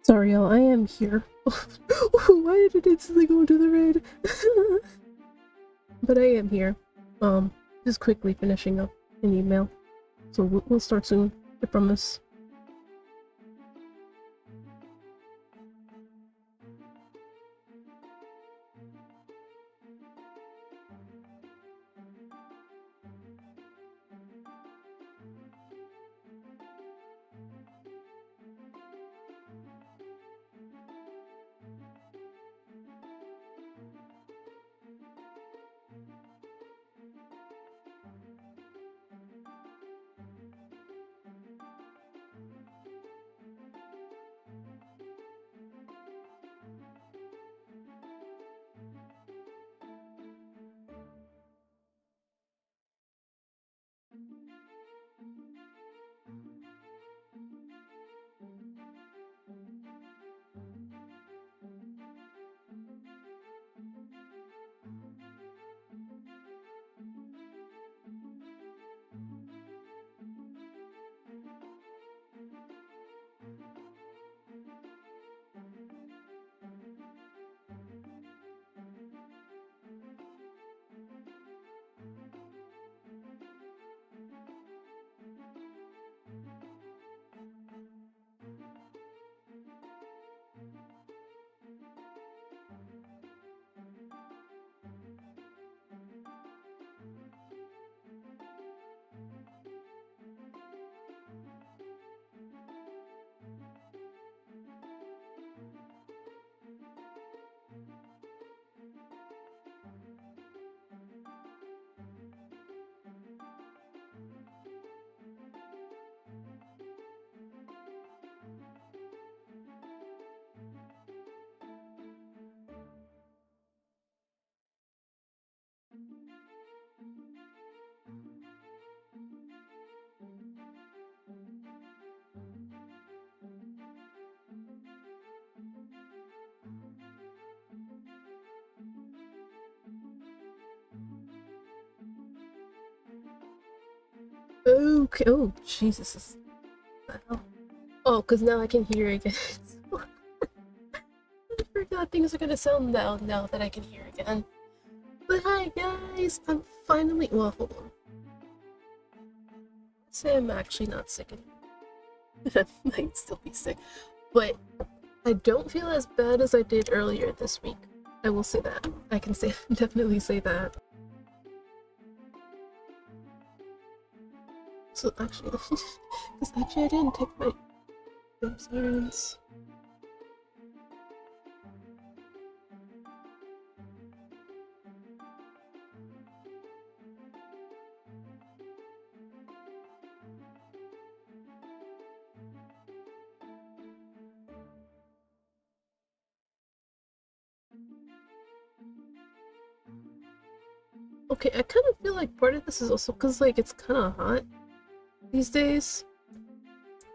Sorry, y'all, I am here. Why did it instantly go into the red? But I am here. Just quickly finishing up an email. So we'll start soon, I promise. Okay. Oh, Jesus. What the hell? Oh, because now I can hear again. I forgot things are gonna sound loud now that I can hear again. But hi, guys! I'm finally. Well, hold on. Let's say I'm actually not sick anymore. I might still be sick. But I don't feel as bad as I did earlier this week. I will say that. I can say definitely say that. So actually, because actually I didn't take my sirens. Okay, I kind of feel like part of this is also because like it's kind of hot these days,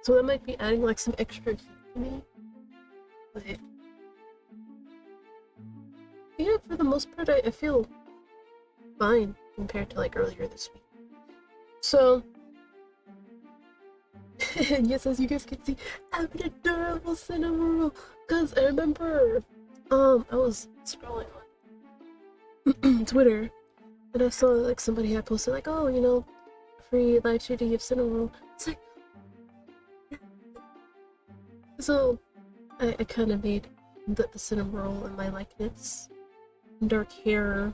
so that might be adding like some extra heat to me. But yeah, for the most part, I feel fine compared to like earlier this week. So, yes, as you guys can see, I have an adorable cinnamon roll. Cause I remember, I was scrolling on Twitter, and I saw like somebody had posted like, oh, you know, free live shooting of cinnamon roll. It's like, so I kind of made the cinnamon roll in my likeness. Dark hair,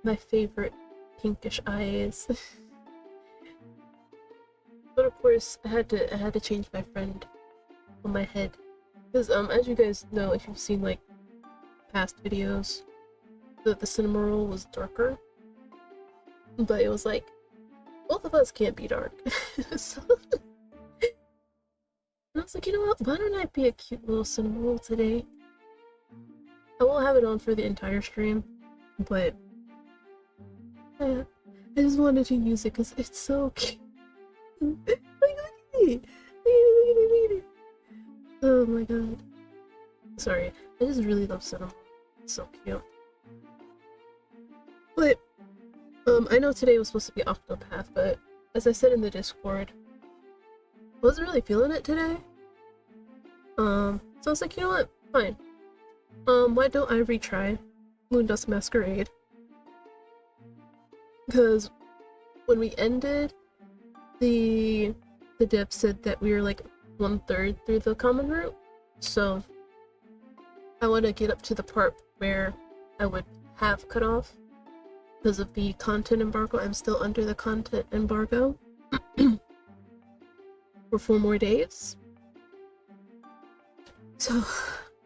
my favorite pinkish eyes. But of course, I had to change my friend on my head because as you guys know, if you've seen like past videos, the cinnamon roll was darker, but it was like both of us can't be dark. So I was like, you know what? Why don't I be a cute little cinnamon roll today? I won't have it on for the entire stream, but I just wanted to use it because it's so cute. Look at it! Look at it! Oh my god. Sorry, I just really love cinnamon. It's so cute. But, I know today was supposed to be Octopath, but as I said in the Discord, I wasn't really feeling it today. So I was like, you know what? Fine. Why don't I retry Moondusk Masquerade? Because when we ended, the dev said that we were like 1/3 through the common route, so I want to get up to the part where I would have cut off because of the content embargo. I'm still under the content embargo for 4 more days. So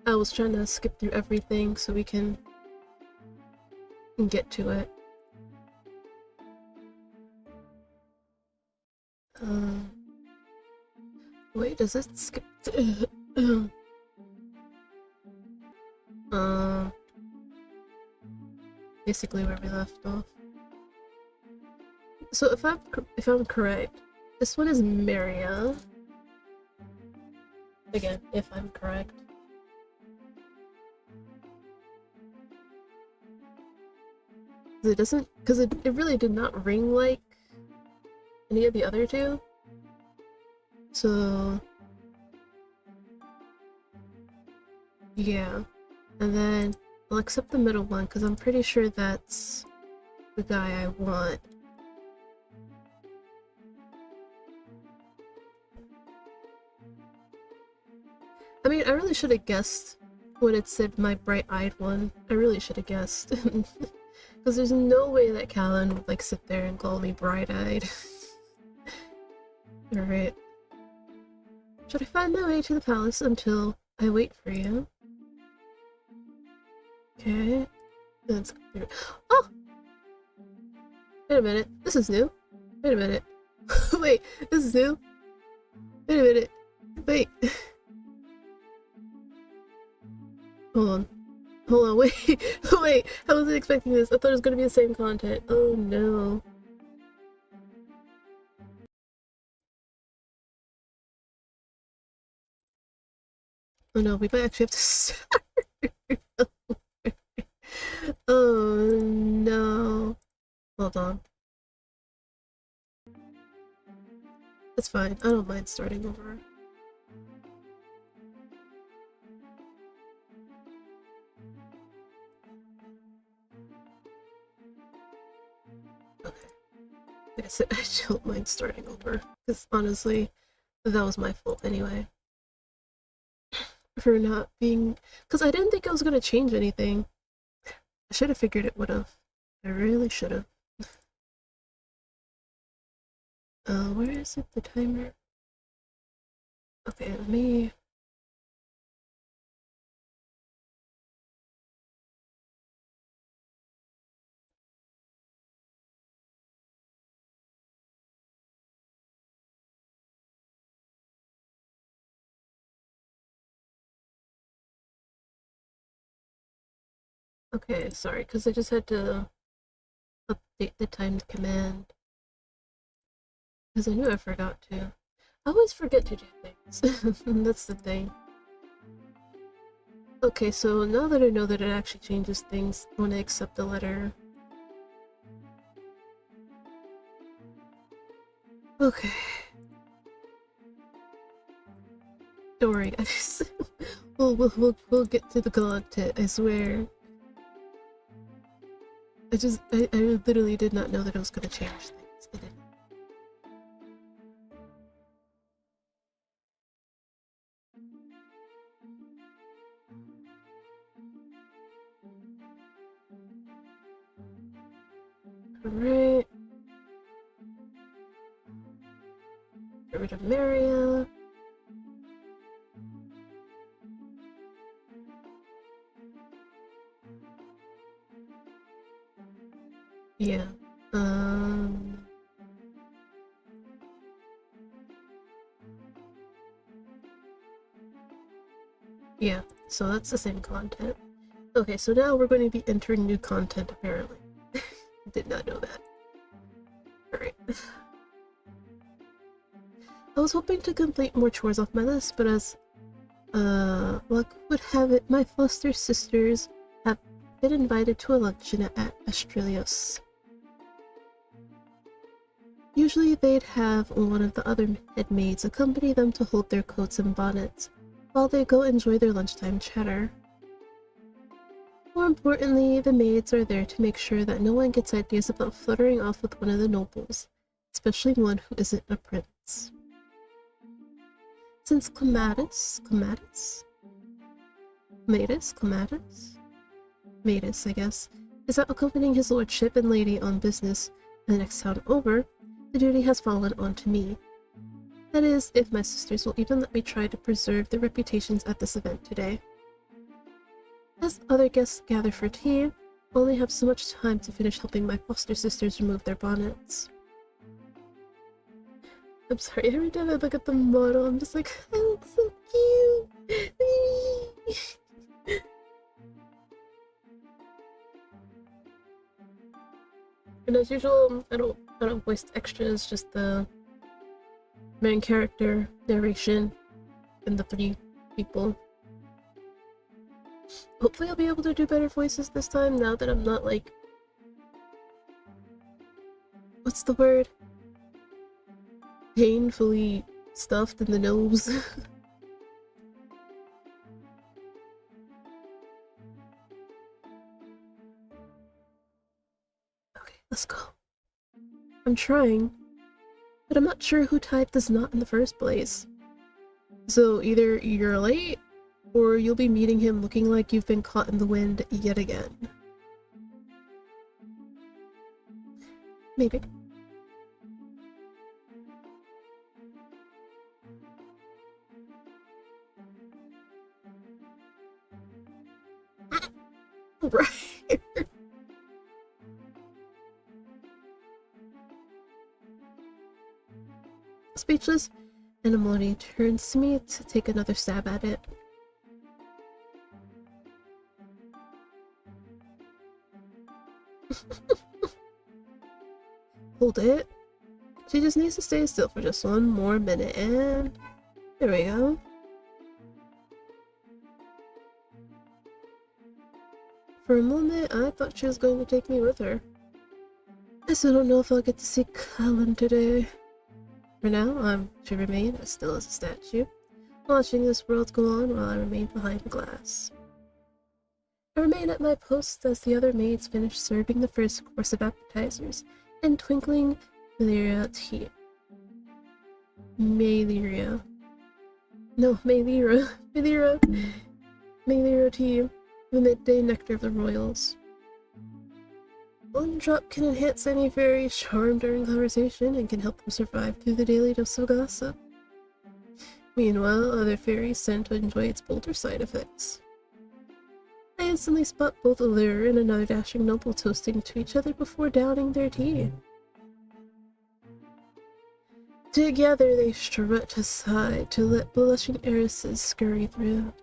I was trying to skip through everything so we can get to it. Wait, does it skip? Basically where we left off. So if I'm correct, this one is Maria. Again, if I'm correct. Because it really did not ring like any of the other two. So yeah, and then I'll accept the middle one because I'm pretty sure that's the guy I want. I mean, I really should have guessed when it said my bright-eyed one. I really should have guessed. Because there's no way that Callan would like sit there and call me bright-eyed. Alright. Should I find my way to the palace until I wait for you? Okay. Let's go through. Oh! Wait a minute. This is new. Wait a minute. Wait, this is new. Wait a minute. Wait. Hold on. Hold on, wait. Wait, I wasn't expecting this. I thought it was gonna be the same content. Oh no. Oh no, we might actually have to start. Oh no. Hold on. It's fine. I don't mind starting over. Okay. Like I said, I don't mind starting over. Because honestly, that was my fault anyway. For not being... Because I didn't think I was going to change anything. I should have figured it would have. I really should have. Where is it? The timer? Okay, let me... Okay, sorry, because I just had to update the timed command. Because I knew I forgot to. I always forget to do things. That's the thing. Okay, so now that I know that it actually changes things when I accept the letter. Okay. Don't worry, guys. We'll get to the content, I swear. I literally did not know that it was gonna change things. I didn't. Alright. Get rid of Maria. Yeah. Yeah, so that's the same content. Okay, so now we're going to be entering new content, apparently. Did not know that. Alright. I was hoping to complete more chores off my list, but as luck would have it, my foster sisters have been invited to a luncheon at Australios. Usually they'd have one of the other head maids accompany them to hold their coats and bonnets, while they go enjoy their lunchtime chatter. More importantly, the maids are there to make sure that no one gets ideas about fluttering off with one of the nobles, especially one who isn't a prince. Since Clematis, I guess, is out accompanying his lordship and lady on business in the next town over, the duty has fallen onto me. That is, if my sisters will even let me try to preserve their reputations at this event today. As other guests gather for tea, I only have so much time to finish helping my foster sisters remove their bonnets. I'm sorry, every time I look at the model, I'm just like, I look so cute! And as usual, I don't waste extras, just the main character, narration, and the 3 people. Hopefully I'll be able to do better voices this time now that I'm not like... What's the word? Painfully stuffed in the nose. Okay, let's go. I'm trying, but I'm not sure who tied this knot in the first place. So either you're late, or you'll be meeting him looking like you've been caught in the wind yet again. Maybe. Right. Speechless, Anemone turns to me to take another stab at it. Hold it. She just needs to stay still for just one more minute, and there we go. For a moment, I thought she was going to take me with her. I still don't know if I'll get to see Callum today. For now, I'm to remain as still as a statue, watching this world go on while I remain behind glass. I remain at my post as the other maids finish serving the first course of appetizers and twinkling Maelyria tea. Maelyria tea, the midday nectar of the royals. One drop can enhance any fairy's charm during conversation and can help them survive through the daily dose of gossip. Meanwhile, other fairies tend to enjoy its bolder side effects. I instantly spot both Allure and another dashing noble toasting to each other before downing their tea. Together they strut aside to let blushing heiresses scurry through.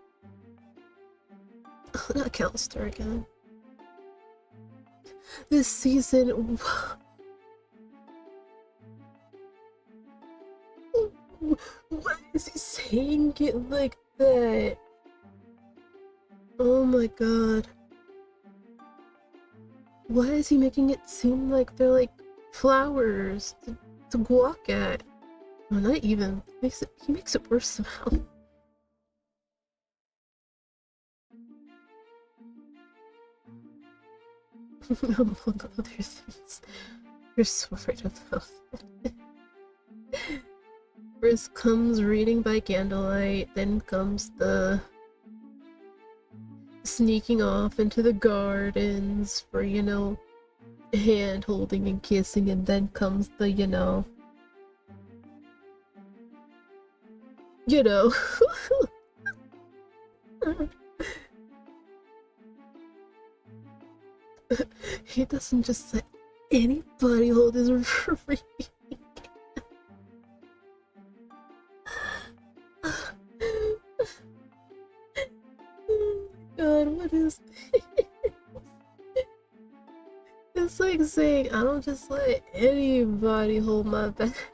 Oh, not Callister again. This season... Why is he saying it like that? Oh my god. Why is he making it seem like they're like flowers to guac at? Well, not even. He makes it worse somehow. Among other things. You're so right about it. First comes reading by candlelight, then comes the sneaking off into the gardens for, you know, hand holding and kissing, and then comes the, you know. He doesn't just let anybody hold his reading. God, what is this? It's like saying, I don't just let anybody hold my back.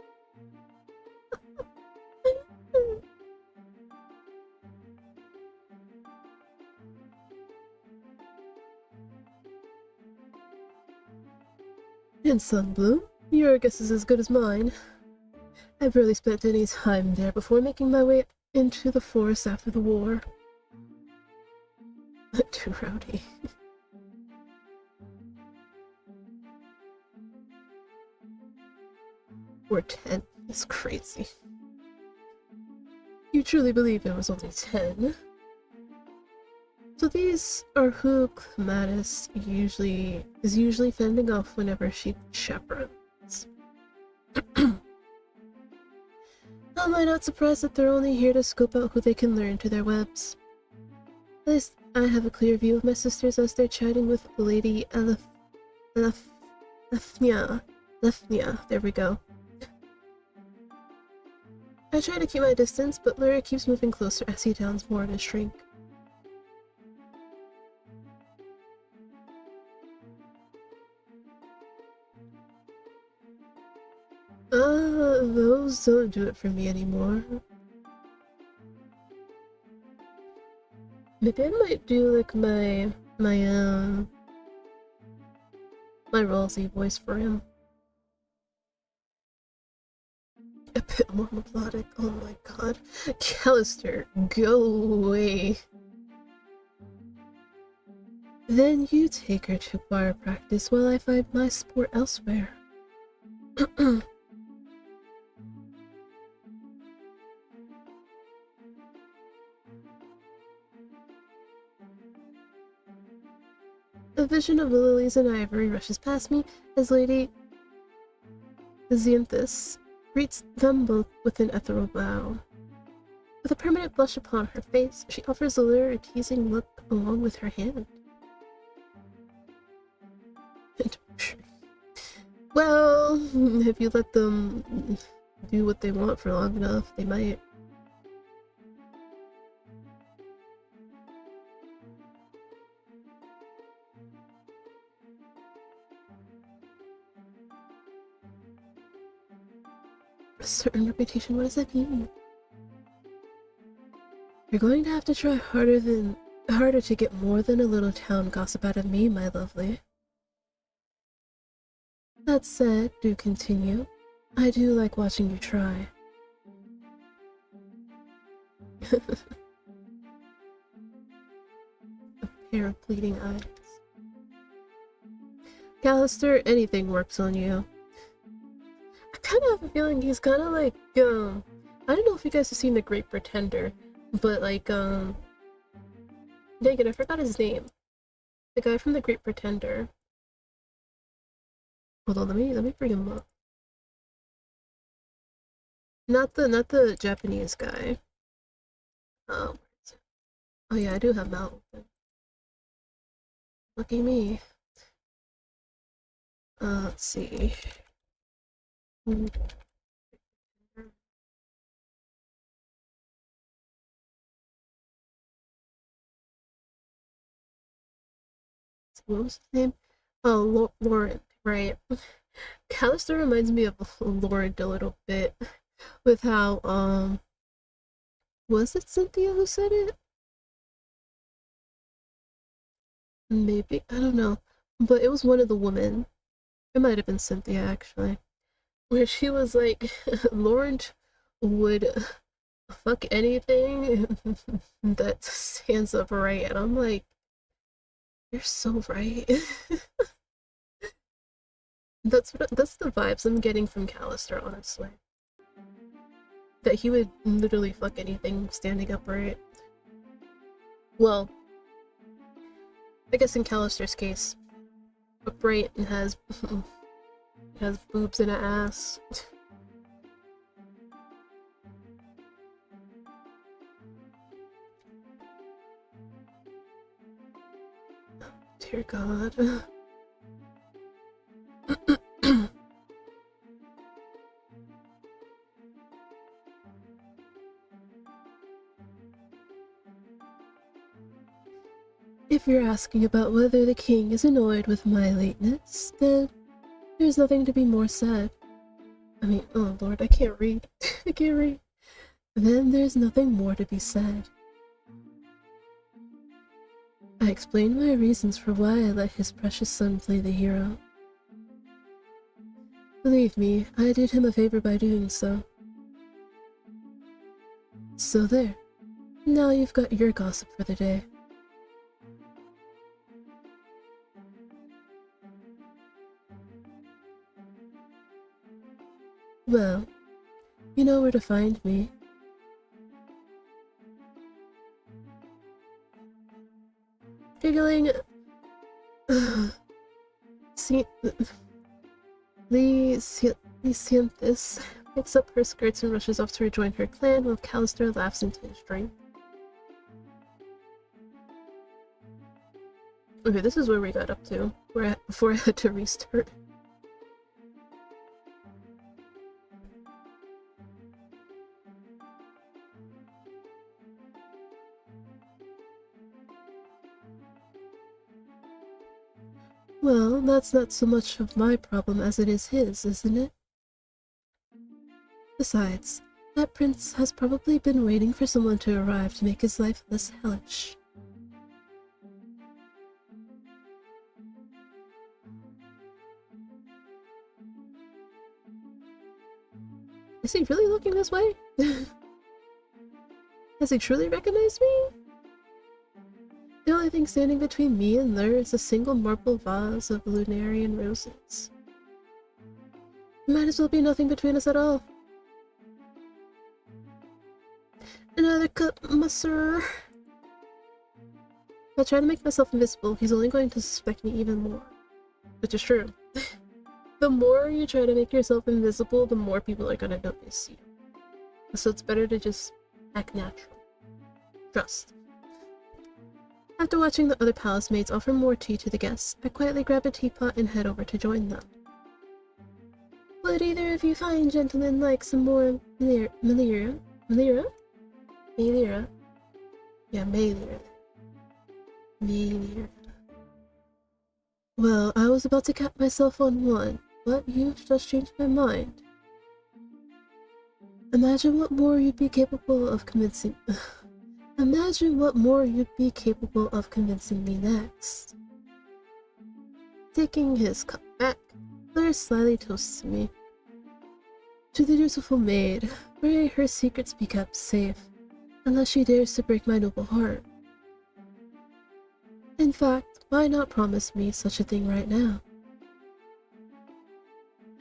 In Sunbloom, your guess is as good as mine. I barely spent any time there before making my way into the forest after the war. Too rowdy. Or 10 is crazy. You truly believe it was only 10? So these are who Clematis is usually fending off whenever she chaperones. Am I not surprised that they're only here to scope out who they can lure into their webs? At least I have a clear view of my sisters as they're chatting with Lady Lefnia. There we go. I try to keep my distance, but Lyra keeps moving closer as he downs more of his drink. Those don't do it for me anymore. Maybe I might do like my Rollsy voice for him. A bit more melodic. Oh my god. Callister, go away. Then you take her to choir practice while I find my sport elsewhere. A vision of lilies and ivory rushes past me as Lady Xanthus greets them both with an ethereal bow. With a permanent blush upon her face, she offers the Lyra a teasing look along with her hand. Well, if you let them do what they want for long enough, they might. A certain reputation, what does that mean? You're going to have to try harder to get more than a little town gossip out of me, my lovely. That said, do continue. I do like watching you try. A pair of pleading eyes. Callister, anything works on you. I kind of have a feeling he's kind of like, I don't know if you guys have seen The Great Pretender, but like, dang it, I forgot his name. The guy from The Great Pretender. Hold on, let me bring him up. Not the Japanese guy. Oh yeah, I do have mouth open. Lucky me. Let's see. What was his name? Oh, Lauren, right. Callister reminds me of Lauren a little bit with how, was it Cynthia who said it? Maybe, I don't know. But it was one of the women. It might have been Cynthia, actually. Where she was like, Lauren would fuck anything that stands upright. And I'm like, you're so right. That's the vibes I'm getting from Callister, honestly. That he would literally fuck anything standing upright. Well, I guess in Callister's case, upright and has boobs and an ass. Dear God. If you're asking about whether the king is annoyed with my lateness, then there's nothing to be more said. I mean, oh lord, I can't read. I can't read. Then there's nothing more to be said. I explained my reasons for why I let his precious son play the hero. Believe me, I did him a favor by doing so. So there. Now you've got your gossip for the day. Well, you know where to find me. Giggling. See, Lysianthus picks up her skirts and rushes off to rejoin her clan while Callister laughs into his drink. Okay, this is where we got up to, before I had to restart. Well, that's not so much of my problem as it is his, isn't it? Besides, that prince has probably been waiting for someone to arrive to make his life less hellish. Is he really looking this way? Has he truly recognized me? The only thing standing between me and Lur is a single marble vase of lunarian roses. Might as well be nothing between us at all. Another cup, monsieur. If I try to make myself invisible, he's only going to suspect me even more. Which is true. The more you try to make yourself invisible, the more people are gonna notice you. So it's better to just act natural. Trust. After watching the other palace maids offer more tea to the guests, I quietly grab a teapot and head over to join them. Would either of you fine gentlemen like some more Melira? Yeah, Melira. Well, I was about to cap myself on one, but you've just changed my mind. Imagine what more you'd be capable of convincing. Imagine what more you'd be capable of convincing me next. Taking his cup back, Blair slyly toasts me. To the dutiful maid, pray her secrets be kept safe, unless she dares to break my noble heart. In fact, why not promise me such a thing right now?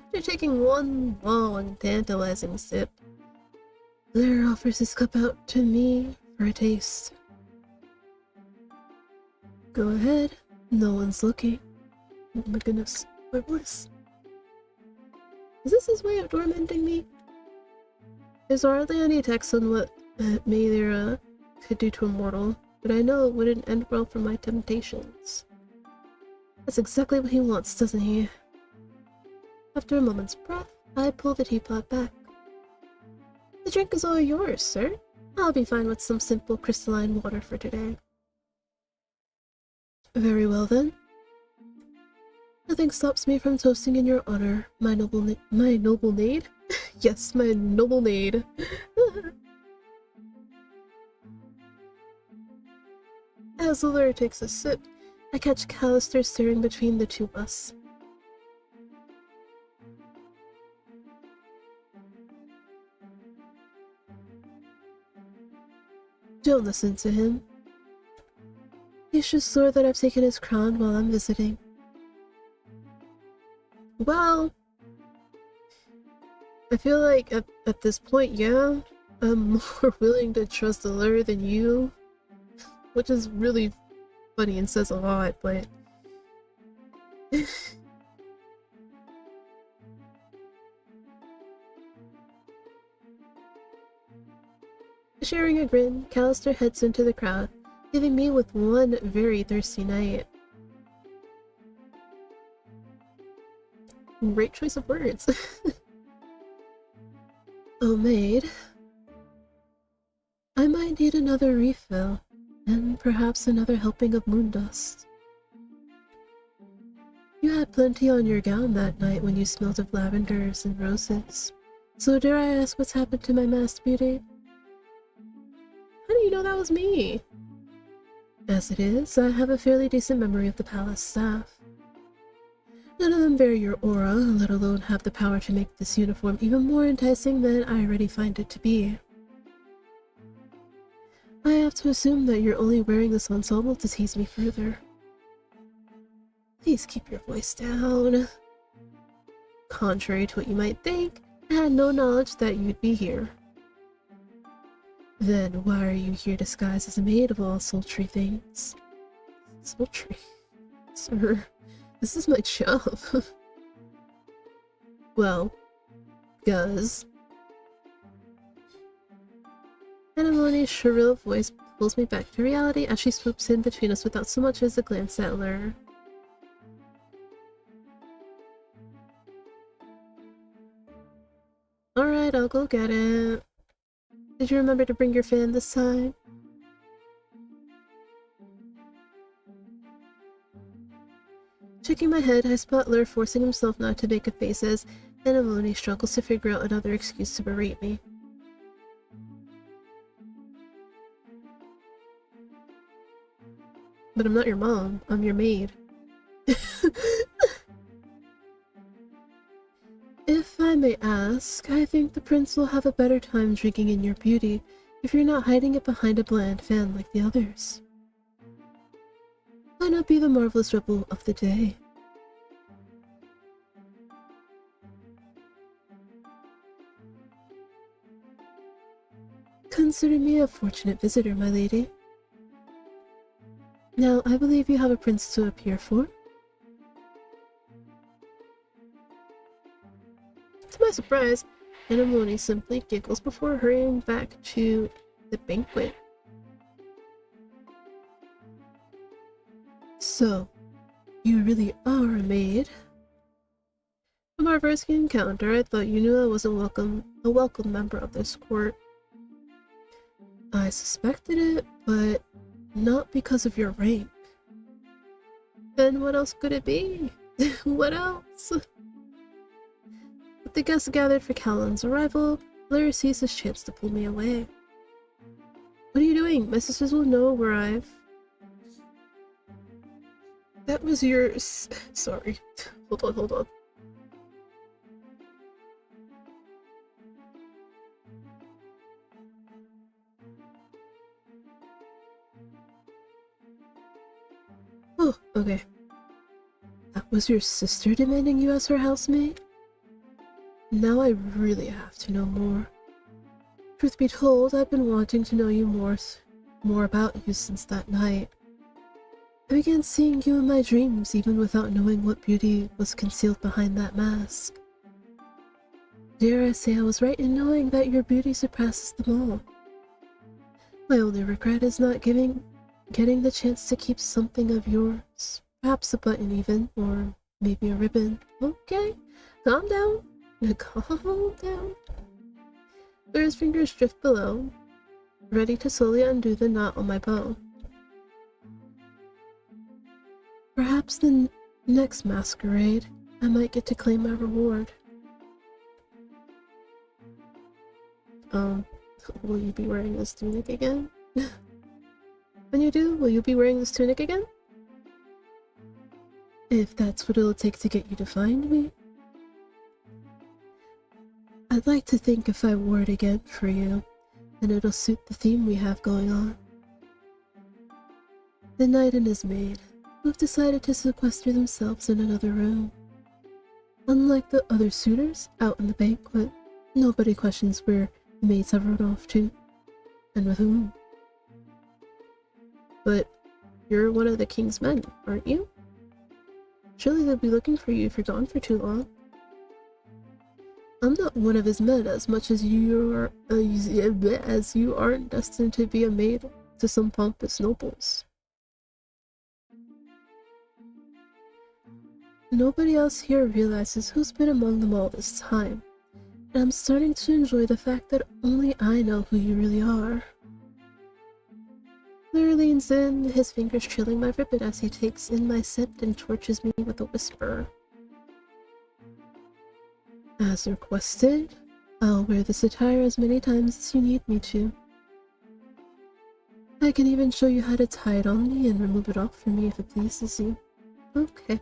After taking one long, tantalizing sip, Blair offers his cup out to me for a taste. Go ahead, no one's looking. Oh my goodness, my voice. Is this his way of tormenting me? There's hardly any text on what Melira could do to a mortal, but I know it wouldn't end well for my temptations. That's exactly what he wants, doesn't he? After a moment's breath, I pull the teapot back. The drink is all yours, sir. I'll be fine with some simple crystalline water for today. Very well then. Nothing stops me from toasting in your honor, my noble maid? Yes, my noble maid. As Lur takes a sip, I catch Callister staring between the two of us. Don't listen to him. He's just sore that I've taken his crown while I'm visiting. Well, I feel like at this point, yeah, I'm more willing to trust Lur than you, which is really funny and says a lot, but sharing a grin, Callister heads into the crowd, leaving me with one very thirsty night. Great choice of words. Oh, maid. I might need another refill, and perhaps another helping of moondust. You had plenty on your gown that night when you smelled of lavenders and roses, so dare I ask what's happened to my masked beauty? How do you know that was me? As it is, I have a fairly decent memory of the palace staff. None of them bear your aura, let alone have the power to make this uniform even more enticing than I already find it to be. have to assume that you're only wearing this ensemble to tease me further. Please keep your voice down. Contrary to what you might think, I had no knowledge that you'd be here. Then why are you here disguised as a maid of all sultry things? Sultry? Sir, this is my job. Well, because... Anemone's shrill voice pulls me back to reality as she swoops in between us without so much as a glance at Lur. Alright, I'll go get it. Did you remember to bring your fan this time? Shaking my head, I spot Lur forcing himself not to make a face as Anemone struggles to figure out another excuse to berate me. But I'm not your mom, I'm your maid. If I may ask, I think the prince will have a better time drinking in your beauty if you're not hiding it behind a bland fan like the others. Why not be the marvelous rebel of the day? Consider me a fortunate visitor, my lady. Now, I believe you have a prince to appear for. To my surprise, Anemone simply giggles before hurrying back to the banquet. So, you really are a maid? From our first encounter, I thought you knew I wasn't a welcome member of this court. I suspected it, but not because of your rank. Then what else could it be? What else? With the guests gathered for Callan's arrival, Lur sees his chance to pull me away. What are you doing? My sisters will know where I've... That was your... Sorry. Hold on. Oh, okay. That was your sister demanding you as her housemaid? Now I really have to know more. Truth be told, I've been wanting to know you more about you since that night. I began seeing you in my dreams even without knowing what beauty was concealed behind that mask. Dare I say I was right in knowing that your beauty surpasses them all. My only regret is not getting the chance to keep something of yours. Perhaps a button even, or maybe a ribbon. Okay, calm down. Calm down. Lur's fingers drift below, ready to slowly undo the knot on my bow. Perhaps the next masquerade, I might get to claim my reward. Will you be wearing this tunic again? When you do, will you be wearing this tunic again? If that's what it'll take to get you to find me. I'd like to think if I wore it again for you, then it'll suit the theme we have going on. The knight and his maid, who've decided to sequester themselves in another room. Unlike the other suitors out in the banquet, nobody questions where the maids have run off to, and with whom. But you're one of the king's men, aren't you? Surely they'll be looking for you if you're gone for too long. I'm not one of his men as much as you aren't destined to be a maid to some pompous nobles. Nobody else here realizes who's been among them all this time, and I'm starting to enjoy the fact that only I know who you really are. Lur leans in, his fingers trailing my ribbon as he takes in my scent and torches me with a whisper. As requested, I'll wear this attire as many times as you need me to. I can even show you how to tie it on me and remove it off for me if it pleases you. Okay.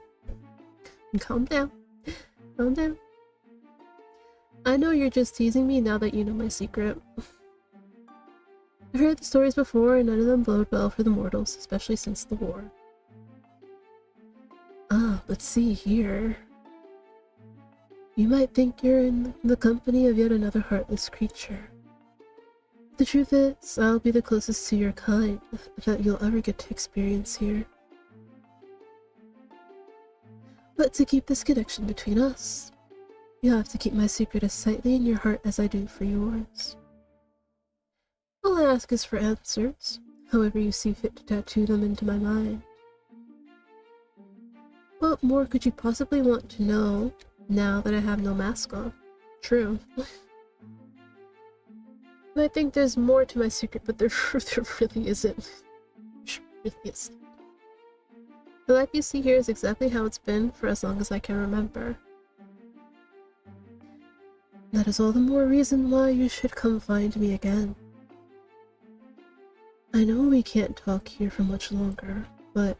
Calm down. Calm down. I know you're just teasing me now that you know my secret. I've heard the stories before, and none of them bode well for the mortals, especially since the war. Ah, but see here. You might think you're in the company of yet another heartless creature. The truth is, I'll be the closest to your kind that you'll ever get to experience here. But to keep this connection between us, you have to keep my secret as tightly in your heart as I do for yours. All I ask is for answers, however you see fit to tattoo them into my mind. What more could you possibly want to know now that I have no mask on? True. I think there's more to my secret, but there really isn't. There really isn't. The life you see here is exactly how it's been for as long as I can remember. That is all the more reason why you should come find me again. I know we can't talk here for much longer, but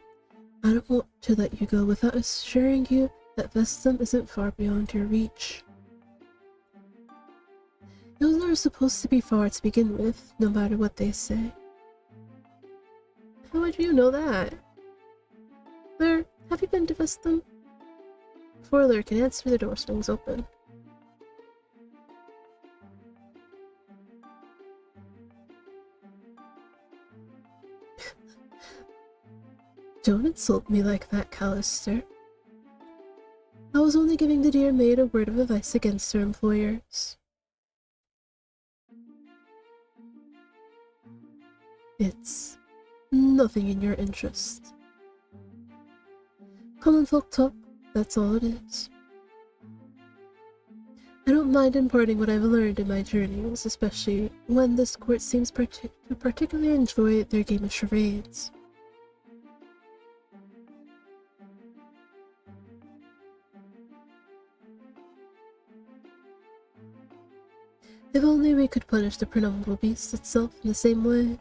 I don't want to let you go without assuring you that Vestum isn't far beyond your reach. It was never supposed to be far to begin with, no matter what they say. How would you know that? Claire, have you been to Vestum? Before Claire can answer, the door swings open. Don't insult me like that, Callister. I was only giving the dear maid a word of advice against her employers. It's nothing in your interest. Common folk talk, that's all it is. I don't mind imparting what I've learned in my journeys, especially when this court seems to particularly enjoy their game of charades. If only we could punish the prenumerable beast itself in the same way.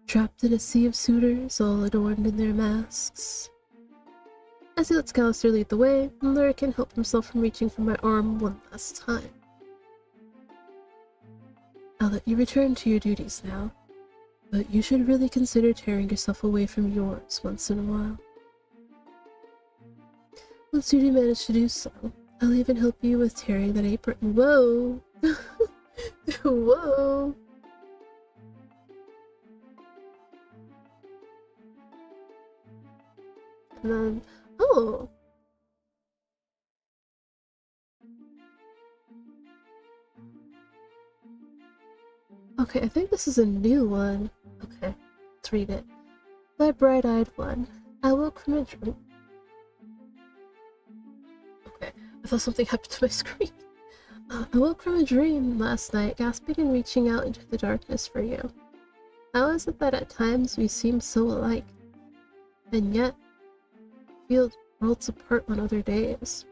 Trapped in a sea of suitors, all adorned in their masks. As he lets Callister lead the way, Lurk can help himself from reaching for my arm one last time. I'll let you return to your duties now, but you should really consider tearing yourself away from yours once in a while. Once you do manage to do so, I'll even help you with tearing that apron. Whoa! Whoa! And then, oh! Okay, I think this is a new one. Okay, let's read it. My bright-eyed one. I woke from a dream. Okay, I thought something happened to my screen. I woke from a dream last night, gasping and reaching out into the darkness for you. How is it that at times we seem so alike, and yet feel worlds apart on other days?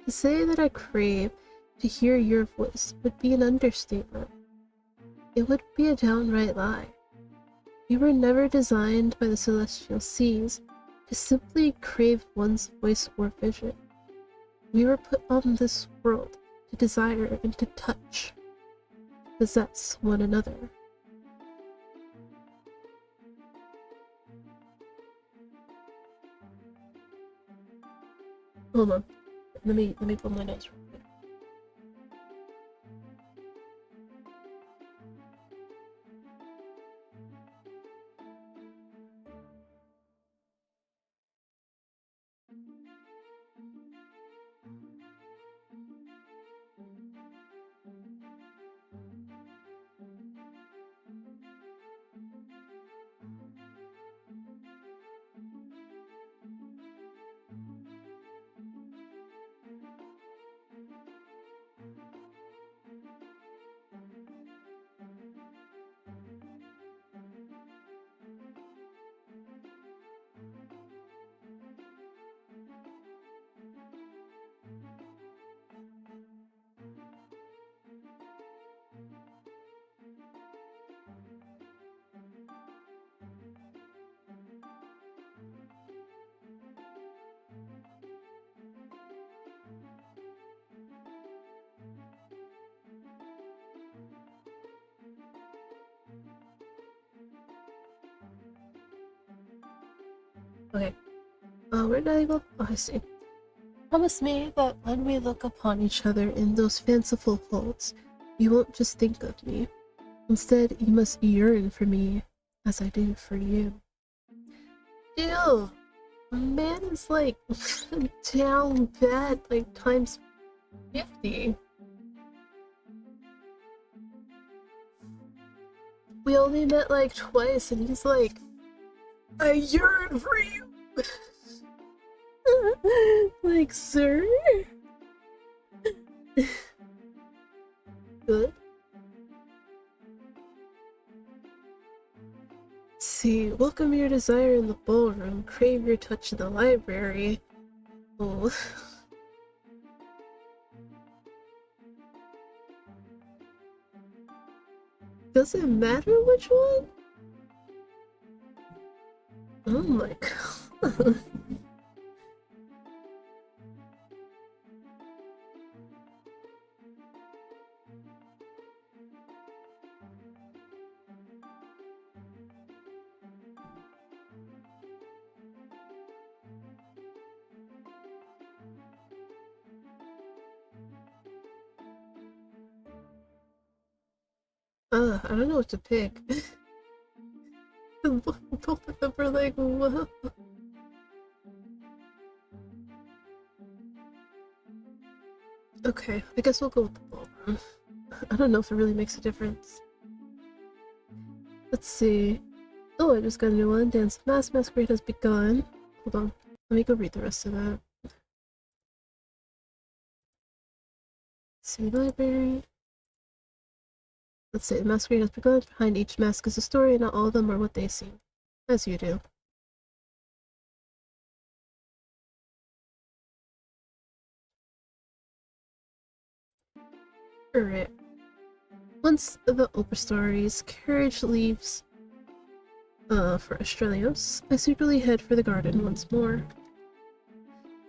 To say that I crave to hear your voice would be an understatement. It would be a downright lie. We were never designed by the celestial seas to simply crave one's voice or vision. We were put on this world to desire and to touch, to possess one another. Hold on. Let me pull my notes real quick. Okay. Where did I go? Oh, I see. Promise me that when we look upon each other in those fanciful halls, you won't just think of me. Instead, you must yearn for me as I do for you. Ew! Man is like down bad like times 50. We only met like twice and he's like, I yearn for you! Like, sir? Good. See, welcome your desire in the ballroom, crave your touch in the library. Oh. Does it matter which one? Oh my god. I don't know what to pick. Both of them are like, what? Okay, I guess we'll go with the ballroom. I don't know if it really makes a difference. Let's see. Oh, I just got a new one. Dance of Masquerade has begun. Hold on. Let me go read the rest of that. See, library. Let's say the masquerade has begun. Behind each mask is a story, and not all of them are what they seem. As you do. Alright. Once the Opera Story's carriage leaves for Australios, I secretly head for the garden once more.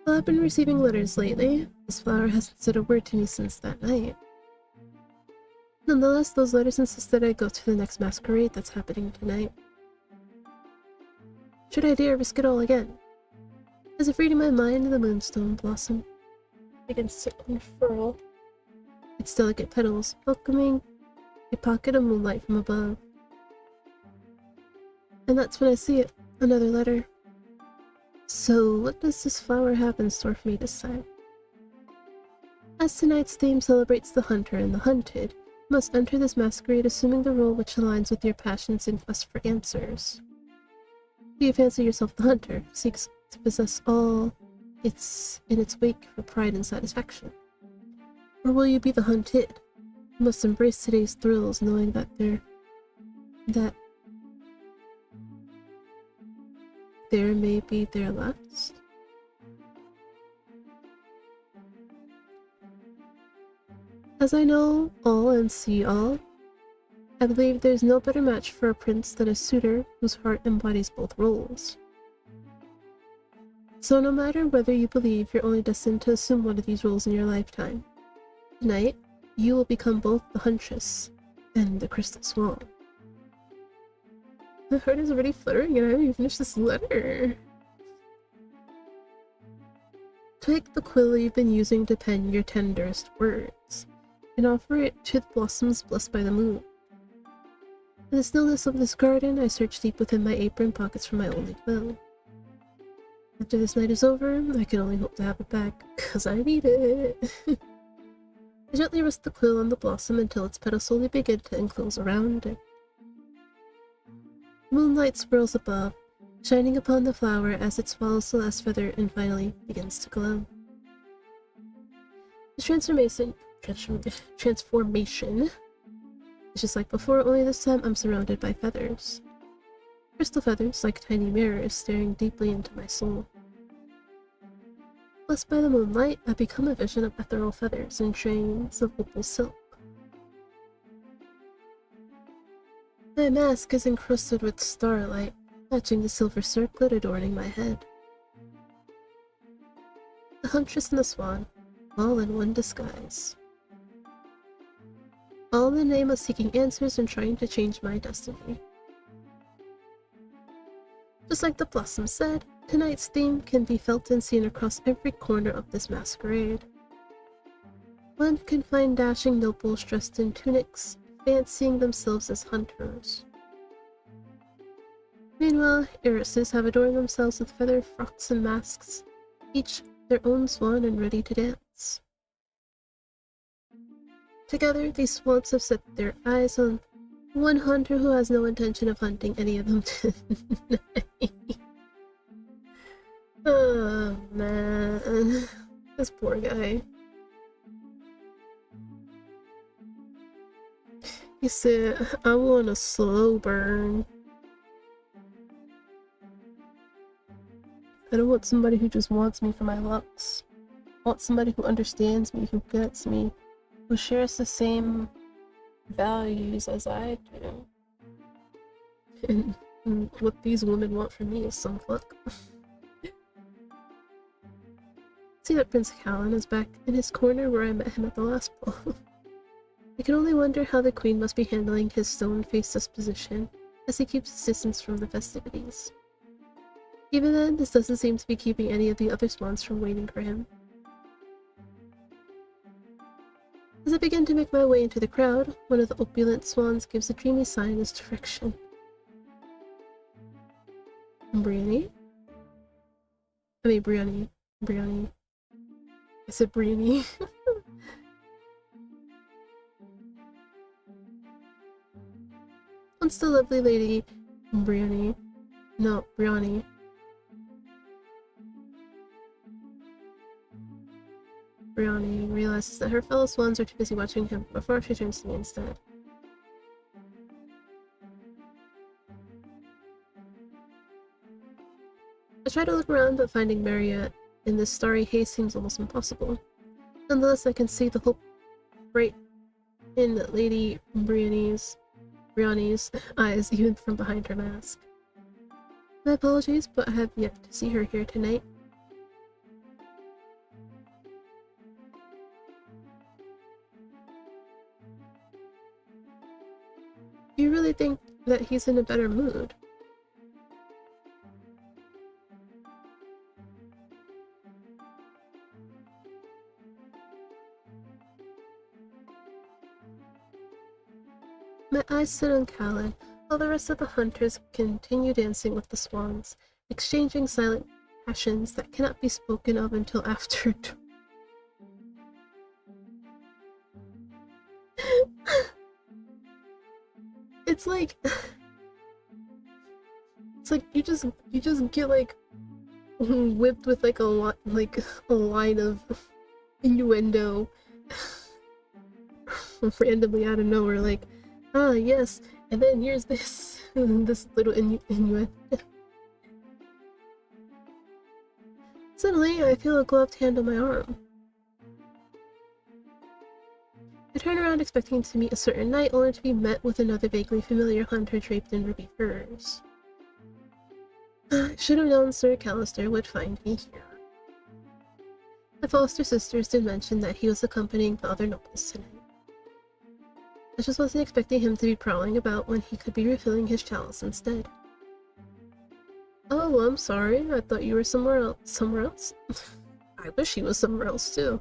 Well, I've been receiving letters lately. This flower hasn't said a word to me since that night. Nonetheless, those letters insist that I go to the next masquerade that's happening tonight. Should I dare risk it all again? As if reading my mind, the moonstone blossom begins to unfurl its delicate petals, welcoming a pocket of moonlight from above. And that's when I see it, another letter. So, what does this flower have in store for me this time? As tonight's theme celebrates the hunter and the hunted, you must enter this masquerade assuming the role which aligns with your passions in quest for answers. Do you fancy yourself the hunter who seeks to possess all its in its wake for pride and satisfaction? Or will you be the hunted? You must embrace today's thrills, knowing that there may be their last. As I know all and see all, I believe there's no better match for a prince than a suitor whose heart embodies both roles. So no matter whether you believe you're only destined to assume one of these roles in your lifetime, tonight you will become both the huntress and the crystal swan. My heart is already fluttering and I haven't even finished this letter. Take the quill you've been using to pen your tenderest words, and offer it to the blossoms blessed by the moon. In the stillness of this garden, I search deep within my apron pockets for my only quill. After this night is over, I can only hope to have it back, 'cause I need it. I gently rest the quill on the blossom until its petals slowly begin to enclose around it. Moonlight swirls above, shining upon the flower as it swallows the last feather and finally begins to glow. This transformation is just like before, only this time I'm surrounded by feathers. Crystal feathers, like tiny mirrors, staring deeply into my soul. Blessed by the moonlight, I become a vision of ethereal feathers and trains of opal silk. My mask is encrusted with starlight, matching the silver circlet adorning my head. The huntress and the swan, all in one disguise. All in the name of seeking answers and trying to change my destiny. Just like the blossom said, Tonight's theme can be felt and seen across every corner of this masquerade. One can find dashing nobles dressed in tunics, fancying themselves as hunters. Meanwhile, heiresses have adorned themselves with feathered frocks and masks, each their own swan and ready to dance. Together, these swans have set their eyes on one hunter who has no intention of hunting any of them tonight. Oh man, this poor guy. He said, I want a slow burn. I don't want somebody who just wants me for my looks. I want somebody who understands me, who gets me, who shares the same values as I do. And what these women want from me is some fuck. See that Prince Callan is back in his corner where I met him at the last ball. I can only wonder how the Queen must be handling his stone-faced disposition as he keeps his distance from the festivities. Even then, this doesn't seem to be keeping any of the other swans from waiting for him. As I begin to make my way into the crowd, one of the opulent swans gives a dreamy sigh in his direction. Briony? I mean, Briony. Briony. I said Briony. Once the lovely lady Briony. No, Briony. Briony realizes that her fellow swans are too busy watching him before she turns to me instead. I try to look around, but finding Maria in this starry haze seems almost impossible. Nonetheless, I can see the hope bright in Lady Briony's eyes even from behind her mask. My apologies, but I have yet to see her here tonight. Do you really think that he's in a better mood? My eyes sit on Callan, while the rest of the hunters continue dancing with the swans, exchanging silent passions that cannot be spoken of until after. It's like you just get like whipped with like a line of innuendo randomly out of nowhere, like, ah yes, and then here's this this little innuendo. Suddenly, I feel a gloved hand on my arm. I turn around expecting to meet a certain knight, only to be met with another vaguely familiar hunter draped in ruby furs. I should have known Sir Callister would find me here. The foster sisters did mention that he was accompanying the other nobles tonight. I just wasn't expecting him to be prowling about when he could be refilling his chalice instead. Oh, I'm sorry. I thought you were somewhere else. Somewhere else? I wish he was somewhere else too.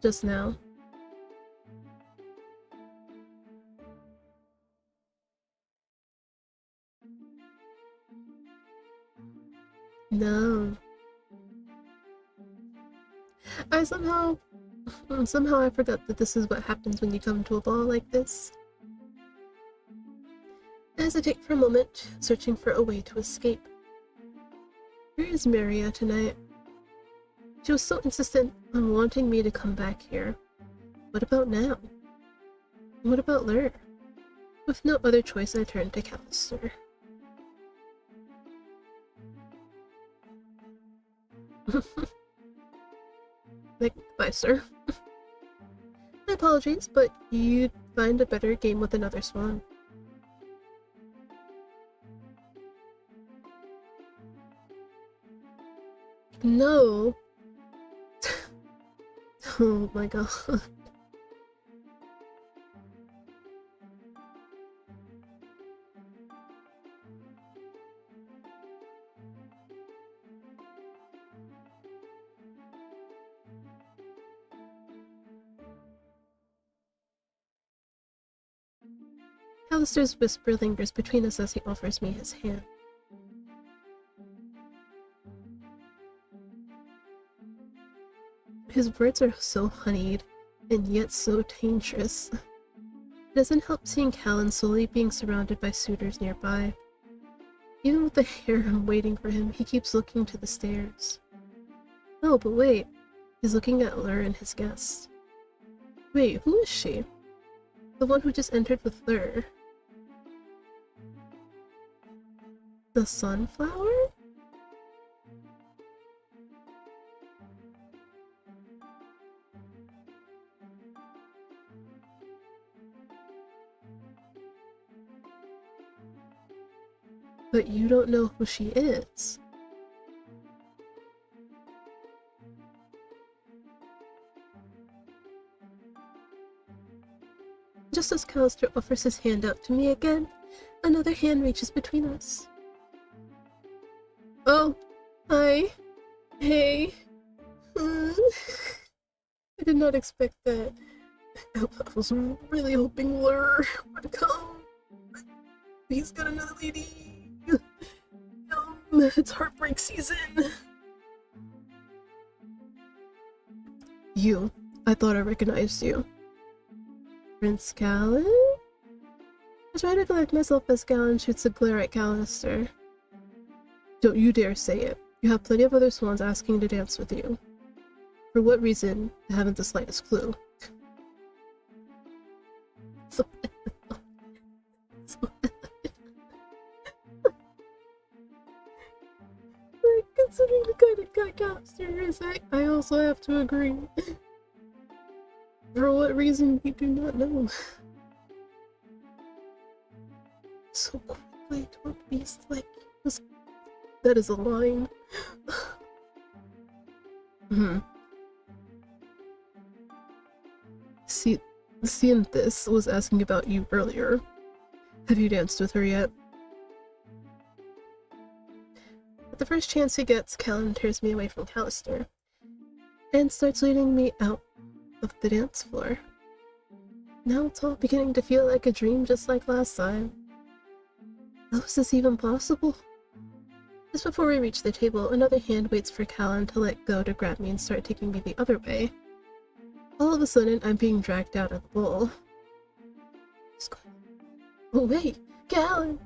Just now. No. Somehow I forgot that this is what happens when you come to a ball like this. I hesitate for a moment, searching for a way to escape. Where is Maria tonight? She was so insistent on wanting me to come back here. What about now? What about Lur? With no other choice, I turned to Callister. Like, bye, sir. My apologies, but you'd find a better game with another swan. No. Oh my god. Callister's whisper lingers between us as he offers me his hand. His words are so honeyed, and yet so dangerous. It doesn't help seeing Callan slowly being surrounded by suitors nearby. Even with the harem waiting for him, he keeps looking to the stairs. Oh, but wait. He's looking at Lur and his guests. Wait, who is she? The one who just entered with Lur. The sunflower? But you don't know who she is. Just as Callister offers his hand out to me again, another hand reaches between us. Oh, hi. Hey. I did not expect that. I was really hoping Lur would come. He's got another lady. It's heartbreak season. You. I thought I recognized you. Prince Callan? I try to collect myself as Callan shoots a glare at Callister. Don't you dare say it. You have plenty of other swans asking to dance with you. For what reason, I haven't the slightest clue. Considering the kind of guy Callister is, I also have to agree. For what reason, we do not know. So quickly to a beast like yours. That is a line. Seeing this was asking about you earlier. Have you danced with her yet? At the first chance he gets, Callan tears me away from Callister and starts leading me out of the dance floor. Now it's all beginning to feel like a dream just like last time. How is this even possible? Just before we reach the table, another hand waits for Callan to let go to grab me and start taking me the other way. All of a sudden, I'm being dragged out of the bowl. Oh wait, Callan!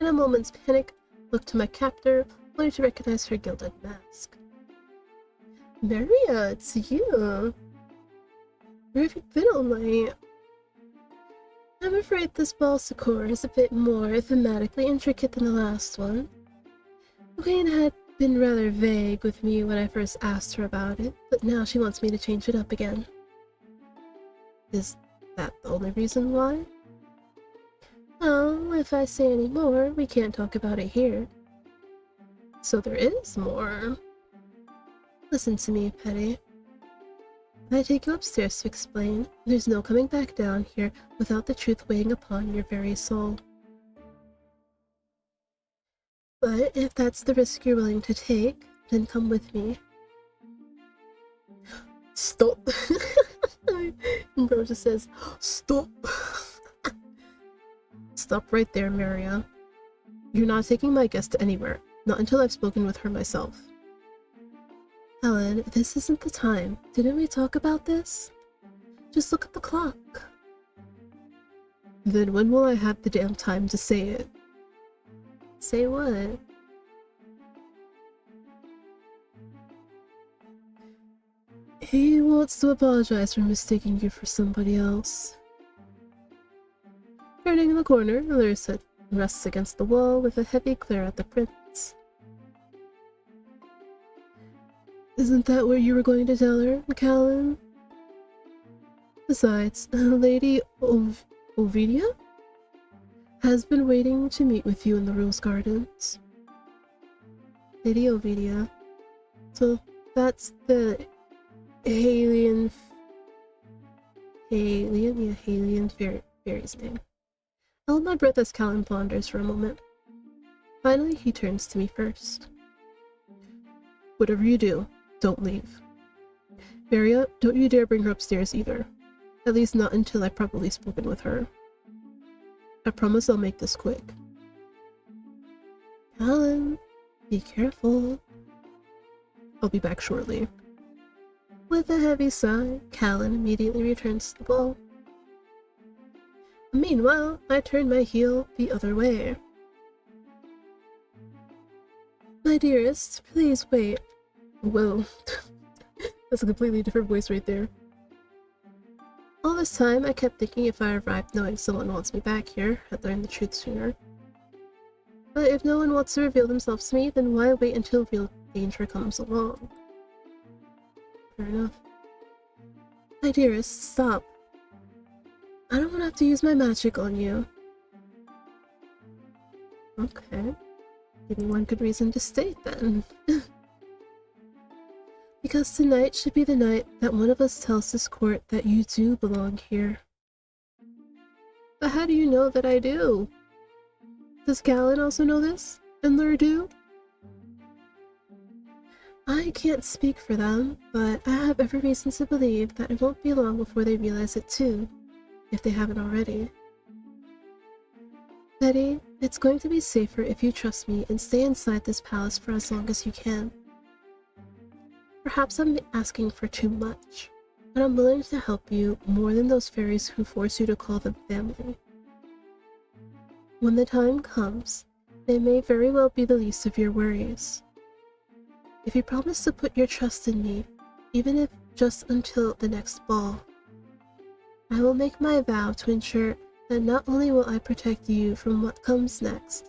In a moment's panic, look to my captor, only to recognize her gilded mask. Maria, it's you! Where have you been all night? I'm afraid this ball decor is a bit more thematically intricate than the last one. The Queen had been rather vague with me when I first asked her about it, but now she wants me to change it up again. Is that the only reason why? Oh, if I say any more, we can't talk about it here. So there is more. Listen to me, Petty. If I take you upstairs to explain, there's no coming back down here without the truth weighing upon your very soul. But if that's the risk you're willing to take, then come with me. Stop! And Bro just says, stop! Stop right there, Maria. You're not taking my guest anywhere, not until I've spoken with her myself. Helen, this isn't the time. Didn't we talk about this? Just look at the clock. Then when will I have the damn time to say it? Say what? He wants to apologize for mistaking you for somebody else. Turning in the corner, Larissa rests against the wall with a heavy glare at the prince. Isn't that what you were going to tell her, Callan? Besides, Lady Ovidia has been waiting to meet with you in the Rose Gardens. Lady Ovidia. So that's the Halian fairy's name. I hold my breath as Callan ponders for a moment. Finally, he turns to me first. Whatever you do, don't leave. Maria, don't you dare bring her upstairs either. At least not until I've properly spoken with her. I promise I'll make this quick. Callan, be careful. I'll be back shortly. With a heavy sigh, Callan immediately returns to the ball. Meanwhile, I turn my heel the other way. My dearest, please wait. Whoa, that's a completely different voice right there. All this time, I kept thinking if I arrived knowing someone wants me back here, I'd learn the truth sooner. But if no one wants to reveal themselves to me, then why wait until real danger comes along? Fair enough. My dearest, stop. I don't want to have to use my magic on you. Okay. Give me one good reason to stay, then. Because tonight should be the night that one of us tells this court that you do belong here. But how do you know that I do? Does Callan also know this? And Lur do? I can't speak for them, but I have every reason to believe that it won't be long before they realize it too, if they haven't already. Betty, it's going to be safer if you trust me and stay inside this palace for as long as you can. Perhaps I'm asking for too much, but I'm willing to help you more than those fairies who force you to call them family. When the time comes, they may very well be the least of your worries. If you promise to put your trust in me, even if just until the next ball, I will make my vow to ensure that not only will I protect you from what comes next,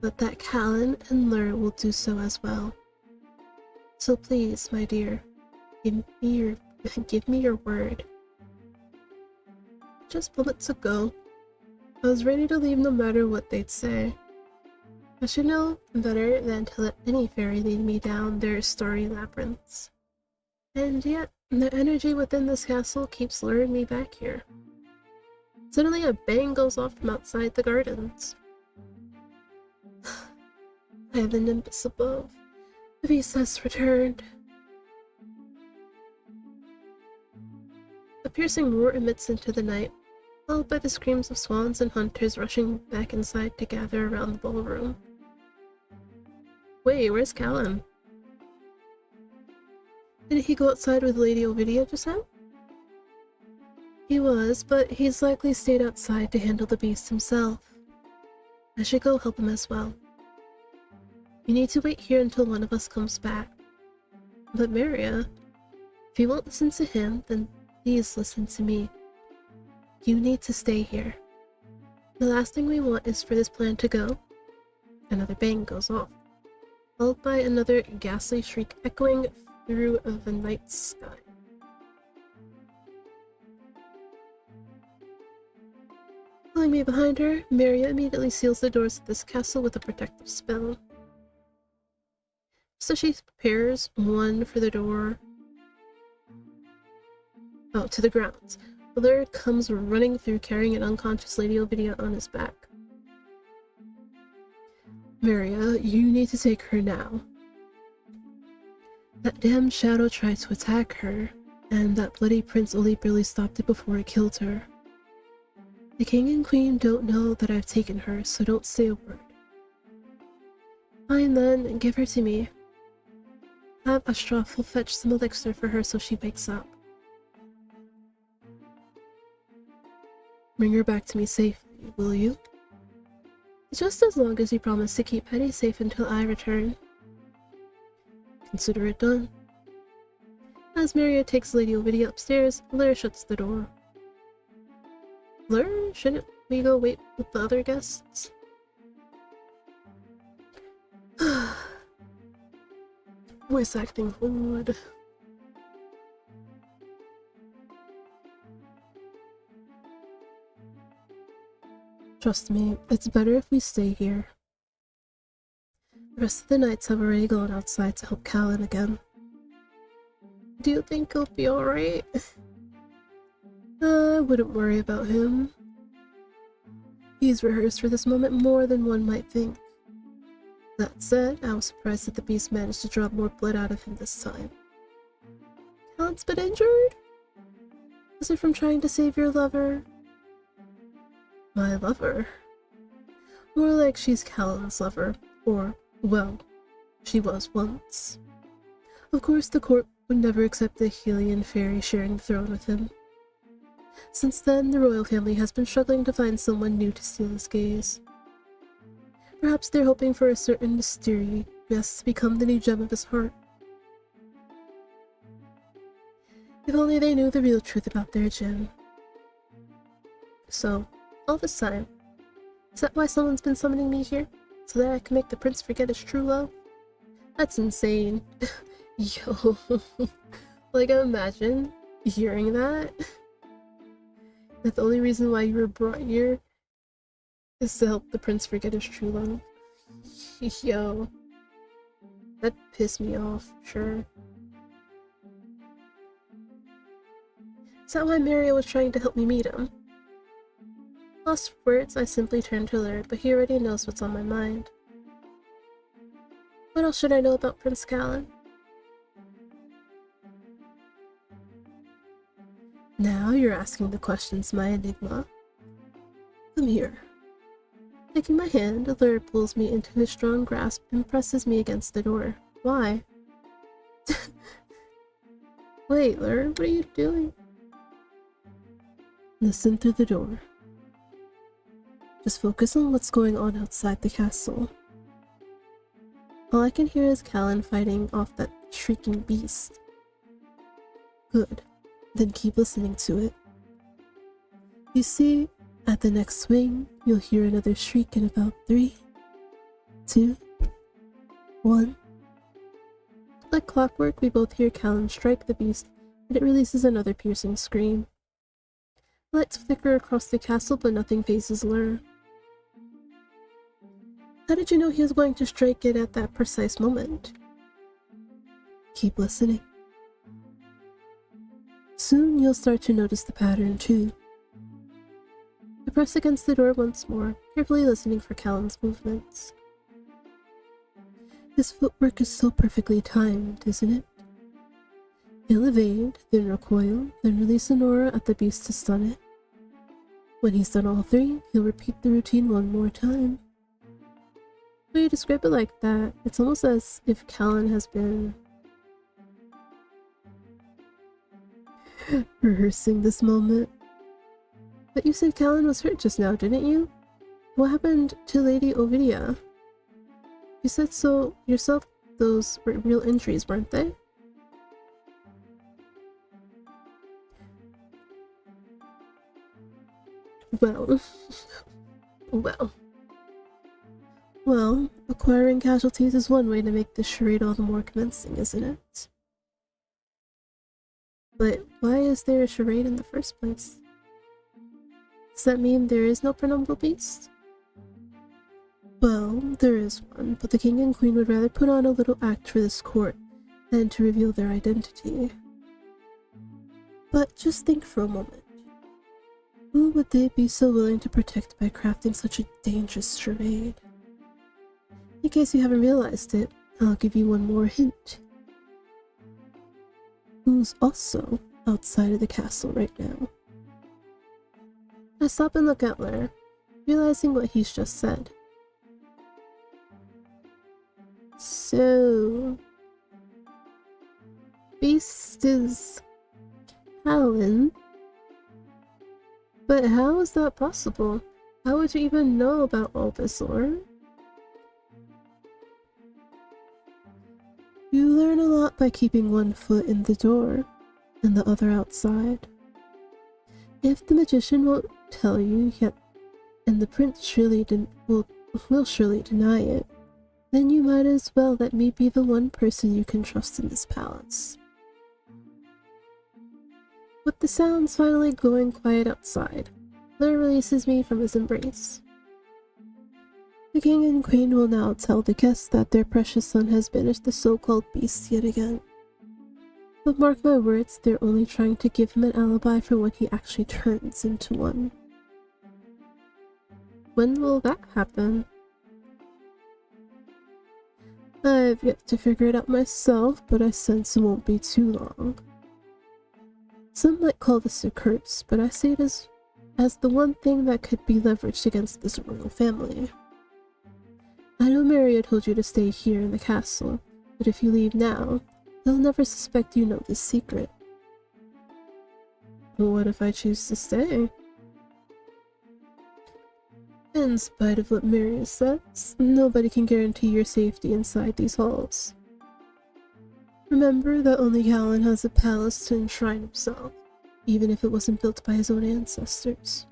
but that Callan and Lur will do so as well. So please, my dear, give me your word. Just moments ago, I was ready to leave no matter what they'd say. I should know better than to let any fairy lead me down their starry labyrinths. And yet, the energy within this castle keeps luring me back here. Suddenly a bang goes off from outside the gardens. I have the nimbus above. The beast has returned. A piercing roar emits into the night, followed by the screams of swans and hunters rushing back inside to gather around the ballroom. Wait, where's Callan? Did he go outside with Lady Ovidia just now? He was, but he's likely stayed outside to handle the beast himself. I should go help him as well. You need to wait here until one of us comes back. But Maria, if you won't listen to him, then please listen to me. You need to stay here. The last thing we want is for this plan to go. Another bang goes off, followed by another ghastly shriek echoing through the night sky. Pulling me behind her, Maria immediately seals the doors of this castle with a protective spell. So she prepares one for the door. Oh, to the grounds. Lur comes running through carrying an unconscious Lady Ovidia on his back. Maria, you need to take her now. That damn shadow tried to attack her, and that bloody prince only barely stopped it before it killed her. The king and queen don't know that I've taken her, so don't say a word. Fine then, give her to me. Have Ashraff fetch some elixir for her so she wakes up. Bring her back to me safely, will you? Just as long as you promise to keep Hetty safe until I return. Consider it done. As Maria takes Lady Ovidia upstairs, Lur shuts the door. Lur, shouldn't we go wait with the other guests? Voice acting hold. Trust me, it's better if we stay here. The rest of the knights have already gone outside to help Callan again. Do you think he'll be alright? I wouldn't worry about him. He's rehearsed for this moment more than one might think. That said, I was surprised that the beast managed to draw more blood out of him this time. Callan's been injured? Was it from trying to save your lover? My lover? More like she's Callan's lover, or, well, she was once. Of course, the court would never accept the Helian fairy sharing the throne with him. Since then, the royal family has been struggling to find someone new to steal his gaze. Perhaps they're hoping for a certain mystery to become the new gem of his heart. If only they knew the real truth about their gem. So, all this time, is that why someone's been summoning me here? So that I can make the prince forget his true love? That's insane. Yo. Like, imagine hearing that. That the only reason why you were brought here is to help the prince forget his true love. Yo. That pissed me off, sure. Is that why Mario was trying to help me meet him? Lost for words, I simply turned to Lurd, but he already knows what's on my mind. What else should I know about Prince Callan? Now you're asking the questions, my enigma. Come here. Taking my hand, Lurd pulls me into his strong grasp and presses me against the door. Why? Wait, Lurd, what are you doing? Listen through the door. Just focus on what's going on outside the castle. All I can hear is Callan fighting off that shrieking beast. Good. Then keep listening to it. You see, at the next swing, you'll hear another shriek in about 3, 2, 1. Like clockwork, we both hear Callan strike the beast, and it releases another piercing scream. Lights flicker across the castle, but nothing phases Lur. How did you know he was going to strike it at that precise moment? Keep listening. Soon you'll start to notice the pattern too. I press against the door once more, carefully listening for Callan's movements. His footwork is so perfectly timed, isn't it? He'll evade, then recoil, then release an aura at the beast to stun it. When he's done all 3, he'll repeat the routine one more time. When you describe it like that, it's almost as if Callan has been rehearsing this moment. But you said Callan was hurt just now, didn't you? What happened to Lady Ovidia? You said so yourself, those were real injuries, weren't they? Well, well, acquiring casualties is one way to make this charade all the more convincing, isn't it? But why is there a charade in the first place? Does that mean there is no prenuptial beast? Well, there is one, but the king and queen would rather put on a little act for this court than to reveal their identity. But just think for a moment. Who would they be so willing to protect by crafting such a dangerous charade? In case you haven't realized it, I'll give you one more hint. Who's also outside of the castle right now? I stop and look at Lur, realizing what he's just said. So, Beast is Callan? But how is that possible? How would you even know about all this, Lur? You learn a lot by keeping one foot in the door and the other outside. If the magician won't tell you yet, and the prince will surely deny it, then you might as well let me be the one person you can trust in this palace. With the sounds finally going quiet outside, Lur releases me from his embrace. The king and queen will now tell the guests that their precious son has banished the so-called beast yet again. But mark my words, they're only trying to give him an alibi for when he actually turns into one. When will that happen? I've yet to figure it out myself, but I sense it won't be too long. Some might call this a curse, but I see it as the one thing that could be leveraged against this royal family. I know Maria told you to stay here in the castle, but if you leave now, they'll never suspect you know this secret. But what if I choose to stay? In spite of what Maria says, nobody can guarantee your safety inside these halls. Remember that only Callan has a palace to enshrine himself, even if it wasn't built by his own ancestors.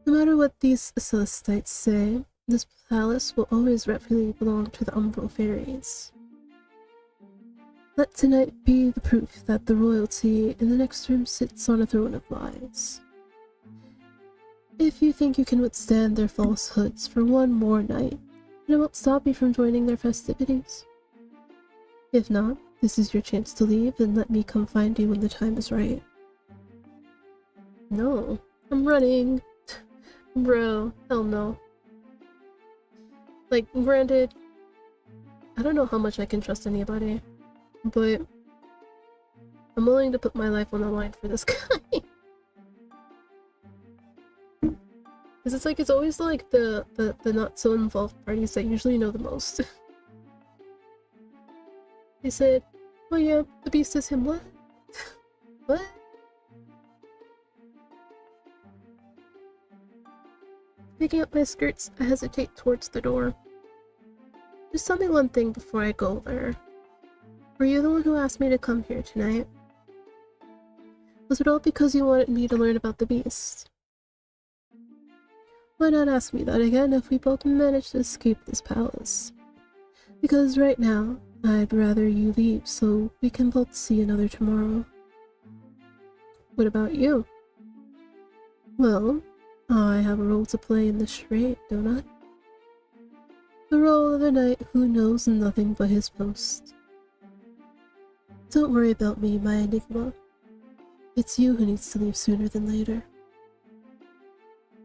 No matter what these Celestites say, this palace will always rightfully belong to the Umbral Fairies. Let tonight be the proof that the royalty in the next room sits on a throne of lies. If you think you can withstand their falsehoods for one more night, then it won't stop you from joining their festivities. If not, this is your chance to leave and let me come find you when the time is right. No, I'm running. Bro, hell no. Like, granted, I don't know how much I can trust anybody, but I'm willing to put my life on the line for this guy. Because it's like, it's always like the not so involved parties that usually know the most. They said, oh yeah, the beast is him. What? What? Picking up my skirts, I hesitate towards the door. Just tell me one thing before I go there. Were you the one who asked me to come here tonight? Was it all because you wanted me to learn about the beast? Why not ask me that again if we both manage to escape this palace? Because right now, I'd rather you leave so we can both see another tomorrow. What about you? Well, I have a role to play in the charade, don't I? The role of the knight who knows nothing but his post. Don't worry about me, my enigma. It's you who needs to leave sooner than later.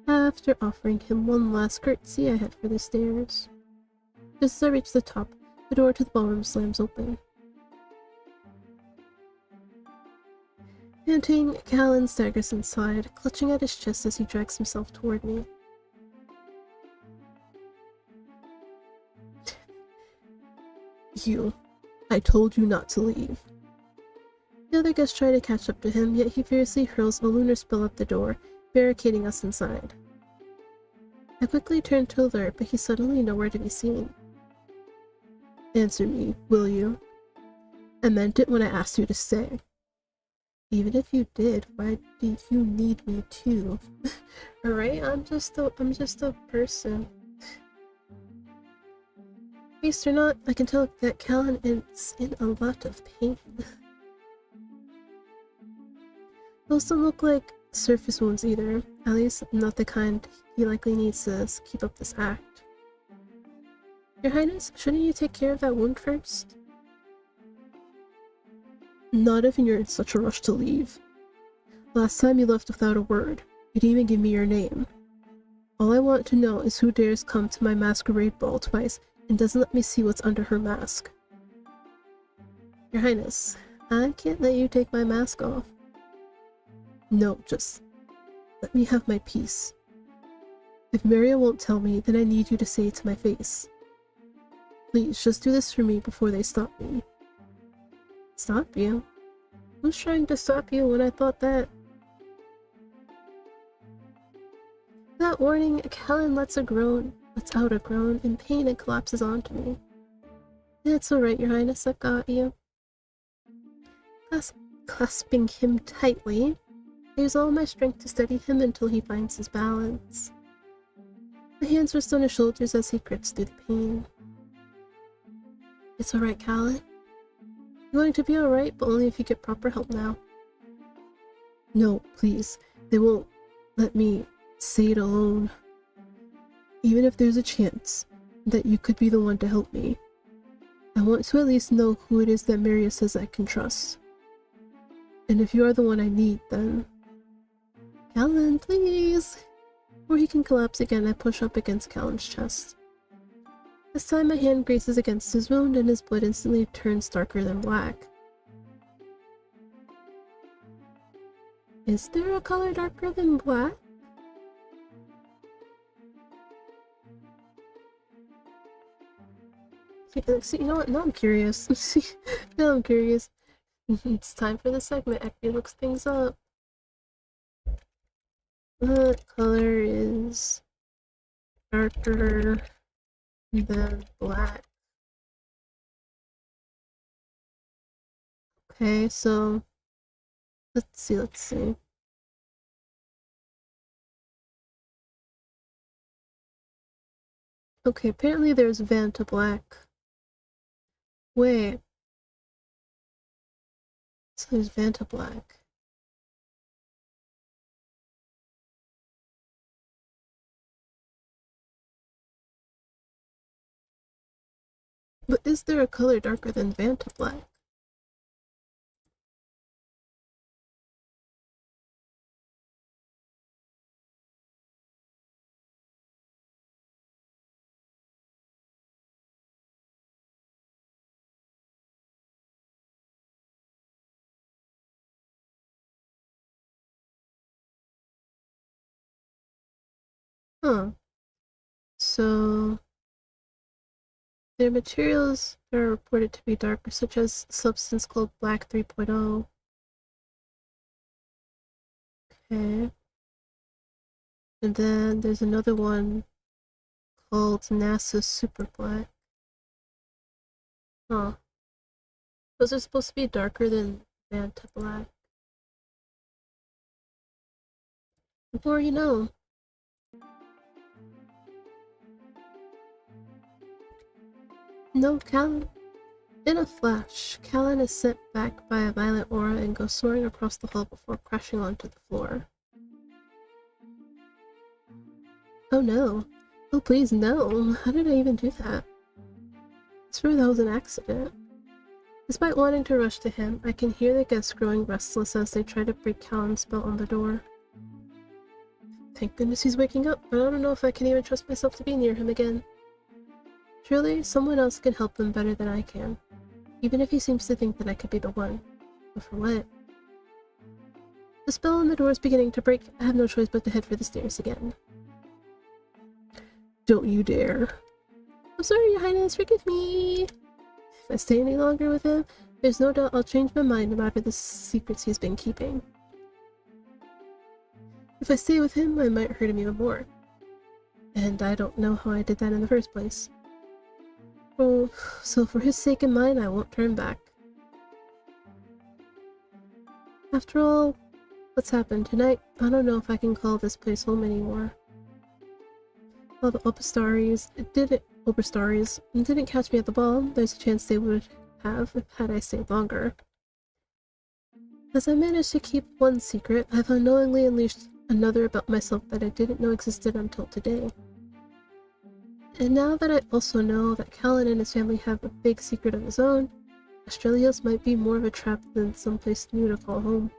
After offering him one last curtsy, I head for the stairs. Just as I reach the top, the door to the ballroom slams open. Panting, Callan staggers inside, clutching at his chest as he drags himself toward me. You. I told you not to leave. The other guests try to catch up to him, yet he fiercely hurls a lunar spell at the door, barricading us inside. I quickly turn to alert, but he's suddenly nowhere to be seen. Answer me, will you? I meant it when I asked you to stay. Even if you did, why do you need me too? Alright, I'm just a person. Beast or not, I can tell that Callan is in a lot of pain. Those don't look like surface wounds either, at least not the kind he likely needs to keep up this act. Your Highness, shouldn't you take care of that wound first? Not if you're in such a rush to leave. Last time you left without a word. You didn't even give me your name. All I want to know is who dares come to my masquerade ball twice and doesn't let me see what's under her mask. Your Highness, I can't let you take my mask off. No, just let me have my peace. If Maria won't tell me, then I need you to say it to my face. Please, just do this for me before they stop me. Stop you? Who's trying to stop you when I thought that? That warning, Callan lets out a groan in pain and collapses onto me. It's alright, Your Highness, I've got you. Clasping him tightly, I use all my strength to steady him until he finds his balance. My hands rest on his shoulders as he grits through the pain. It's alright, Callan. You're going to be alright, but only if you get proper help now. No, please. They won't let me say it alone. Even if there's a chance that you could be the one to help me, I want to at least know who it is that Maria says I can trust. And if you are the one I need, then... Callan, please! Before he can collapse again, I push up against Callan's chest. This time my hand graces against his wound and his blood instantly turns darker than black. Is there a color darker than black? See, you know what? Now I'm curious. Now I'm curious. It's time for the segment. Ekby looks things up. What color is darker than black? Okay, so let's see. Okay, apparently there's Vanta Black. Wait. So there's Vanta Black. But is there a color darker than Vanta Black? Huh. So their materials are reported to be darker, such as a substance called Black 3.0. Okay. And then there's another one called NASA Super Black. Huh. Those are supposed to be darker than Vanta Black. The more you know. No, Callan. In a flash, Callan is sent back by a violet aura and goes soaring across the hall before crashing onto the floor. Oh no. Oh please, no. How did I even do that? I swear that was an accident. Despite wanting to rush to him, I can hear the guests growing restless as they try to break Callan's spell on the door. Thank goodness he's waking up, but I don't know if I can even trust myself to be near him again. Surely, someone else can help him better than I can. Even if he seems to think that I could be the one. But for what? The spell on the door is beginning to break. I have no choice but to head for the stairs again. Don't you dare. I'm sorry, Your Highness, forgive me. If I stay any longer with him, there's no doubt I'll change my mind about the secrets he's been keeping. If I stay with him, I might hurt him even more. And I don't know how I did that in the first place. Oh, so for his sake and mine, I won't turn back. After all, what's happened tonight, I don't know if I can call this place home anymore. While the Oberstaries didn't catch me at the ball, there's a chance they would have had I stayed longer. As I managed to keep one secret, I've unknowingly unleashed another about myself that I didn't know existed until today. And now that I also know that Callan and his family have a big secret of his own, Australia's might be more of a trap than someplace new to call home.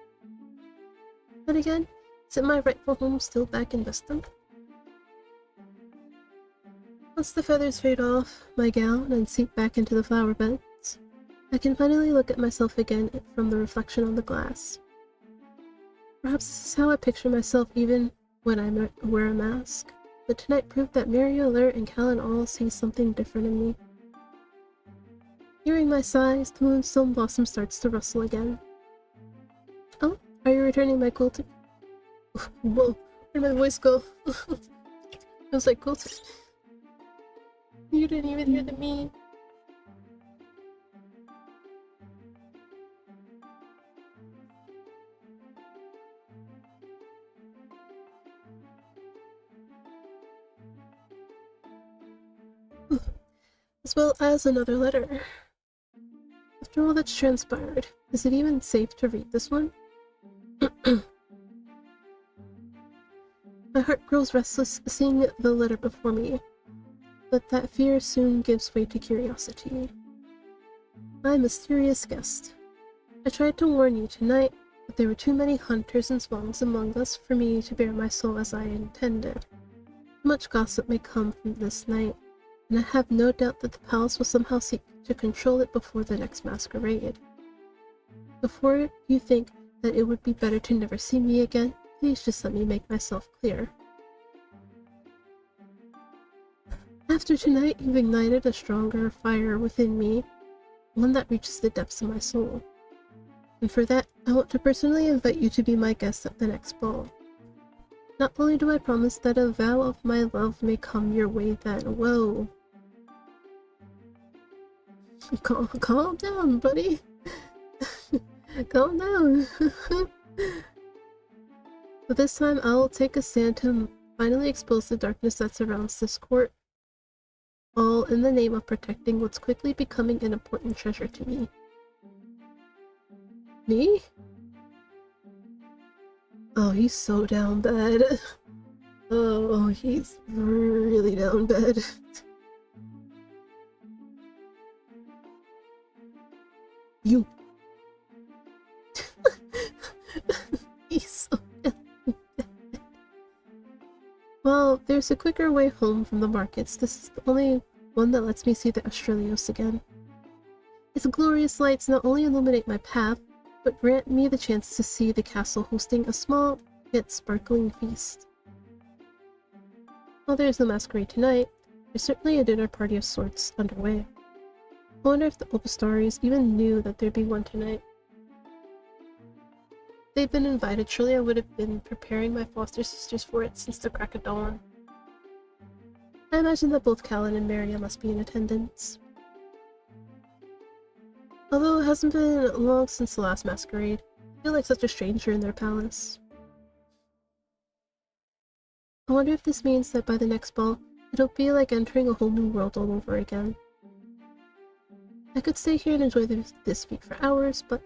But again, isn't my rightful home still back in Vestum? Once the feathers fade off my gown and seep back into the flower beds, I can finally look at myself again from the reflection on the glass. Perhaps this is how I picture myself even when I wear a mask, but tonight proved that Mary Alert and Callan all see something different in me. Hearing my sighs, the moonstone blossom starts to rustle again. Oh, are you returning my quilted? Whoa, where'd my voice go? I was like, quilted. You didn't even hear the me. As well as another letter. After all that's transpired, is it even safe to read this one? My heart grows restless seeing the letter before me, but that fear soon gives way to curiosity. My mysterious guest. I tried to warn you tonight, but there were too many hunters and swans among us for me to bare my soul as I intended. Much gossip may come from this night, and I have no doubt that the palace will somehow seek to control it before the next masquerade. Before you think that it would be better to never see me again, please just let me make myself clear. I After tonight, you've ignited a stronger fire within me, one that reaches the depths of my soul. And for that, I want to personally invite you to be my guest at the next ball. Not only do I promise that a vow of my love may come your way then, whoa. Calm down, buddy. Calm down. But this time I'll take a stand to finally expose the darkness that surrounds this court, all in the name of protecting what's quickly becoming an important treasure to me. Me? Oh, he's so down bad. Oh, he's really down bad. You. He's so down bad. Well, there's a quicker way home from the markets. This is the only one that lets me see the Australios again. Its glorious lights not only illuminate my path, but grant me the chance to see the castle hosting a small yet sparkling feast. While there's no masquerade tonight, there's certainly a dinner party of sorts underway. I wonder if the Opastaris even knew that there'd be one tonight. If they'd been invited, surely I would have been preparing my foster sisters for it since the crack of dawn. I imagine that both Callan and Maria must be in attendance. Although it hasn't been long since the last masquerade, I feel like such a stranger in their palace. I wonder if this means that by the next ball, it'll be like entering a whole new world all over again. I could stay here and enjoy this feat for hours, but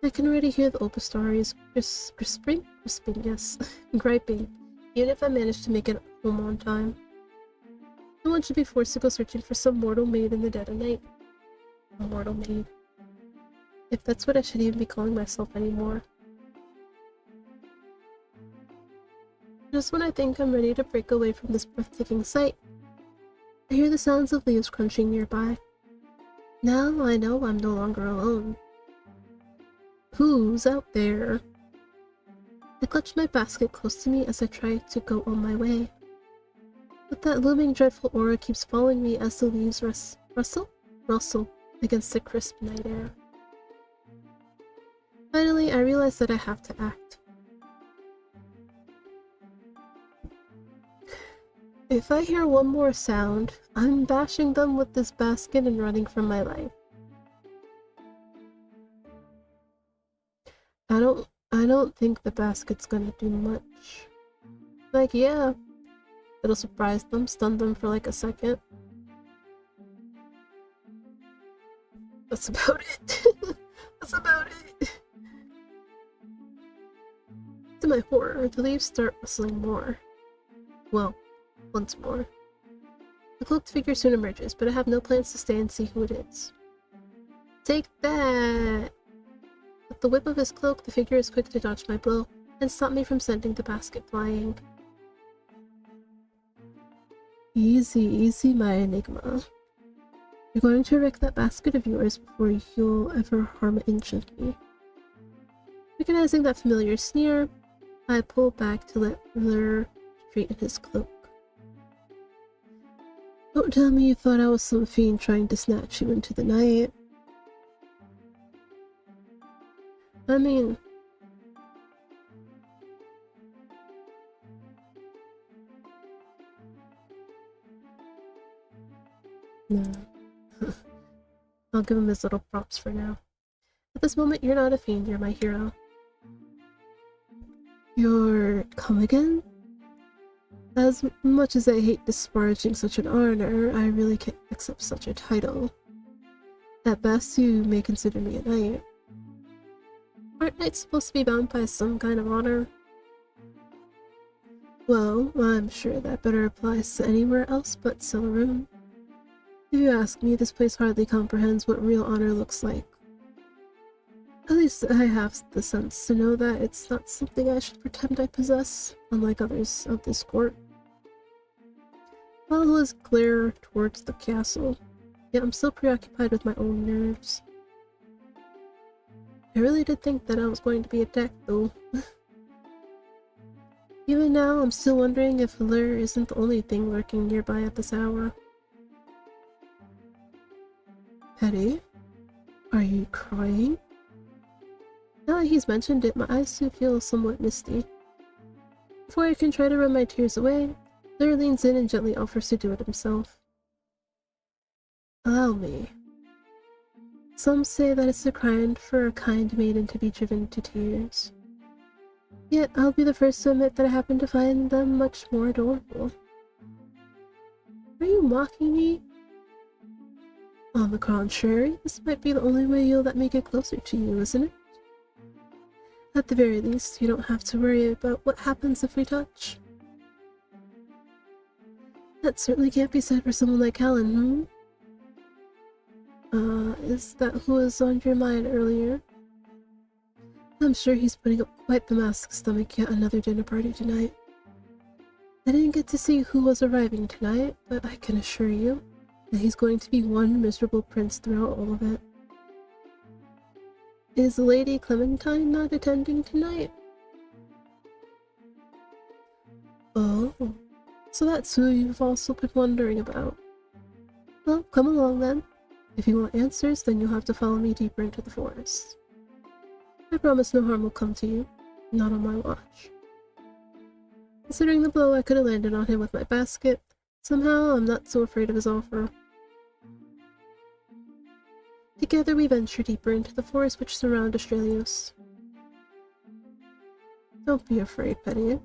I can already hear the Opastaris crisping, yes, griping, even if I manage to make it home on time. No one should be forced to go searching for some mortal maid in the dead of night. A mortal maid. If that's what I should even be calling myself anymore. Just when I think I'm ready to break away from this breathtaking sight, I hear the sounds of leaves crunching nearby. Now I know I'm no longer alone. Who's out there? I clutch my basket close to me as I try to go on my way. But that looming dreadful aura keeps following me as the leaves rustle against the crisp night air. Finally, I realize that I have to act. If I hear one more sound, I'm bashing them with this basket and running for my life. I don't think the basket's gonna do much. Like, yeah, it'll surprise them, stun them for like a second. That's about it. That's about it. To my horror, the leaves start rustling more. Well, once more. The cloaked figure soon emerges, but I have no plans to stay and see who it is. Take that! With the whip of his cloak, the figure is quick to dodge my blow and stop me from sending the basket flying. Easy, easy, my enigma. You're going to wreck that basket of yours before you'll ever harm an inch of me. Recognizing that familiar sneer, I pull back to let Lur straighten his cloak. Don't tell me you thought I was some fiend trying to snatch you into the night. I mean... No. I'll give him his little props for now. At this moment, you're not a fiend, you're my hero. You're... come again? As much as I hate disparaging such an honor, I really can't accept such a title. At best, you may consider me a knight. Aren't knights supposed to be bound by some kind of honor? Well, I'm sure that better applies to anywhere else but Celeroon. If you ask me, this place hardly comprehends what real honor looks like. At least I have the sense to know that it's not something I should pretend I possess, unlike others of this court. Follow his glare towards the castle, yet I'm still preoccupied with my own nerves. I really did think that I was going to be attacked, though. Even now, I'm still wondering if Allure isn't the only thing lurking nearby at this hour. Petty? Are you crying? Now that he's mentioned it, my eyes do feel somewhat misty. Before I can try to run my tears away, Allure leans in and gently offers to do it himself. Allow me. Some say that it's a crime for a kind maiden to be driven to tears. Yet I'll be the first to admit that I happen to find them much more adorable. Are you mocking me? On the contrary, this might be the only way you'll let me get closer to you, isn't it? At the very least, you don't have to worry about what happens if we touch. That certainly can't be said for someone like Helen, hmm? Is that who was on your mind earlier? I'm sure he's putting up quite the mask to stomach yet another dinner party tonight. I didn't get to see who was arriving tonight, but I can assure you that he's going to be one miserable prince throughout all of it. Is Lady Clementine not attending tonight? Oh, so that's who you've also been wondering about. Well, come along then. If you want answers, then you'll have to follow me deeper into the forest. I promise no harm will come to you. Not on my watch. Considering the blow I could have landed on him with my basket, somehow I'm not so afraid of his offer. Together we venture deeper into the forest which surround Australios. Don't be afraid, Petty.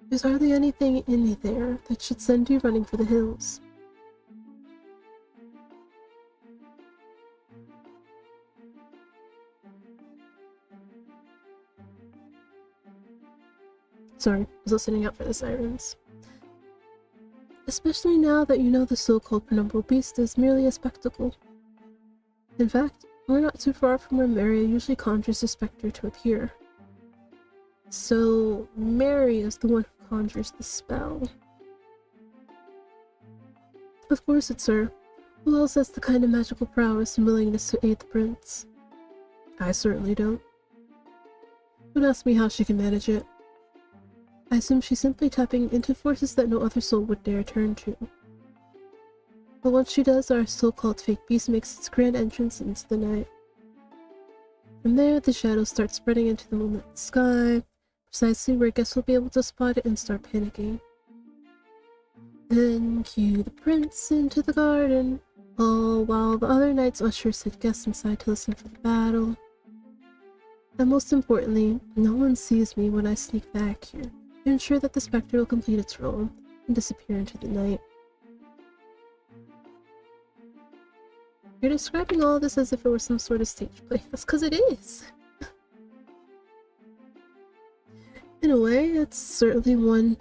There's hardly anything in there that should send you running for the hills. Sorry, I was listening out for the sirens. Especially now that you know the so-called penumbral beast is merely a spectacle. In fact, we're not too far from where Mary usually conjures the spectre to appear. So, Mary is the one who conjures the spell. Of course it's her. Who else has the kind of magical prowess and willingness to aid the prince? I certainly don't. Don't ask me how she can manage it. I assume she's simply tapping into forces that no other soul would dare turn to. But once she does, our so-called fake beast makes its grand entrance into the night. From there, the shadows start spreading into the moonlit sky, precisely where guests will be able to spot it and start panicking. Then cue the prince into the garden, all while the other knights usher said guests inside to listen for the battle. And most importantly, no one sees me when I sneak back here to ensure that the spectre will complete its role and disappear into the night. You're describing all of this as if it were some sort of stage play. That's because it is! In a way, it's certainly one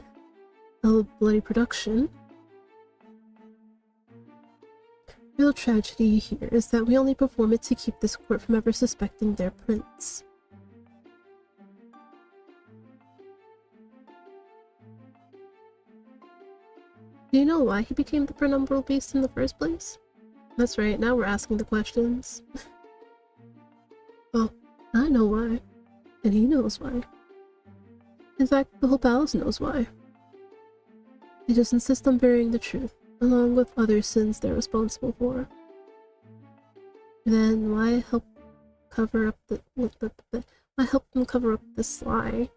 bloody production. The real tragedy here is that we only perform it to keep this court from ever suspecting their prince. Do you know why he became the penumbral beast in the first place? That's right, now we're asking the questions. Well, I know why. And he knows why. In fact, the whole palace knows why. They just insist on burying the truth, along with other sins they're responsible for. Then why help cover up why help them cover up this lie?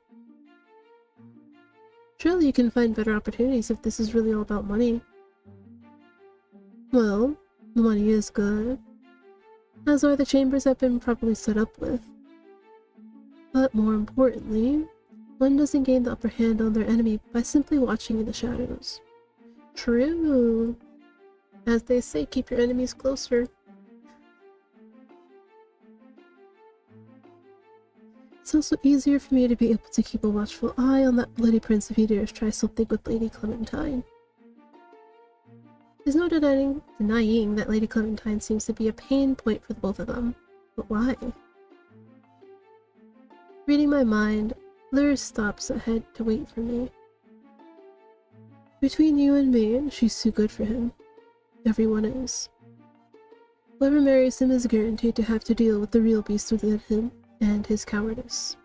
Surely you can find better opportunities if this is really all about money. Well, the money is good, as are the chambers I've been properly set up with. But more importantly, one doesn't gain the upper hand on their enemy by simply watching in the shadows. True. As they say, keep your enemies closer. It's also easier for me to be able to keep a watchful eye on that bloody prince if he dares try something with Lady Clementine. There's no denying that Lady Clementine seems to be a pain point for the both of them. But why? Reading my mind, Lyra stops ahead to wait for me. Between you and me, she's too good for him. Everyone is. Whoever marries him is guaranteed to have to deal with the real beast within him and his cowardice.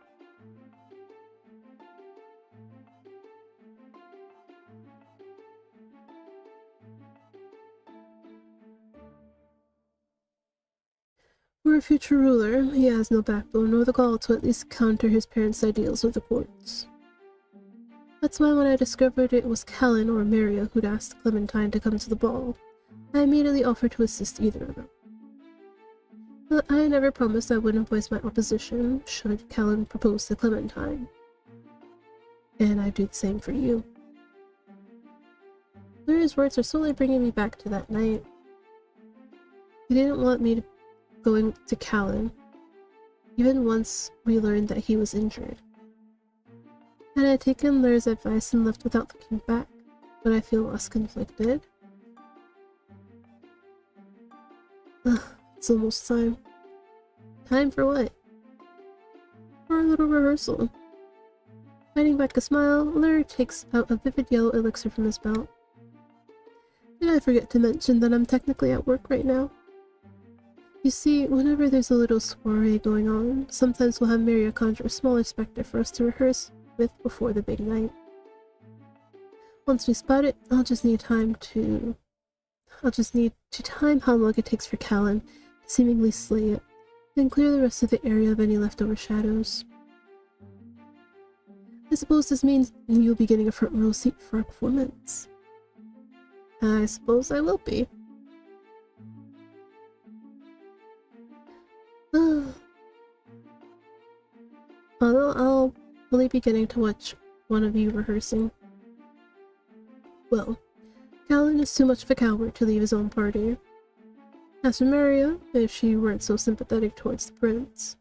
For a future ruler, he has no backbone nor the gall to at least counter his parents' ideals of the courts. That's why when I discovered it was Callan or Maria who'd asked Clementine to come to the ball, I immediately offered to assist either of them. But I never promised I wouldn't voice my opposition should Callan propose to Clementine. And I'd do the same for you. Lyra's words are slowly bringing me back to that night. He didn't want me to going to Callan, even once we learned that he was injured. Had I taken Lyra's advice and left without looking back, would I feel less conflicted? Ugh, it's almost time. Time for what? For a little rehearsal. Fighting back a smile, Lyra takes out a vivid yellow elixir from his belt. Did I forget to mention that I'm technically at work right now? You see, whenever there's a little soiree going on, sometimes we'll have Maria conjure a smaller specter for us to rehearse with before the big night. Once we spot it, I'll just need to time how long it takes for Callan to seemingly slay it, then clear the rest of the area of any leftover shadows. I suppose this means you'll be getting a front row seat for our performance. I suppose I will be. Although I'll only be getting to watch one of you rehearsing. Well, Callan is too much of a coward to leave his own party. As for Maria, if she weren't so sympathetic towards the prince,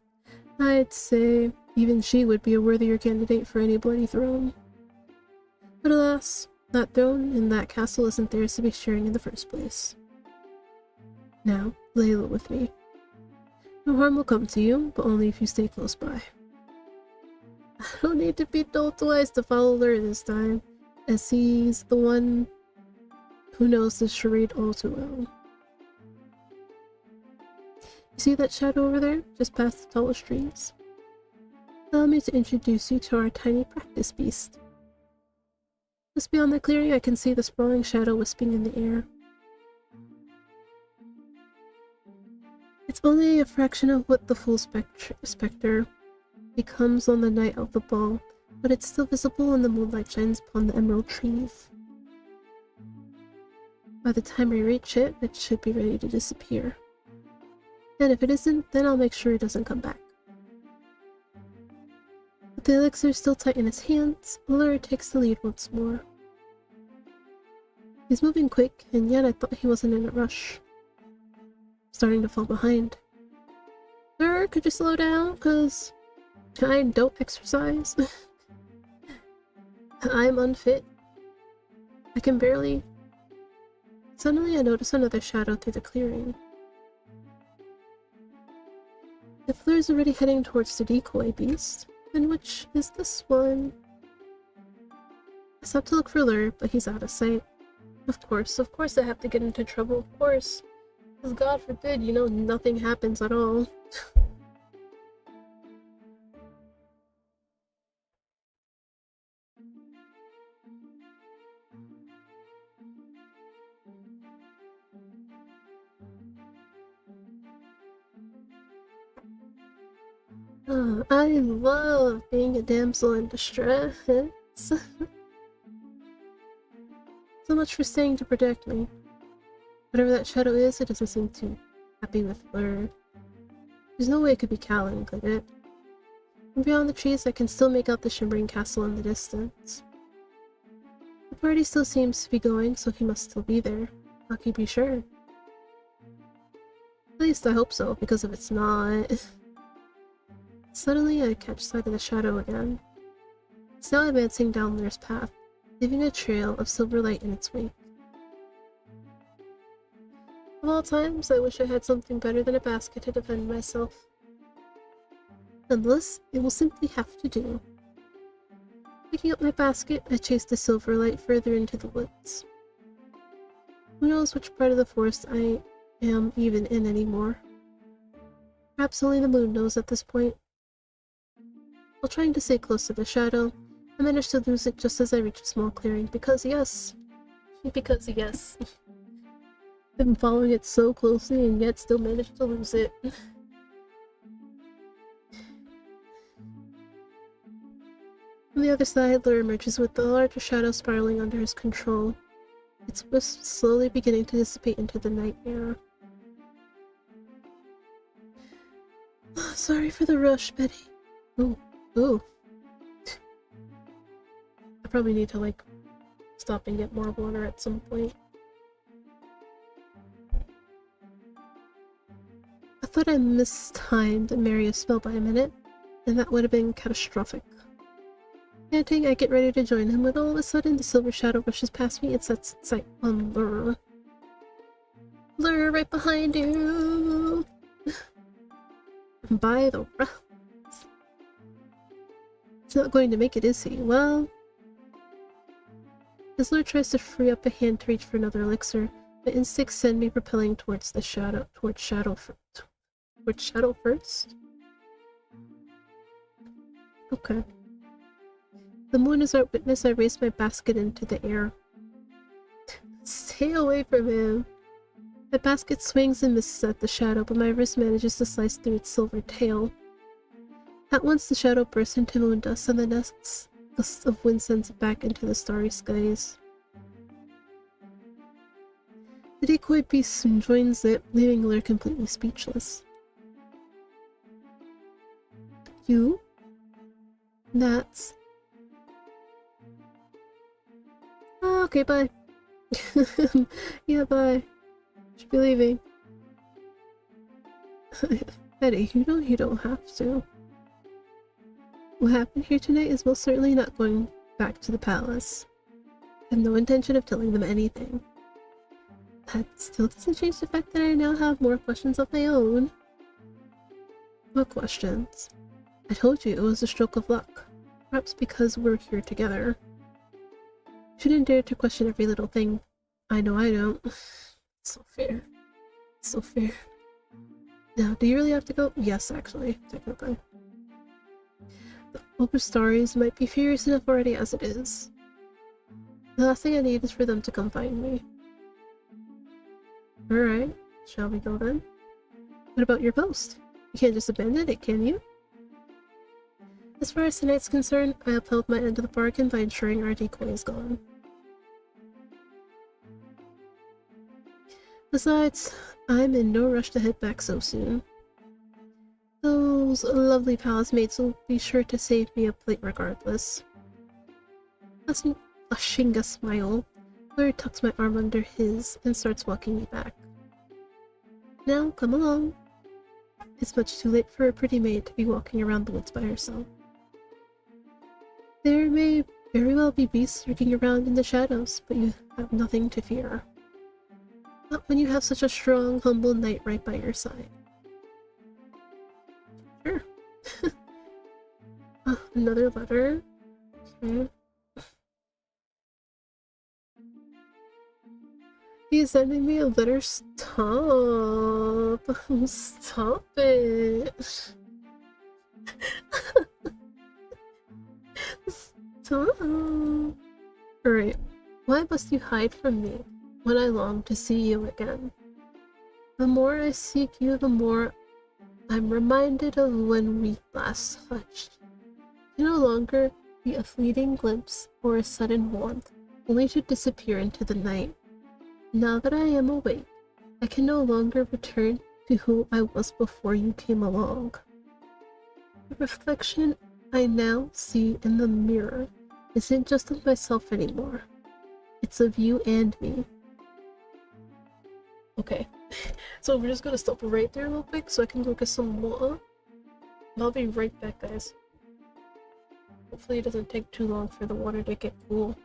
I'd say even she would be a worthier candidate for any bloody throne. But alas, that throne and that castle isn't theirs to be sharing in the first place. Now, lay low with me. No harm will come to you, but only if you stay close by. I don't need to be told twice to follow Lyra this time, as he's the one who knows this charade all too well. You see that shadow over there, just past the tallest trees? Allow me to introduce you to our tiny practice beast. Just beyond the clearing, I can see the sprawling shadow wisping in the air. It's only a fraction of what the full spectre becomes on the night of the ball, but it's still visible when the moonlight shines upon the emerald trees. By the time we reach it, it should be ready to disappear. And if it isn't, then I'll make sure it doesn't come back. With the elixir still tight in his hands, Lyra takes the lead once more. He's moving quick, and yet I thought he wasn't in a rush. Starting to fall behind. Sir, could you slow down? 'Cause I don't exercise. I'm unfit. I can barely... Suddenly I notice another shadow through the clearing. If Lyra's already heading towards the decoy beast, then which is this one? I stop to look for Lyra, but he's out of sight. Of course I have to get into trouble, of course. Because God forbid, nothing happens at all. I love being a damsel in distress. So much for staying to protect me. Whatever that shadow is, it doesn't seem too happy with Lyra. There's no way it could be Callan, could it? From beyond the trees, I can still make out the shimmering castle in the distance. The party still seems to be going, so he must still be there. How can you be sure? At least I hope so, because if it's not... Suddenly, I catch sight of the shadow again. It's now advancing down Lyra's path, leaving a trail of silver light in its wake. Of all times, I wish I had something better than a basket to defend myself. Nonetheless, it will simply have to do. Picking up my basket, I chase the silver light further into the woods. Who knows which part of the forest I am even in anymore? Perhaps only the moon knows at this point. While trying to stay close to the shadow, I manage to lose it just as I reach a small clearing, because yes. Been following it so closely and yet still managed to lose it. On the other side, Lure emerges with the larger shadow spiraling under his control, its wisp slowly beginning to dissipate into the night air. Sorry for the rush, Betty. Ooh, ooh. I probably need to, like, stop and get more water at some point. I thought I mistimed Marius' spell by a minute, and that would have been catastrophic. Panting, I get ready to join him when all of a sudden the silver shadow rushes past me and sets its sight on Lure. Lure, right behind you! By the rounds. He's not going to make it, is he? Well... As Lure tries to free up a hand to reach for another elixir, my instincts send me propelling towards the shadow, towards shadow first? Okay. The moon is our witness. I raise my basket into the air. Stay away from him! My basket swings and misses at the shadow, but my wrist manages to slice through its silver tail. At once the shadow bursts into moondust, and the next gust of wind sends it back into the starry skies. The decoy beast soon joins it, leaving Lure completely speechless. You? That's... Oh, okay, bye. Yeah, bye. Should be leaving. Betty, you don't have to. What happened here tonight is most certainly not going back to the palace. I have no intention of telling them anything. That still doesn't change the fact that I now have more questions of my own. What questions? I told you it was a stroke of luck. Perhaps because we're here together. Shouldn't dare to question every little thing. I know I don't. It's so fair. It's so fair. Now, do you really have to go? Yes, actually, technically. The Oberstaries might be furious enough already as it is. The last thing I need is for them to come find me. Alright, shall we go then? What about your post? You can't just abandon it, can you? As far as tonight's concerned, I upheld my end of the bargain by ensuring our decoy is gone. Besides, I'm in no rush to head back so soon. Those lovely palace maids will be sure to save me a plate regardless. Flashing a smile, Larry tucks my arm under his and starts walking me back. Now, come along. It's much too late for a pretty maid to be walking around the woods by herself. There may very well be beasts lurking around in the shadows, but you have nothing to fear. Not when you have such a strong, humble knight right by your side. Sure. Another letter. Okay. He's sending me a letter. Stop. Stop it. Stop. Alright. Why must you hide from me when I long to see you again? The more I seek you, the more I'm reminded of when we last touched. To no longer be a fleeting glimpse or a sudden warmth, only to disappear into the night. Now that I am awake, I can no longer return to who I was before you came along. The reflection I now see in the mirror isn't just of myself anymore. It's of you and me. Okay, so we're just gonna stop right there real quick so I can go get some water. And I'll be right back, guys. Hopefully it doesn't take too long for the water to get cool.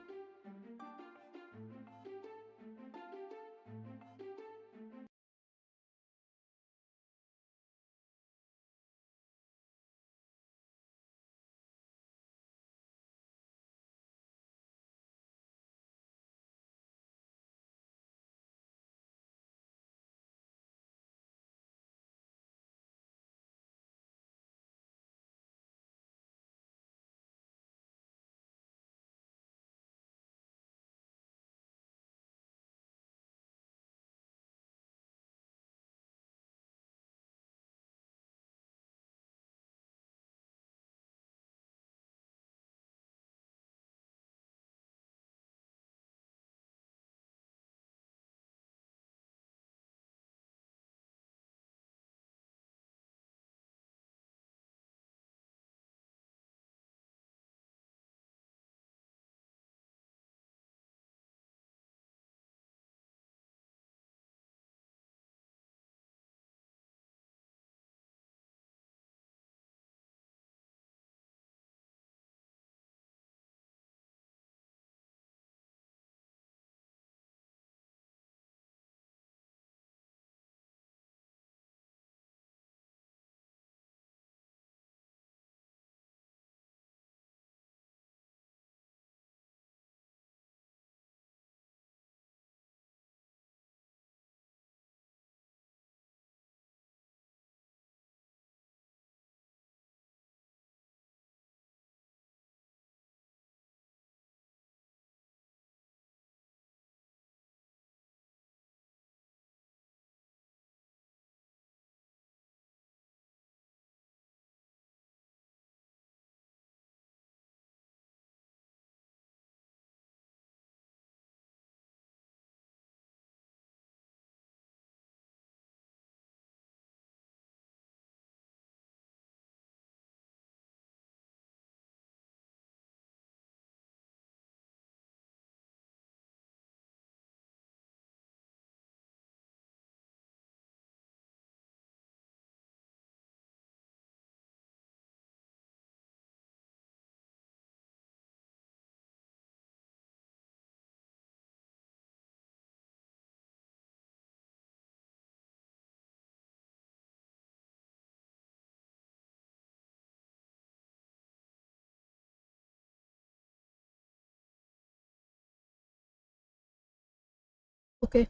Okay,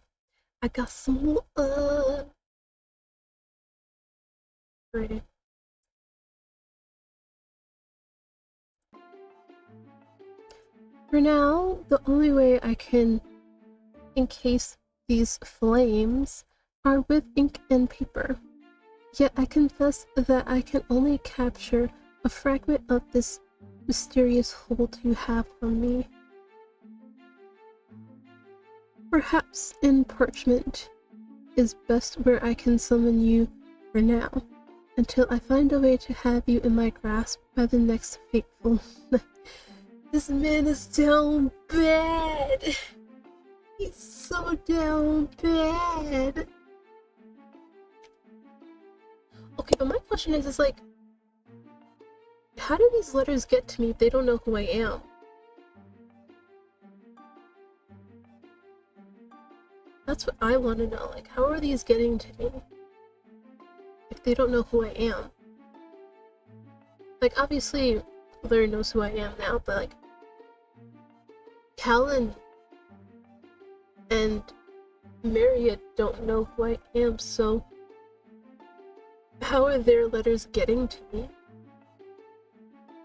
I got some more. Right. For now, the only way I can encase these flames are with ink and paper. Yet I confess that I can only capture a fragment of this mysterious hold you have on me. Perhaps in parchment is best where I can summon you for now, until I find a way to have you in my grasp by the next fateful night. This man is down bad! He's so down bad! Okay, but my question is like, how do these letters get to me if they don't know who I am? That's what I want to know. Like, how are these getting to me if they don't know who I am? Like, obviously, Larry knows who I am now, but like, Callan and Maria don't know who I am, so how are their letters getting to me?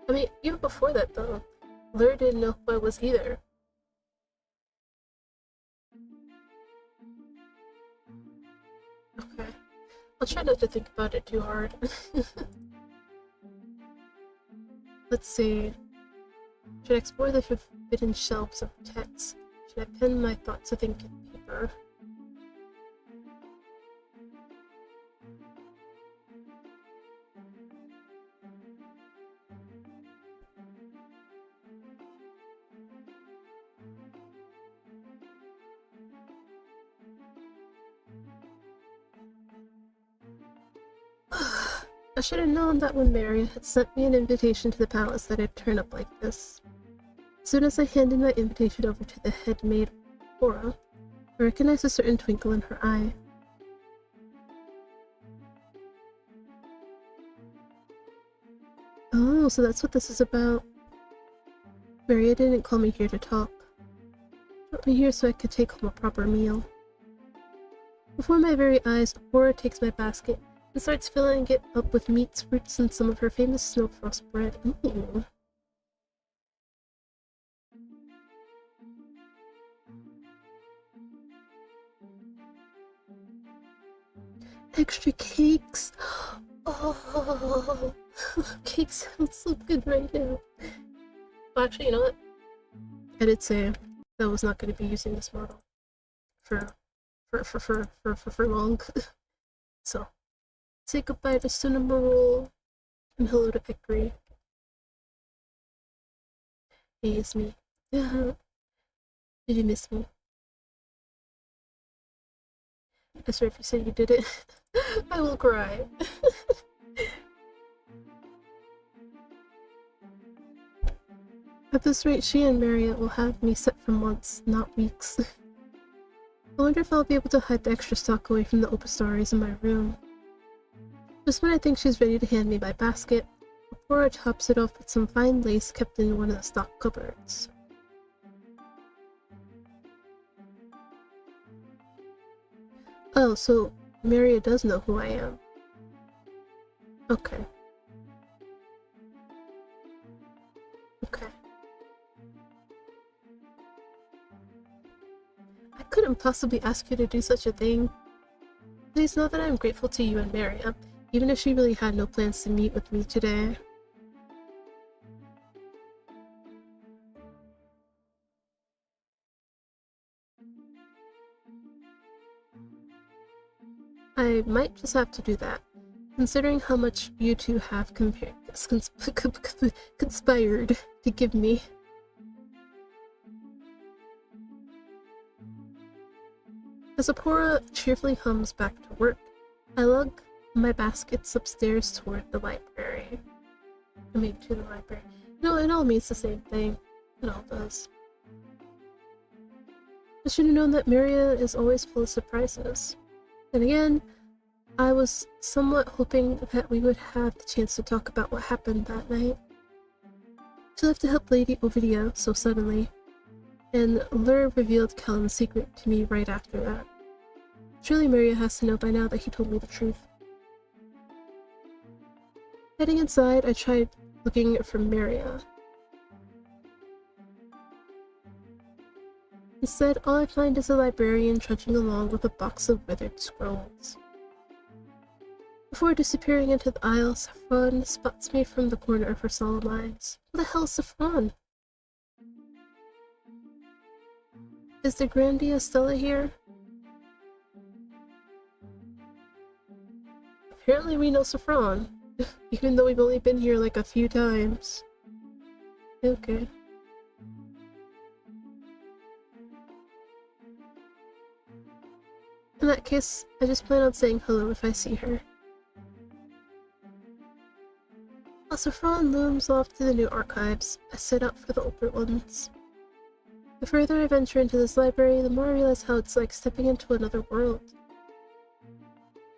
I mean, even before that though, Lur didn't know who I was either. Okay. I'll try not to think about it too hard. Let's see. Should I explore the forbidden shelves of texts? Should I pen my thoughts to think in paper? I should have known that when Maria had sent me an invitation to the palace that I'd turn up like this. As soon as I handed my invitation over to the head maid, Aura, I recognized a certain twinkle in her eye. Oh, so that's what this is about. Maria didn't call me here to talk. She brought me here so I could take home a proper meal. Before my very eyes, Aura takes my basket and starts filling it up with meats, fruits, and some of her famous snowfrost bread. Ooh. Extra cakes! Oh, cake sounds so good right now. Well, actually, you know what? I did say that I was not going to be using this model for long. So, say goodbye to Cinema Roll and hello to Ekri. Hey, it's me. Did you miss me? I swear if you say you did it, I will cry. At this rate, she and Marriott will have me set for months, not weeks. I wonder if I'll be able to hide the extra stock away from the Opastaris in my room. Just when I think she's ready to hand me my basket, Aurora tops it off with some fine lace kept in one of the stock cupboards. Oh, so Maria does know who I am. Okay. Okay. I couldn't possibly ask you to do such a thing. Please know that I'm grateful to you and Maria, even if she really had no plans to meet with me today. I might just have to do that, considering how much you two have conspired to give me. As Apora cheerfully hums back to work, I lug my baskets upstairs toward the library. I mean, to the library. No, it all means the same thing. It all does. I should have known that Maria is always full of surprises. And again, I was somewhat hoping that we would have the chance to talk about what happened that night. She left to help Lady Ovidia so suddenly. and Lur revealed Kellen's secret to me right after that. Surely Maria has to know by now that he told me the truth. Heading inside, I tried looking for Maria. Instead, all I find is a librarian trudging along with a box of withered scrolls. Before disappearing into the aisle, Saffron spots me from the corner of her solemn eyes. Who the hell is Saffron? Is the Grandia Stella here? Apparently we know Saffron, even though we've only been here like a few times. Okay. In that case, I just plan on saying hello if I see her. While Saffron looms off to the new archives, I set out for the older ones. The further I venture into this library, the more I realize how it's like stepping into another world.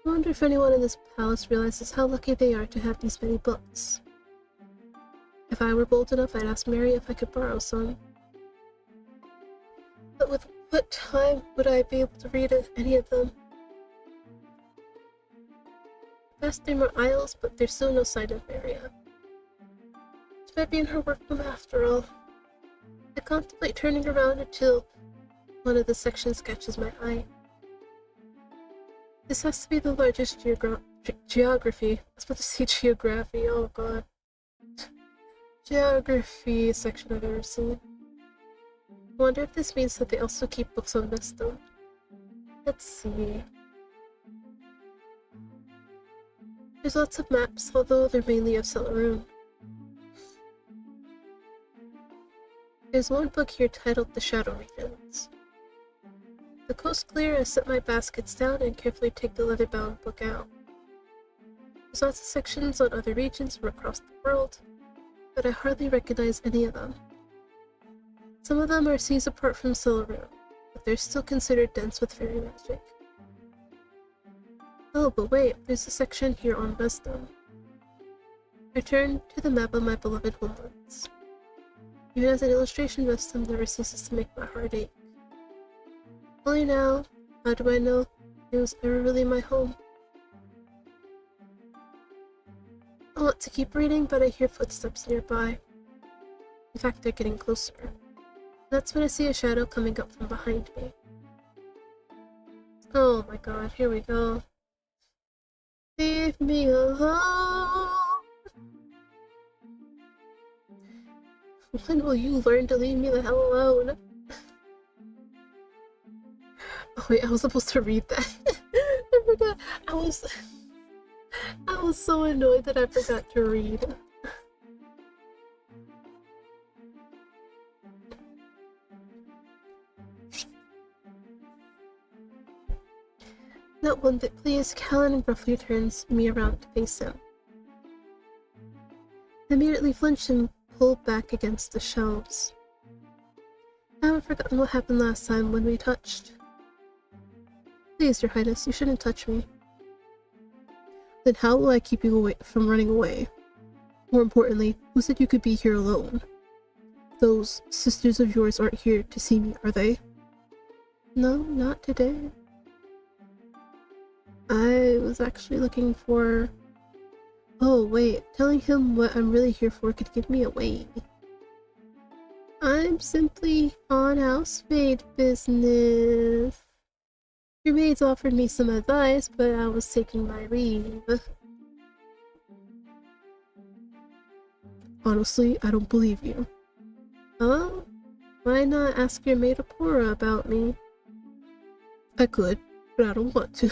I wonder if anyone in this palace realizes how lucky they are to have these many books. If I were bold enough, I'd ask Mary if I could borrow some. But with what time would I be able to read any of them? I passed through more aisles, but there's still no sign of Maria. She might be in her workroom after all. I contemplate turning around until one of the sections catches my eye. This has to be the largest geography. I was about to say geography, oh god. Geography section I've ever seen. I wonder if this means that they also keep books on wisdom. Let's see. There's lots of maps, although they're mainly of Celeroon. There's one book here titled The Shadow Regions. The coast clear, I set my baskets down and carefully take the leather-bound book out. There's lots of sections on other regions from across the world, but I hardly recognize any of them. Some of them are seas apart from Celeroon, but they're still considered dense with fairy magic. Oh, but wait, there's a section here on wisdom. I turn to the map of my beloved homelands. Even as an illustration, wisdom never ceases to make my heart ache. Only now, how do I know it was ever really my home? I want to keep reading, but I hear footsteps nearby. In fact, they're getting closer. That's when I see a shadow coming up from behind me. Oh my god, here we go. Leave me alone! When will you learn to leave me the hell alone? Oh wait, I was supposed to read that. I forgot. I was so annoyed that I forgot to read. Not one bit pleased, Callan roughly turns me around to face him. I immediately flinched and pulled back against the shelves. I haven't forgotten what happened last time when we touched. Please, Your Highness, you shouldn't touch me. Then how will I keep you away from running away? More importantly, who said you could be here alone? Those sisters of yours aren't here to see me, are they? No, not today. I was actually looking for... Oh wait, telling him what I'm really here for could give me away. I'm simply on housemaid business. Your maids offered me some advice, but I was taking my leave. Honestly, I don't believe you. Oh? Why not ask your maid Apora about me? I could, but I don't want to.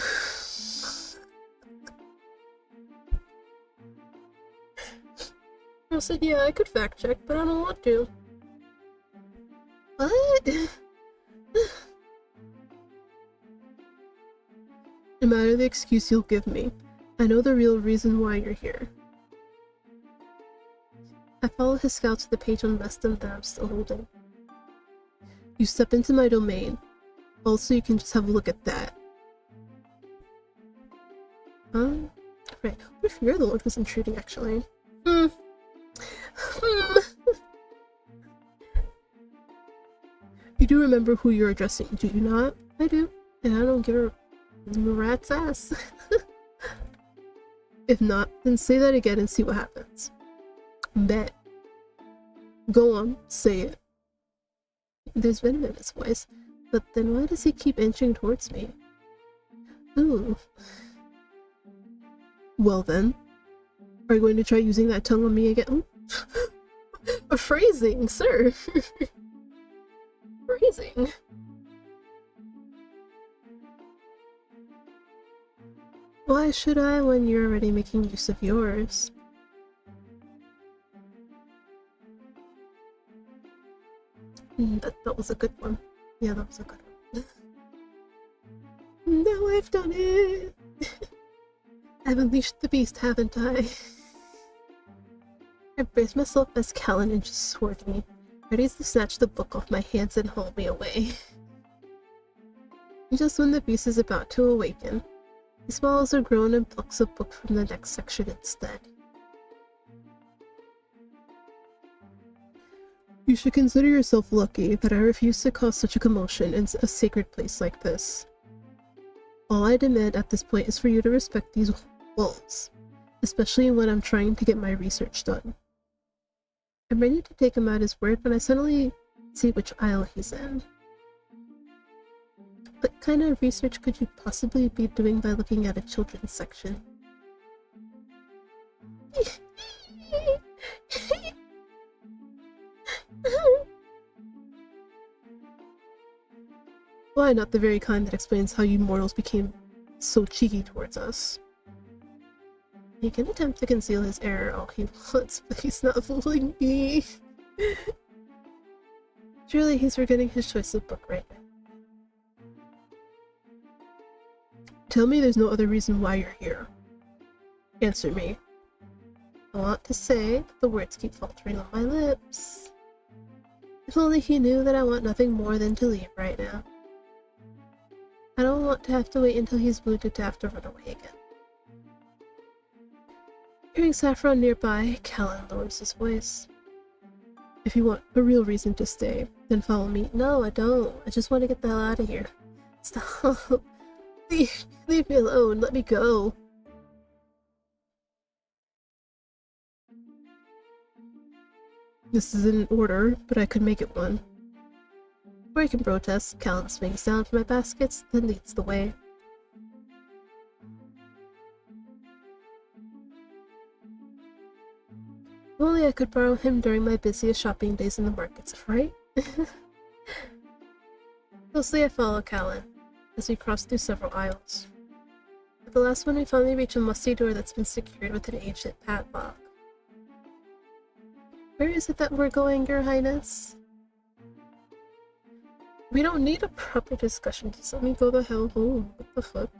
I said, yeah, I could fact check, but I don't want to. What? No matter the excuse you'll give me, I know the real reason why you're here. I follow his scout to the page on wisdom that I'm still holding. You step into my domain. Also, you can just have a look at that. Right. What if you're the one who's intruding, actually? do remember who you're addressing, do you not? I do, and I don't give a rat's ass. If not, then say that again and see what happens. Bet. Go on, say it. There's venom in his voice, but then why does he keep inching towards me? Ooh. Well then, are you going to try using that tongue on me again? A phrasing, sir. Phrasing. Why should I when you're already making use of yours? That was a good one. Yeah, that was a good one. Now I've done it! I've unleashed the beast, haven't I? I braced myself as Callan inches toward me, ready to snatch the book off my hands and haul me away. Just when the beast is about to awaken, he swallows a groan and plucks a book from the next section instead. You should consider yourself lucky that I refuse to cause such a commotion in a sacred place like this. All I demand at this point is for you to respect these walls, especially when I'm trying to get my research done. I'm ready to take him at his word when I suddenly see which aisle he's in. What kind of research could you possibly be doing by looking at a children's section? Why not the very kind that explains how you mortals became so cheeky towards us? He can attempt to conceal his error all he wants, but he's not fooling me. Surely he's forgetting his choice of book right now. Tell me there's no other reason why you're here. Answer me. I want to say, but the words keep faltering on my lips. If only he knew that I want nothing more than to leave right now. I don't want to have to wait until he's wounded to have to run away again. Hearing Saffron nearby, Callan lowers his voice. If you want a real reason to stay, then follow me. No, I don't. I just want to get the hell out of here. Stop. Leave me alone. Let me go. This isn't an order, but I could make it one. Before I can protest, Callan swings down from my baskets, then leads the way. If only I could borrow him during my busiest shopping days in the markets, right? Closely I follow Callan, as we cross through several aisles. At the last one we finally reach a musty door that's been secured with an ancient padlock. Where is it that we're going, Your Highness? We don't need a proper discussion, just let me go the hell home. What the fuck?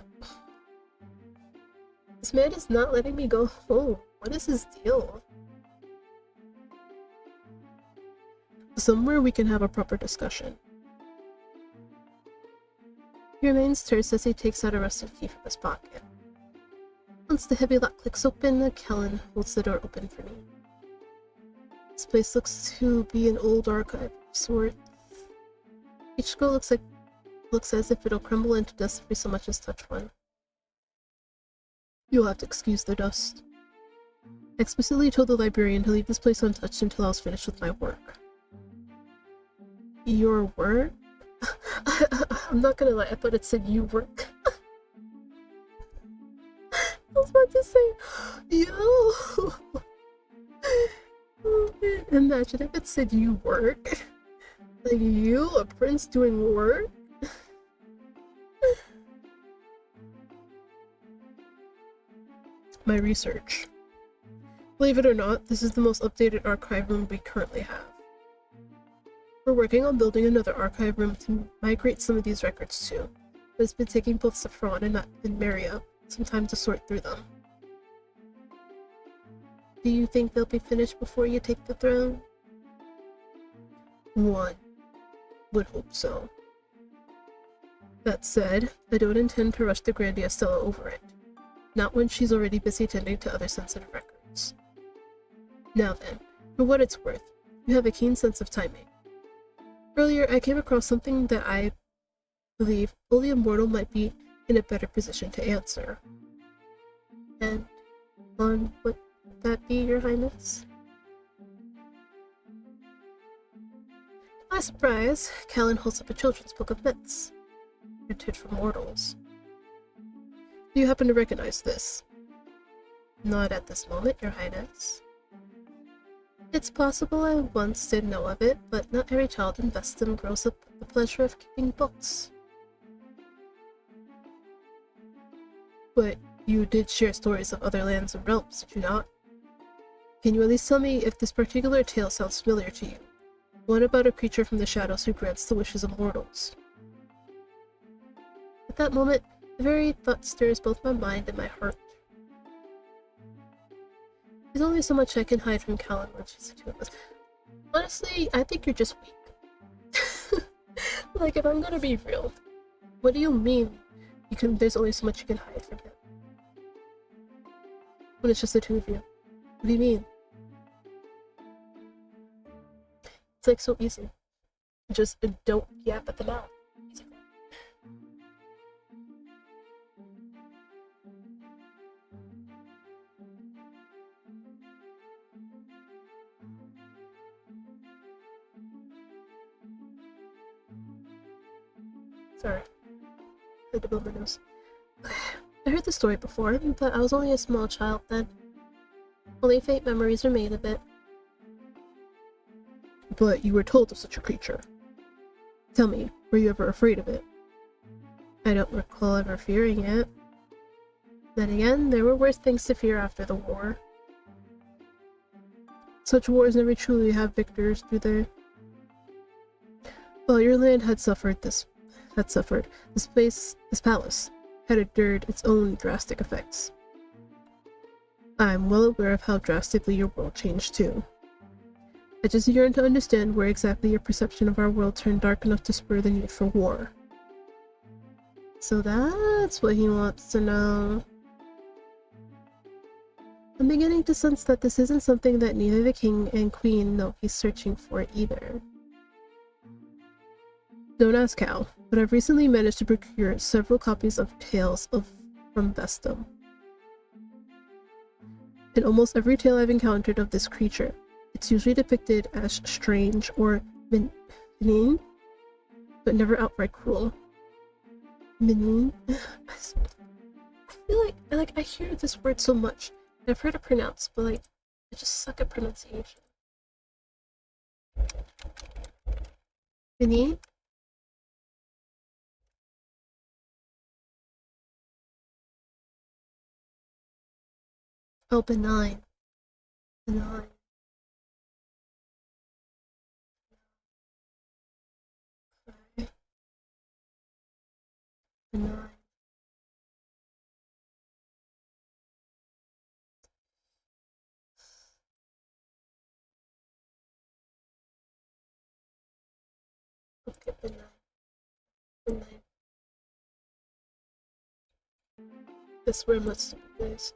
This man is not letting me go home. What is his deal? Somewhere we can have a proper discussion. He remains terse as he takes out a rusted key from his pocket. Once the heavy lock clicks open, Callan holds the door open for me. This place looks to be an old archive of sorts. Each scroll looks as if it'll crumble into dust if we so much as touch one. You'll have to excuse the dust. I explicitly told the librarian to leave this place untouched until I was finished with my work. Your work? I'm not gonna lie, I thought it said you work. I was about to say, yo! Oh, man. Imagine if it said you work. Like you, a prince doing work? My research. Believe it or not, this is the most updated archive room we currently have. We're working on building another archive room to migrate some of these records to, but it's been taking both Saffron and Maria some time to sort through them. Do you think they'll be finished before you take the throne? One would hope so. That said, I don't intend to rush the Grandia Stella over it. Not when she's already busy tending to other sensitive records. Now then, for what it's worth, you have a keen sense of timing. Earlier, I came across something that I believe only a mortal might be in a better position to answer. And on what would that be, Your Highness? To my surprise, Callan holds up a children's book of myths, printed for mortals. Do you happen to recognize this? Not at this moment, Your Highness. It's possible I once did know of it, but not every child invests and grows up with the pleasure of keeping books. But you did share stories of other lands and realms, did you not? Can you at least tell me if this particular tale sounds familiar to you? One about a creature from the shadows who grants the wishes of mortals. At that moment, the very thought stirs both my mind and my heart. There's only so much I can hide from Callan when she's the two of us. Honestly, I think you're just weak. Like, if I'm gonna be real, what do you mean there's only so much you can hide from him? When it's just the two of you. What do you mean? It's like so easy. Just don't yap at the mouth. Sorry. I had to blow my nose. I heard the story before, but I was only a small child then. Only faint memories remain of it. But you were told of such a creature. Tell me, were you ever afraid of it? I don't recall ever fearing it. Then again, there were worse things to fear after the war. Such wars never truly have victors, do they? Well, your land had suffered. This palace, had endured its own drastic effects. I'm well aware of how drastically your world changed too. I just yearn to understand where exactly your perception of our world turned dark enough to spur the need for war. So that's what he wants to know. I'm beginning to sense that this isn't something that neither the king and queen know he's searching for either. Don't ask how, but I've recently managed to procure several copies of Tales from Vestum. In almost every tale I've encountered of this creature, it's usually depicted as strange or benign, but never outright cruel. Benign? I feel like I hear this word so much. I've heard it pronounced, but like, I just suck at pronunciation. Benign? Oh, benign. Benign. Okay. Benign. Okay, benign. Benign. This word must stupid place.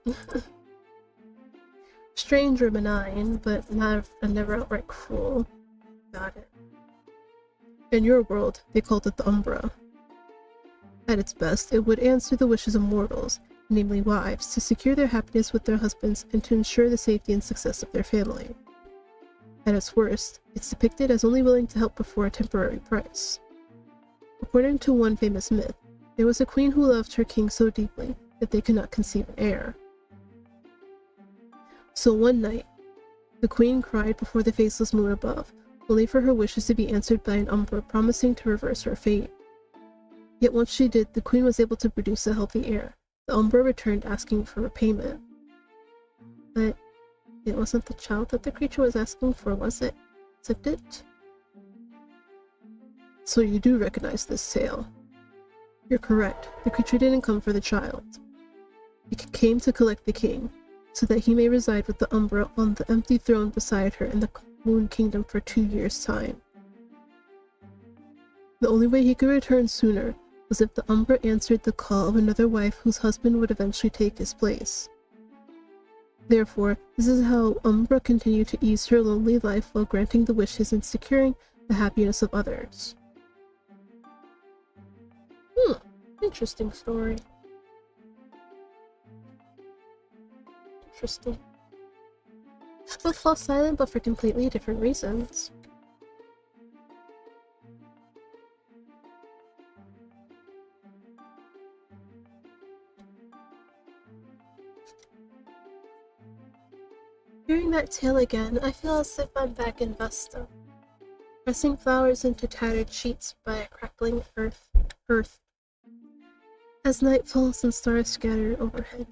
Strange or benign, but never outright cruel. Got it. In your world, they called it the Umbra. At its best, it would answer the wishes of mortals, namely wives, to secure their happiness with their husbands and to ensure the safety and success of their family. At its worst, it's depicted as only willing to help for a temporary price. According to one famous myth, there was a queen who loved her king so deeply that they could not conceive an heir. So one night, the queen cried before the faceless moon above, only for her wishes to be answered by an Umbra promising to reverse her fate. Yet once she did, the queen was able to produce a healthy heir. The Umbra returned asking for repayment. But it wasn't the child that the creature was asking for, was it? Except it? So you do recognize this tale. You're correct. The creature didn't come for the child. It came to collect the king, so that he may reside with the Umbra on the empty throne beside her in the Moon Kingdom for 2 years' time. The only way he could return sooner was if the Umbra answered the call of another wife whose husband would eventually take his place. Therefore, this is how Umbra continued to ease her lonely life while granting the wishes and securing the happiness of others. Interesting story. Interesting. Both fall silent, but for completely different reasons. Hearing that tale again, I feel as if I'm back in Vesta, pressing flowers into tattered sheets by a crackling earth, as night falls and stars scatter overhead.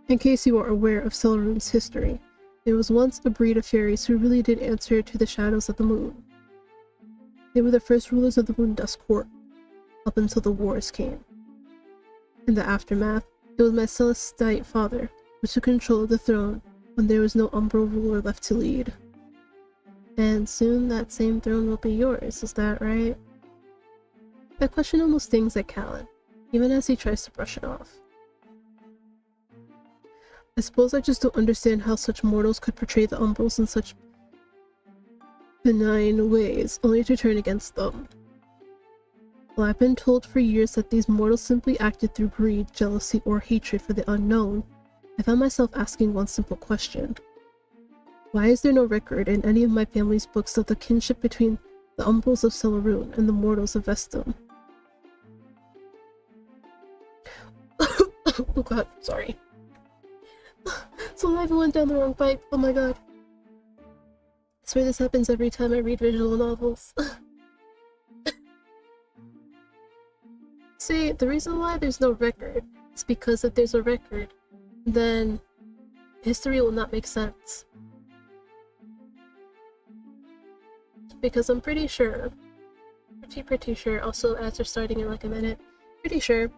In case you are aware of Celerune's history, there was once a breed of fairies who really did answer to the shadows of the moon. They were the first rulers of the moondusk court, up until the wars came. In the aftermath, it was my celestite father who took control of the throne when there was no umbral ruler left to lead. And soon that same throne will be yours, is that right? That question almost stings at Callan, even as he tries to brush it off. I suppose I just don't understand how such mortals could portray the umbrals in such benign ways, only to turn against them. Well, I've been told for years that these mortals simply acted through greed, jealousy, or hatred for the unknown. I found myself asking one simple question. Why is there no record in any of my family's books of the kinship between the umbrals of Celerune and the mortals of Vestum? Oh god, sorry. Saliva went down the wrong pipe, oh my god. I swear this happens every time I read visual novels. See, the reason why there's no record is because if there's a record, then history will not make sense. Because I'm pretty sure, pretty sure, also ads are starting in like a minute, pretty sure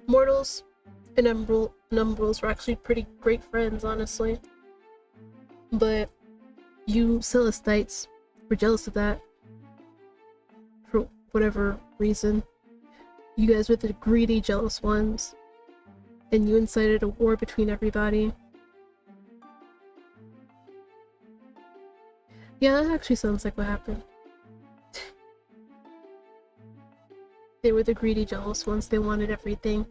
mortals and umbrals were actually pretty great friends, honestly. But you Celestites were jealous of that for whatever reason. You guys were the greedy, jealous ones, and you incited a war between everybody. Yeah, that actually sounds like what happened. They were the greedy, jealous ones. They wanted everything.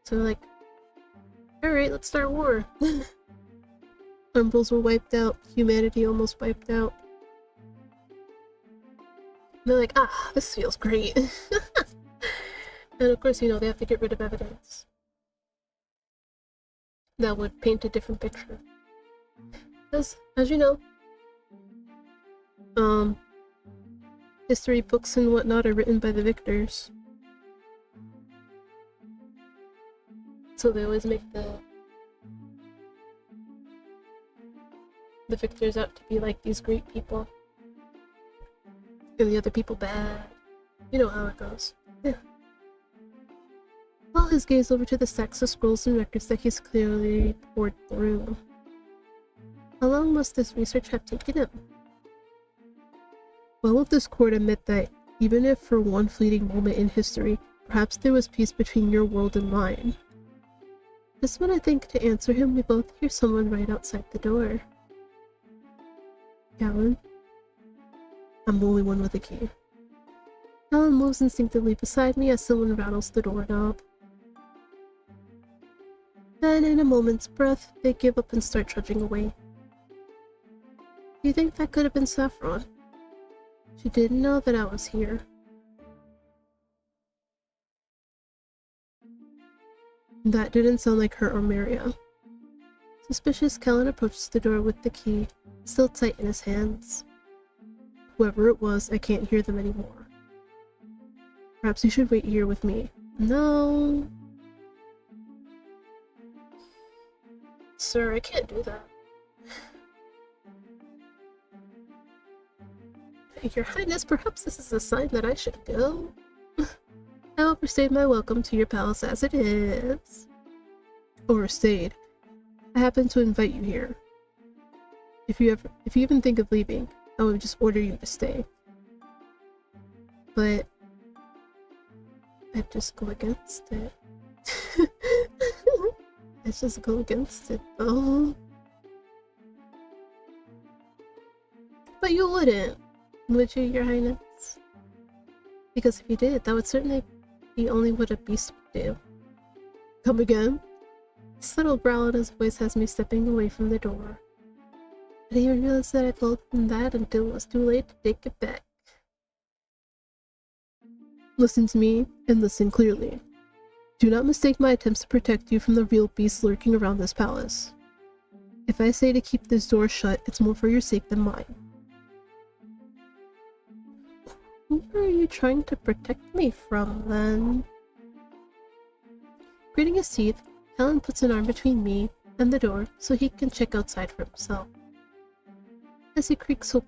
So like, alright, let's start war. Umbrals were wiped out. Humanity almost wiped out. And they're like, ah, this feels great. And of course, you know, they have to get rid of evidence that would paint a different picture. Because, as you know, history books and whatnot are written by the victors. So they always make the victors out to be like these great people. And the other people bad. You know how it goes. Yeah. While his gaze over to the stacks of scrolls and records that he's clearly poured through. How long must this research have taken him? Well, will this court admit that, even if for one fleeting moment in history, perhaps there was peace between your world and mine? Just when I think to answer him, we both hear someone right outside the door. Callan? I'm the only one with a key. Callan moves instinctively beside me as someone rattles the doorknob. Then, in a moment's breath, they give up and start trudging away. Do you think that could have been Saffron? She didn't know that I was here. That didn't sound like her or Maria. Suspicious, Callan approaches the door with the key, still tight in his hands. Whoever it was, I can't hear them anymore. Perhaps you should wait here with me. No. Sir, I can't do that. Your Highness, perhaps this is a sign that I should go. I overstayed my welcome to your palace as it is. Overstayed? I happened to invite you here. If you even think of leaving, I would just order you to stay. But I'd just go against it. I'd just go against it though. You wouldn't, would you, Your Highness? Because if you did, that would certainly be only what a beast would do. Come again? A subtle growl in his voice has me stepping away from the door. I didn't even realize that I'd opened that until it was too late to take it back. Listen to me, and listen clearly. Do not mistake my attempts to protect you from the real beasts lurking around this palace. If I say to keep this door shut, it's more for your sake than mine. Who are you trying to protect me from, then? Gritting his teeth, Helen puts an arm between me and the door so he can check outside for himself. As he creaks the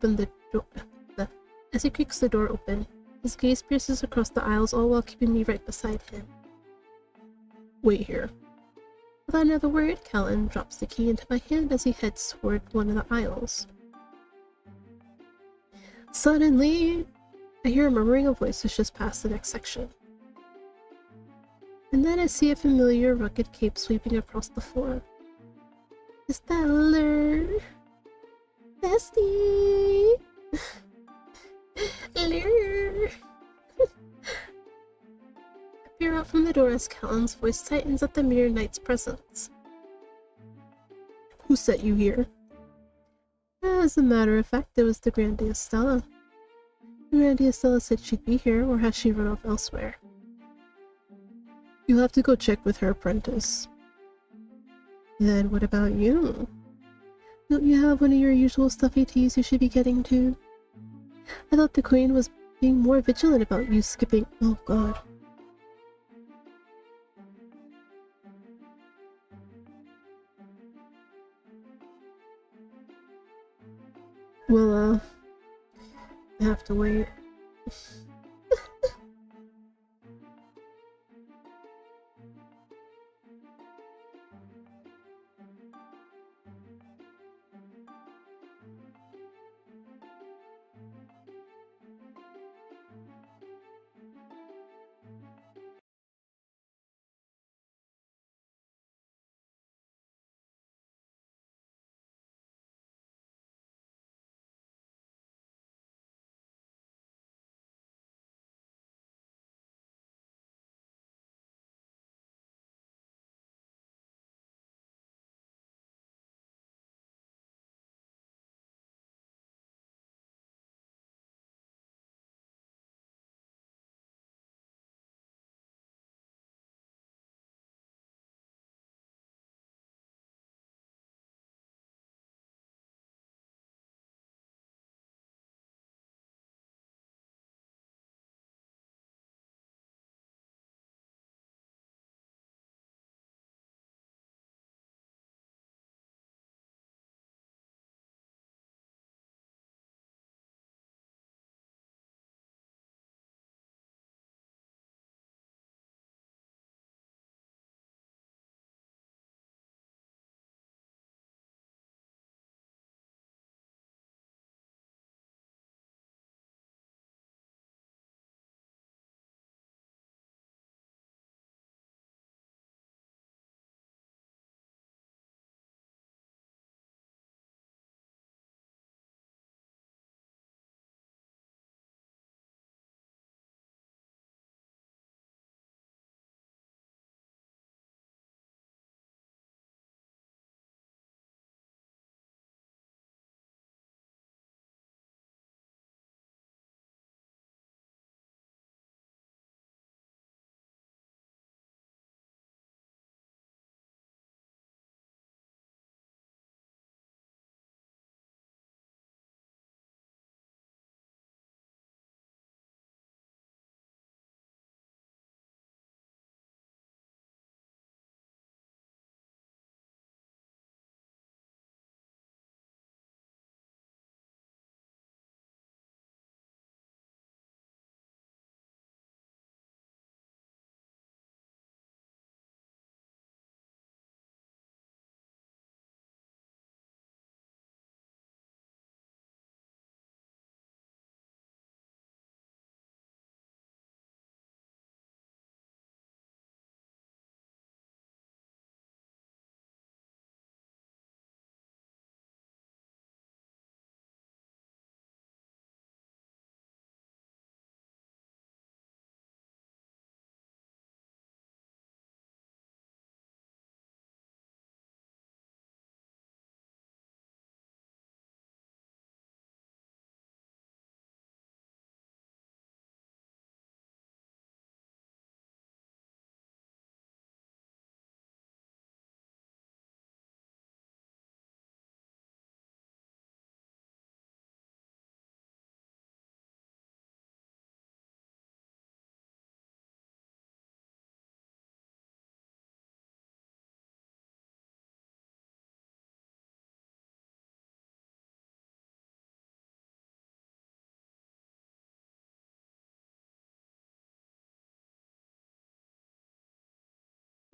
door open, his gaze pierces across the aisles, all while keeping me right beside him. Wait here. Without another word, Callan drops the key into my hand as he heads toward one of the aisles. Suddenly, I hear a murmuring of voices just past the next section. And then I see a familiar rugged cape sweeping across the floor. Is that Lur? Bestie! Lur! I peer out from the door as Callan's voice tightens at the mere knight's presence. Who sent you here? As a matter of fact, it was the Grande Estella. The Grande Estella said she'd be here, or has she run off elsewhere? You'll have to go check with her apprentice. Then what about you? Don't you have one of your usual stuffy teas you should be getting to? I thought the Queen was being more vigilant about you skipping— oh god. Well, I have to wait.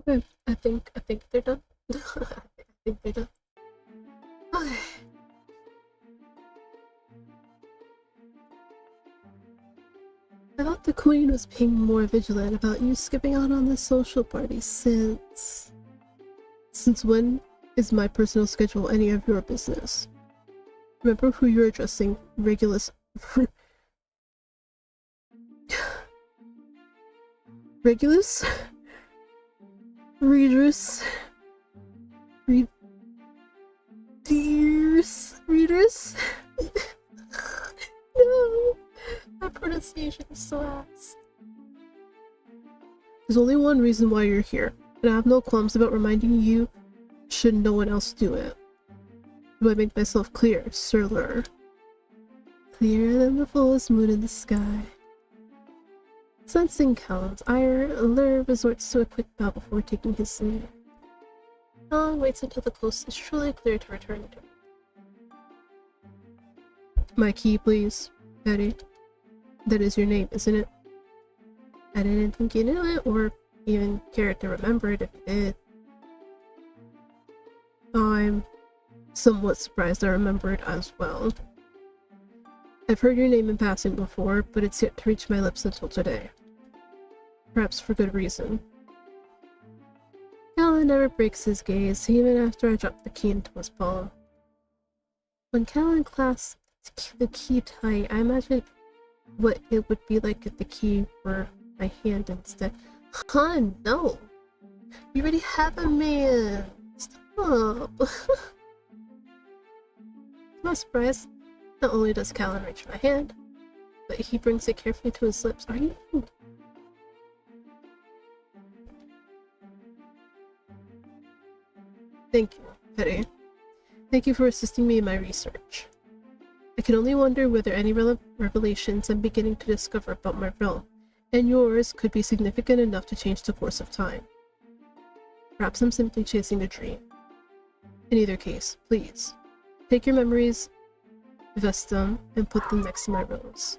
Okay, I think they're done. I think they're done. Okay. I thought the queen was being more vigilant about you skipping out on the social party since... Since when is my personal schedule any of your business? Remember who you're addressing, Regulus... Regulus? Readers? Readers? No! My pronunciation is so ass. There's only one reason why you're here, and I have no qualms about reminding you should no one else do it. Do I make myself clear, Sir Lur? Clearer than the fullest moon in the sky. Sensing Callan's ire, Lur resorts to a quick bow before taking his leave. Callan waits until the coast is truly clear to return to him. My key, please, Betty. That is your name, isn't it? I didn't think you knew it, or even cared to remember it if you did. I'm somewhat surprised I remember it as well. I've heard your name in passing before, but it's yet to reach my lips until today. Perhaps for good reason. Callan never breaks his gaze, even after I drop the key into his palm. When Callan clasps the key tight, I imagine what it would be like if the key were my hand instead. Huh, no! You already have a man! Stop! To my surprise, not only does Callan reach my hand, but he brings it carefully to his lips. Are you? Thank you, Petty. Thank you for assisting me in my research. I can only wonder whether any revelations I'm beginning to discover about my realm and yours could be significant enough to change the course of time. Perhaps I'm simply chasing a dream. In either case, please, take your memories, vest them, and put them next to my rose.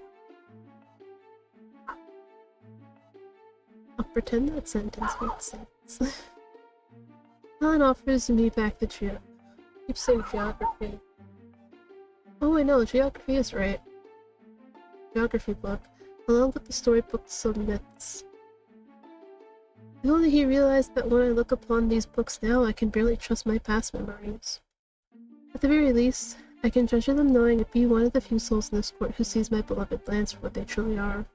I'll pretend that sentence made sense. Callan offers me back the keep saying geography. Oh, I know, geography is right. Geography book, along with the storybooks of myths. If only he realized that when I look upon these books now, I can barely trust my past memories. At the very least, I can treasure them knowing it be one of the few souls in this court who sees my beloved lands for what they truly are.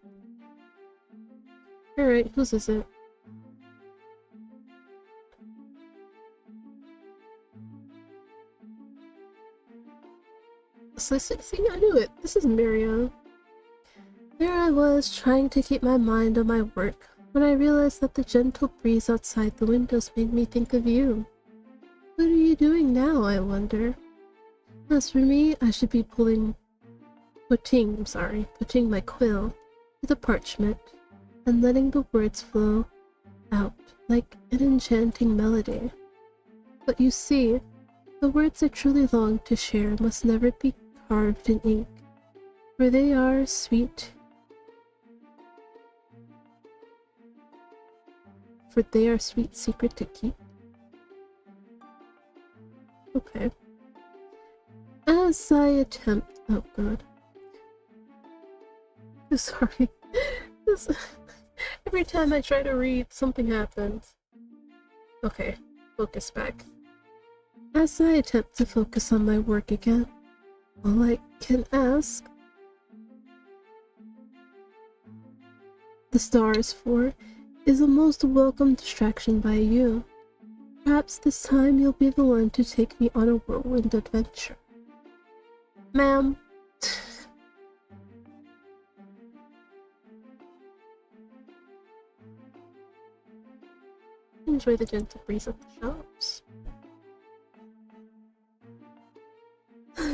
Alright, whose is it? See, I knew it. This is Miriam. There I was, trying to keep my mind on my work, when I realized that the gentle breeze outside the windows made me think of you. What are you doing now, I wonder? As for me, I should be putting my quill to the parchment and letting the words flow out like an enchanting melody. But you see, the words I truly long to share must never be carved in ink, for they are sweet secret to keep. Okay. As I attempt... Oh god. Sorry. Every time I try to read, something happens. Okay, focus back. As I attempt to focus on my work again, all I can ask the stars for is a most welcome distraction by you. Perhaps this time you'll be the one to take me on a whirlwind adventure. Ma'am. Enjoy the gentle breeze at the shops.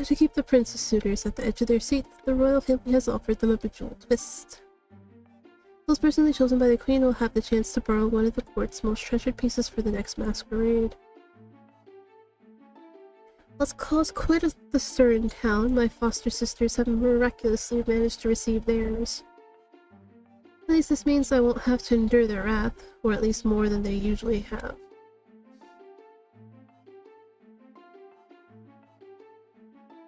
To keep the princess suitors at the edge of their seats, the royal family has offered them a bejeweled twist. Those personally chosen by the queen will have the chance to borrow one of the court's most treasured pieces for the next masquerade. Let's cause quite the stir in town. My foster sisters have miraculously managed to receive theirs. At least this means I won't have to endure their wrath, or at least more than they usually have.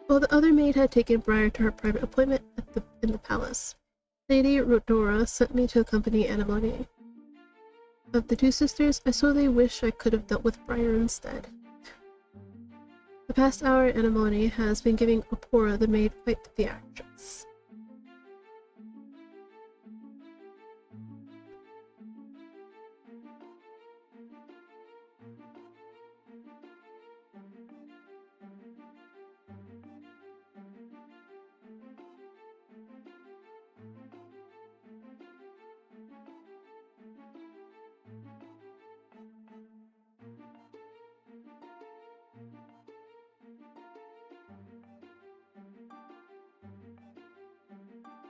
While the other maid had taken Briar to her private appointment in the palace, Lady Rodora sent me to accompany Anemone. Of the two sisters, I sorely wish I could have dealt with Briar instead. The past hour, Anemone has been giving Opora the maid quite the theatrics.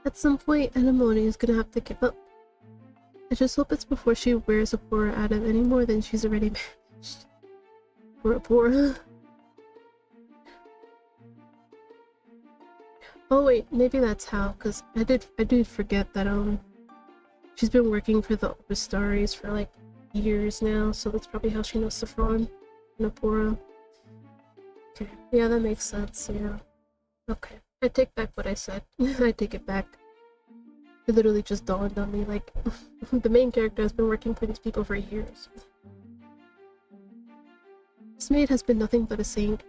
At some point, Anemone is gonna have to give up. I just hope it's before she wears Opora out of any more than she's already managed. Poor Opora. Oh wait, maybe that's how, because I did forget that she's been working for the Obistaris for like years now, so that's probably how she knows Saffron and Opora. Okay, yeah, that makes sense, yeah. Okay, I take back what I said. I take it back. It literally just dawned on me, like, the main character has been working for these people for years. This maid has been nothing but a saint.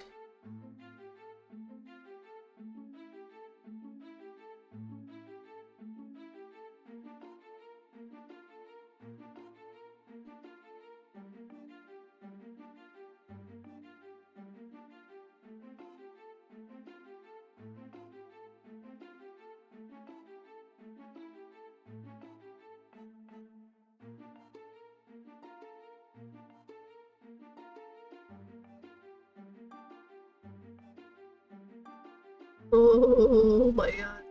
Oh my god.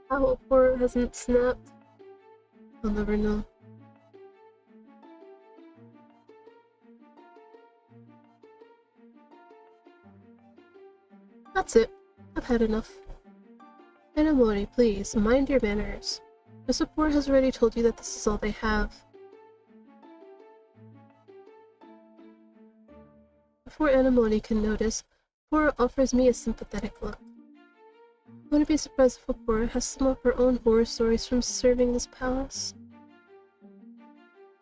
How Opora hasn't snapped? I'll never know. That's it. I've had enough. Anemone, please, mind your manners. Miss Opora has already told you that this is all they have. Before Anemone can notice, Opora offers me a sympathetic look. I wouldn't be surprised if Opora has some of her own horror stories from serving this palace.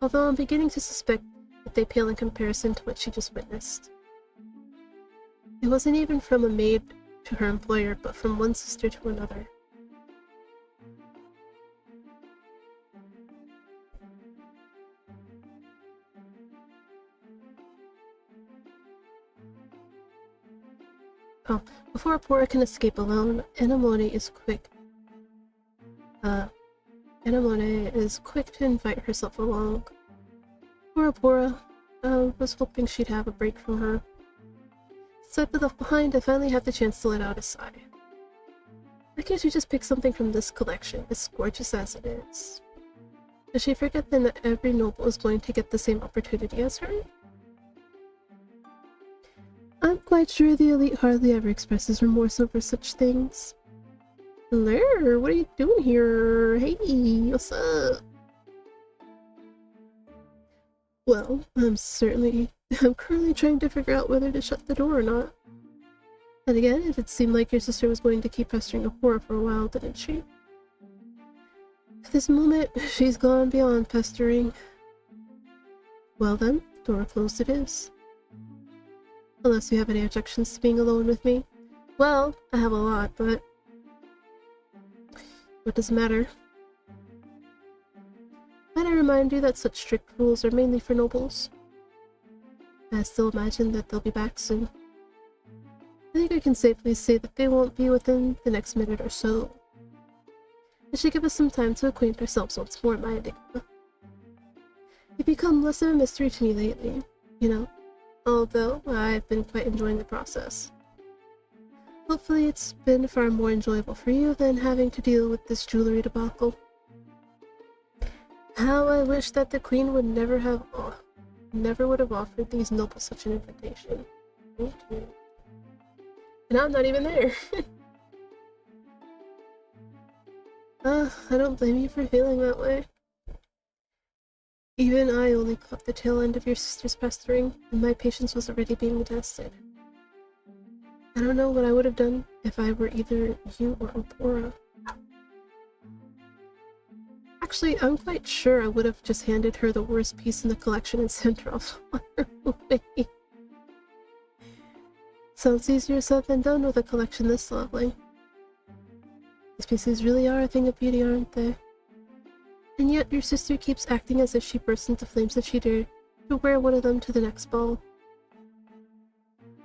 Although I'm beginning to suspect that they pale in comparison to what she just witnessed. It wasn't even from a maid to her employer, but from one sister to another. Oh, before Opora can escape alone, Anemone is quick. Anemone is quick to invite herself along. Poor Opora, was hoping she'd have a break from her. Since I've been left behind, I finally have the chance to let out a sigh. Why can't you just pick something from this collection, as gorgeous as it is? Does she forget then that every noble is going to get the same opportunity as her? I'm quite sure the elite hardly ever expresses remorse over such things. Hello, what are you doing here? Hey, what's up? Well, I'm currently trying to figure out whether to shut the door or not. And again, it did seem like your sister was going to keep pestering Opora for a while, didn't she? At this moment, she's gone beyond pestering. Well then, door closed it is. Unless you have any objections to being alone with me. Well, I have a lot, but what does it matter? Might I remind you that such strict rules are mainly for nobles? I still imagine that they'll be back soon. I think I can safely say that they won't be within the next minute or so. It should give us some time to acquaint ourselves once more, my enigma. You've become less of a mystery to me lately, you know, although I've been quite enjoying the process. Hopefully it's been far more enjoyable for you than having to deal with this jewelry debacle. How I wish that the queen would never would have offered these nobles such an invitation. Me too. And I'm not even there. I don't blame you for feeling that way. Even I only caught the tail end of your sister's pestering, and my patience was already being tested. I don't know what I would have done if I were either you or Opora. Actually, I'm quite sure I would have just handed her the worst piece in the collection and sent her off on her way. Sounds easier said than done with a collection this lovely. These pieces really are a thing of beauty, aren't they? And yet your sister keeps acting as if she bursts into flames if she dared to wear one of them to the next ball.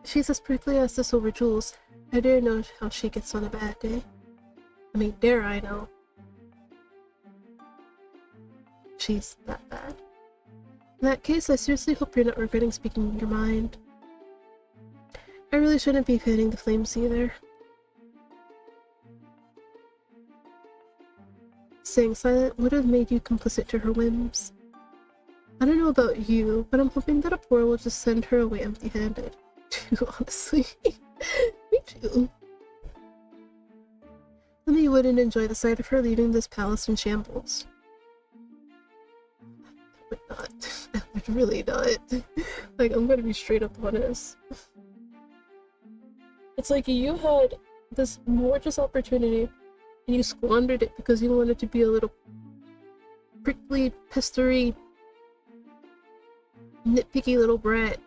She's as prickly as the silver jewels. I dare know how she gets on a bad day. I mean, dare I know. She's that bad. In that case, I seriously hope you're not regretting speaking your mind. I really shouldn't be fanning the flames either. Staying silent would have made you complicit to her whims. I don't know about you, but I'm hoping that Opora will just send her away empty-handed. Too, honestly. Me too. Tell me you wouldn't enjoy the sight of her leaving this palace in shambles. I would not. I would really not. Like, I'm gonna be straight up honest. It's like you had this gorgeous opportunity and you squandered it because you wanted to be a little prickly, pestery, nitpicky little brat.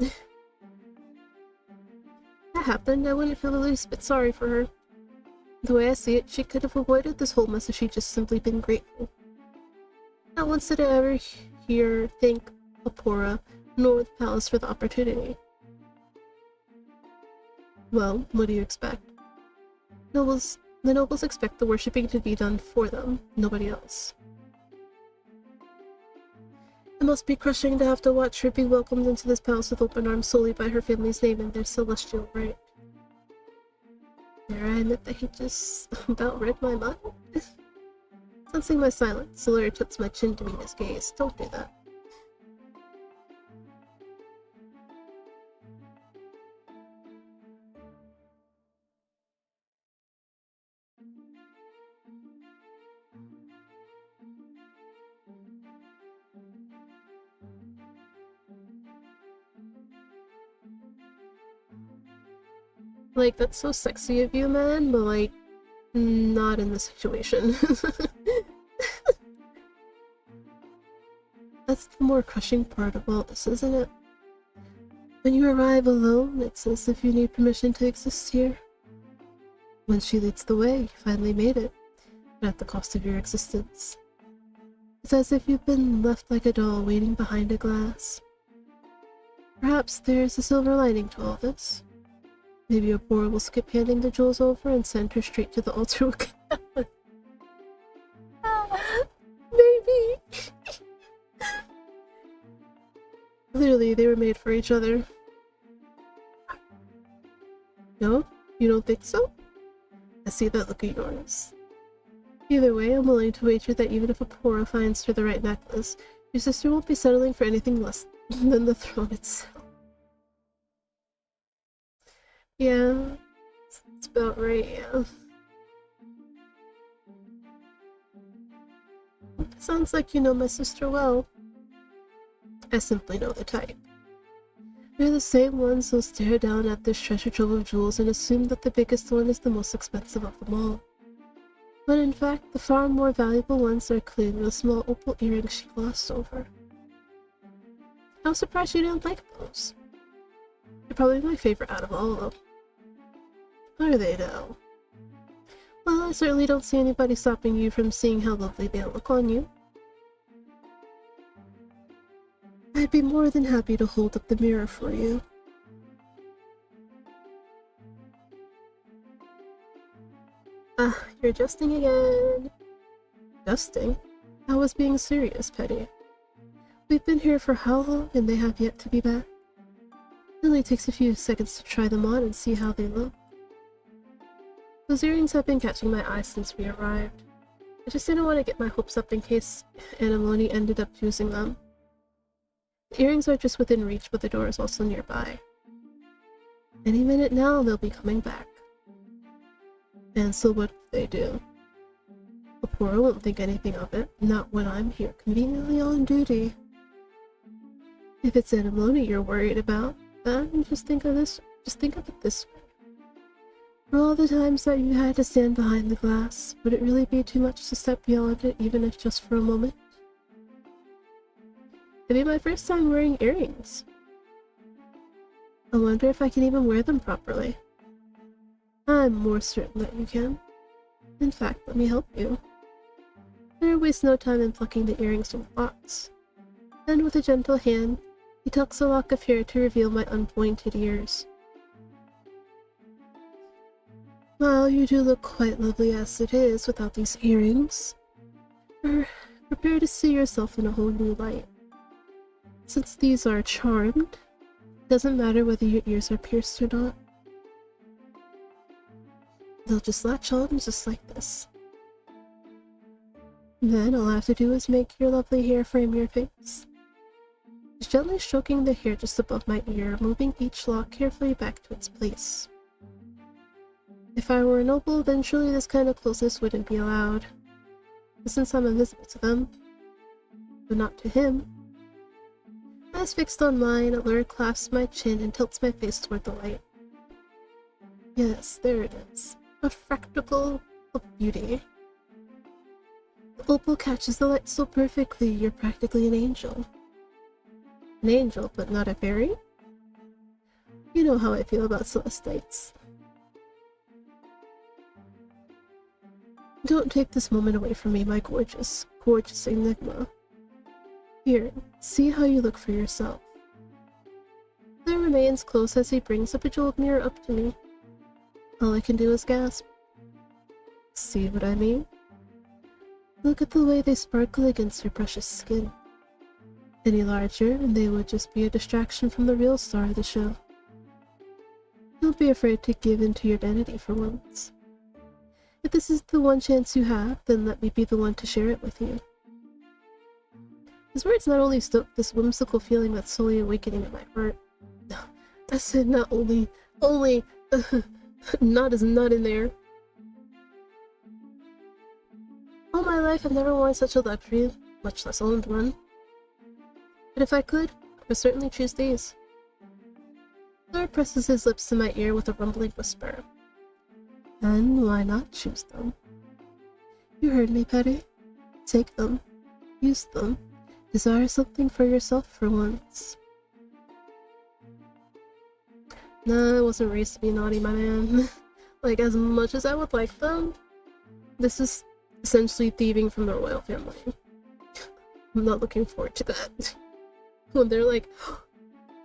That happened. I wouldn't feel the least bit sorry for her. The way I see it, she could have avoided this whole mess if she'd just simply been grateful. Not once did I ever thank Opora nor the palace for the opportunity. Well, what do you expect? The nobles expect the worshipping to be done for them, nobody else. It must be crushing to have to watch her be welcomed into this palace with open arms solely by her family's name and their celestial right. Dare I admit that he just about read my mind? Sensing my silence, the lawyer tilts my chin to meet his gaze. Don't do that. Like, that's so sexy of you, man, but like, not in this situation. That's the more crushing part of all this, isn't it? When you arrive alone, it's as if you need permission to exist here. When she leads the way, you finally made it, but at the cost of your existence. It's as if you've been left like a doll waiting behind a glass. Perhaps there's a silver lining to all this. Maybe Opora will skip handing the jewels over and send her straight to the altar with Maybe. Clearly, they were made for each other. No? You don't think so? I see that look of yours. Either way, I'm willing to wager that even if Opora finds her the right necklace, your sister won't be settling for anything less than the throne itself. Yeah, it's about right, yeah. Sounds like you know my sister well. I simply know the type. We're the same ones who'll stare down at this treasure trove of jewels and assume that the biggest one is the most expensive of them all. When in fact, the far more valuable ones are clearly the small opal earrings she glossed over. I'm surprised you didn't like those. They're probably my favorite out of all of them. Are they now? Well, I certainly don't see anybody stopping you from seeing how lovely they look on you. I'd be more than happy to hold up the mirror for you. Ah, you're jesting again. Jesting? I was being serious, Petty. We've been here for how long and they have yet to be back? It only takes a few seconds to try them on and see how they look. Those earrings have been catching my eye since we arrived. I just didn't want to get my hopes up in case Anemone ended up choosing them. The earrings are just within reach, but the door is also nearby. Any minute now, they'll be coming back. And so what if they do? Apora won't think anything of it, not when I'm here conveniently on duty. If it's Anemone you're worried about, then just think of it this way. For all the times that you had to stand behind the glass, would it really be too much to step beyond it, even if just for a moment? It'd be my first time wearing earrings. I wonder if I can even wear them properly. I'm more certain that you can. In fact, let me help you. Better waste no time in plucking the earrings from the box. And with a gentle hand, he tucks a lock of hair to reveal my unpointed ears. Well, you do look quite lovely as it is without these earrings. Prepare to see yourself in a whole new light. Since these are charmed, it doesn't matter whether your ears are pierced or not. They'll just latch on just like this. Then all I have to do is make your lovely hair frame your face. He's gently stroking the hair just above my ear, moving each lock carefully back to its place. If I were a noble, then surely this kind of closeness wouldn't be allowed. But since I'm invisible to them, but not to him, eyes fixed on mine, Allure clasps my chin and tilts my face toward the light. Yes, there it is. A fractal of beauty. The opal catches the light so perfectly, you're practically an angel. An angel, but not a fairy? You know how I feel about celestites. Don't take this moment away from me, my gorgeous, gorgeous enigma. Here, see how you look for yourself. There remains close as he brings a bejeweled mirror up to me. All I can do is gasp. See what I mean? Look at the way they sparkle against your precious skin. Any larger, and they would just be a distraction from the real star of the show. Don't be afraid to give in to your vanity for once. If this is the one chance you have, then let me be the one to share it with you. His words not only stoked this whimsical feeling that's slowly awakening in my heart. I said not only, not is not in there. All my life I've never worn such a luxury, much less owned one. But if I could, I would certainly choose these. Lord presses his lips to my ear with a rumbling whisper. Then why not choose them? You heard me, Petty. Take them. Use them. Desire something for yourself for once. Nah, I wasn't raised to be naughty, my man. Like, as much as I would like them, this is essentially thieving from the royal family. I'm not looking forward to that. When they're like,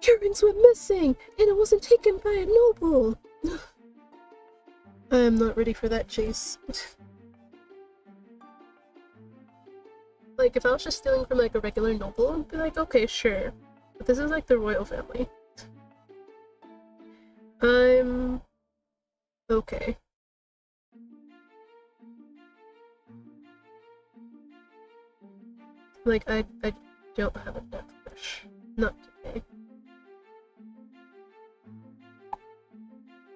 earrings went missing, and it wasn't taken by a noble! I am not ready for that chase. Like, if I was just stealing from, like, a regular noble, I'd be like, okay, sure. But this is, like, the royal family. I'm... okay. Like, I don't have a death wish. Not today.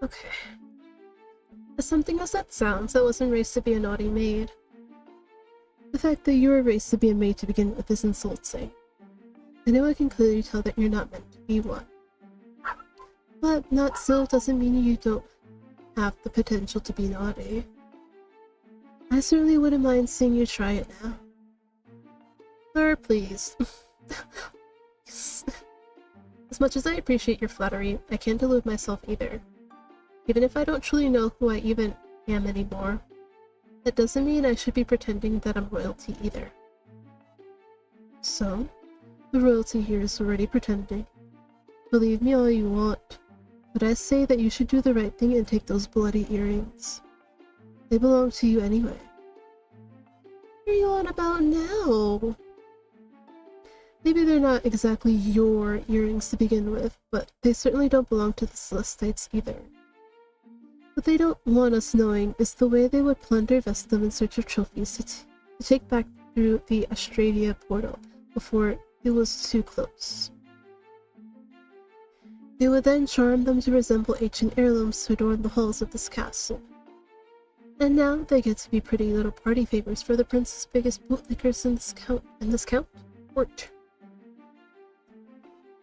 Okay. As something as that sounds, I wasn't raised to be a naughty maid. The fact that you were raised to be a maid to begin with is insulting. Anyone can clearly tell that you're not meant to be one. But not so doesn't mean you don't have the potential to be naughty. I certainly wouldn't mind seeing you try it now. Sir, please. As much as I appreciate your flattery, I can't delude myself either. Even if I don't truly know who I even am anymore, that doesn't mean I should be pretending that I'm royalty either. So, the royalty here is already pretending. Believe me all you want, but I say that you should do the right thing and take those bloody earrings. They belong to you anyway. What are you on about now? Maybe they're not exactly your earrings to begin with, but they certainly don't belong to the Celestites either. What they don't want us knowing is the way they would plunder Vestum in search of trophies to take back through the Australia portal before it was too close. They would then charm them to resemble ancient heirlooms to adorn the halls of this castle. And now they get to be pretty little party favors for the prince's biggest bootlickers in this court.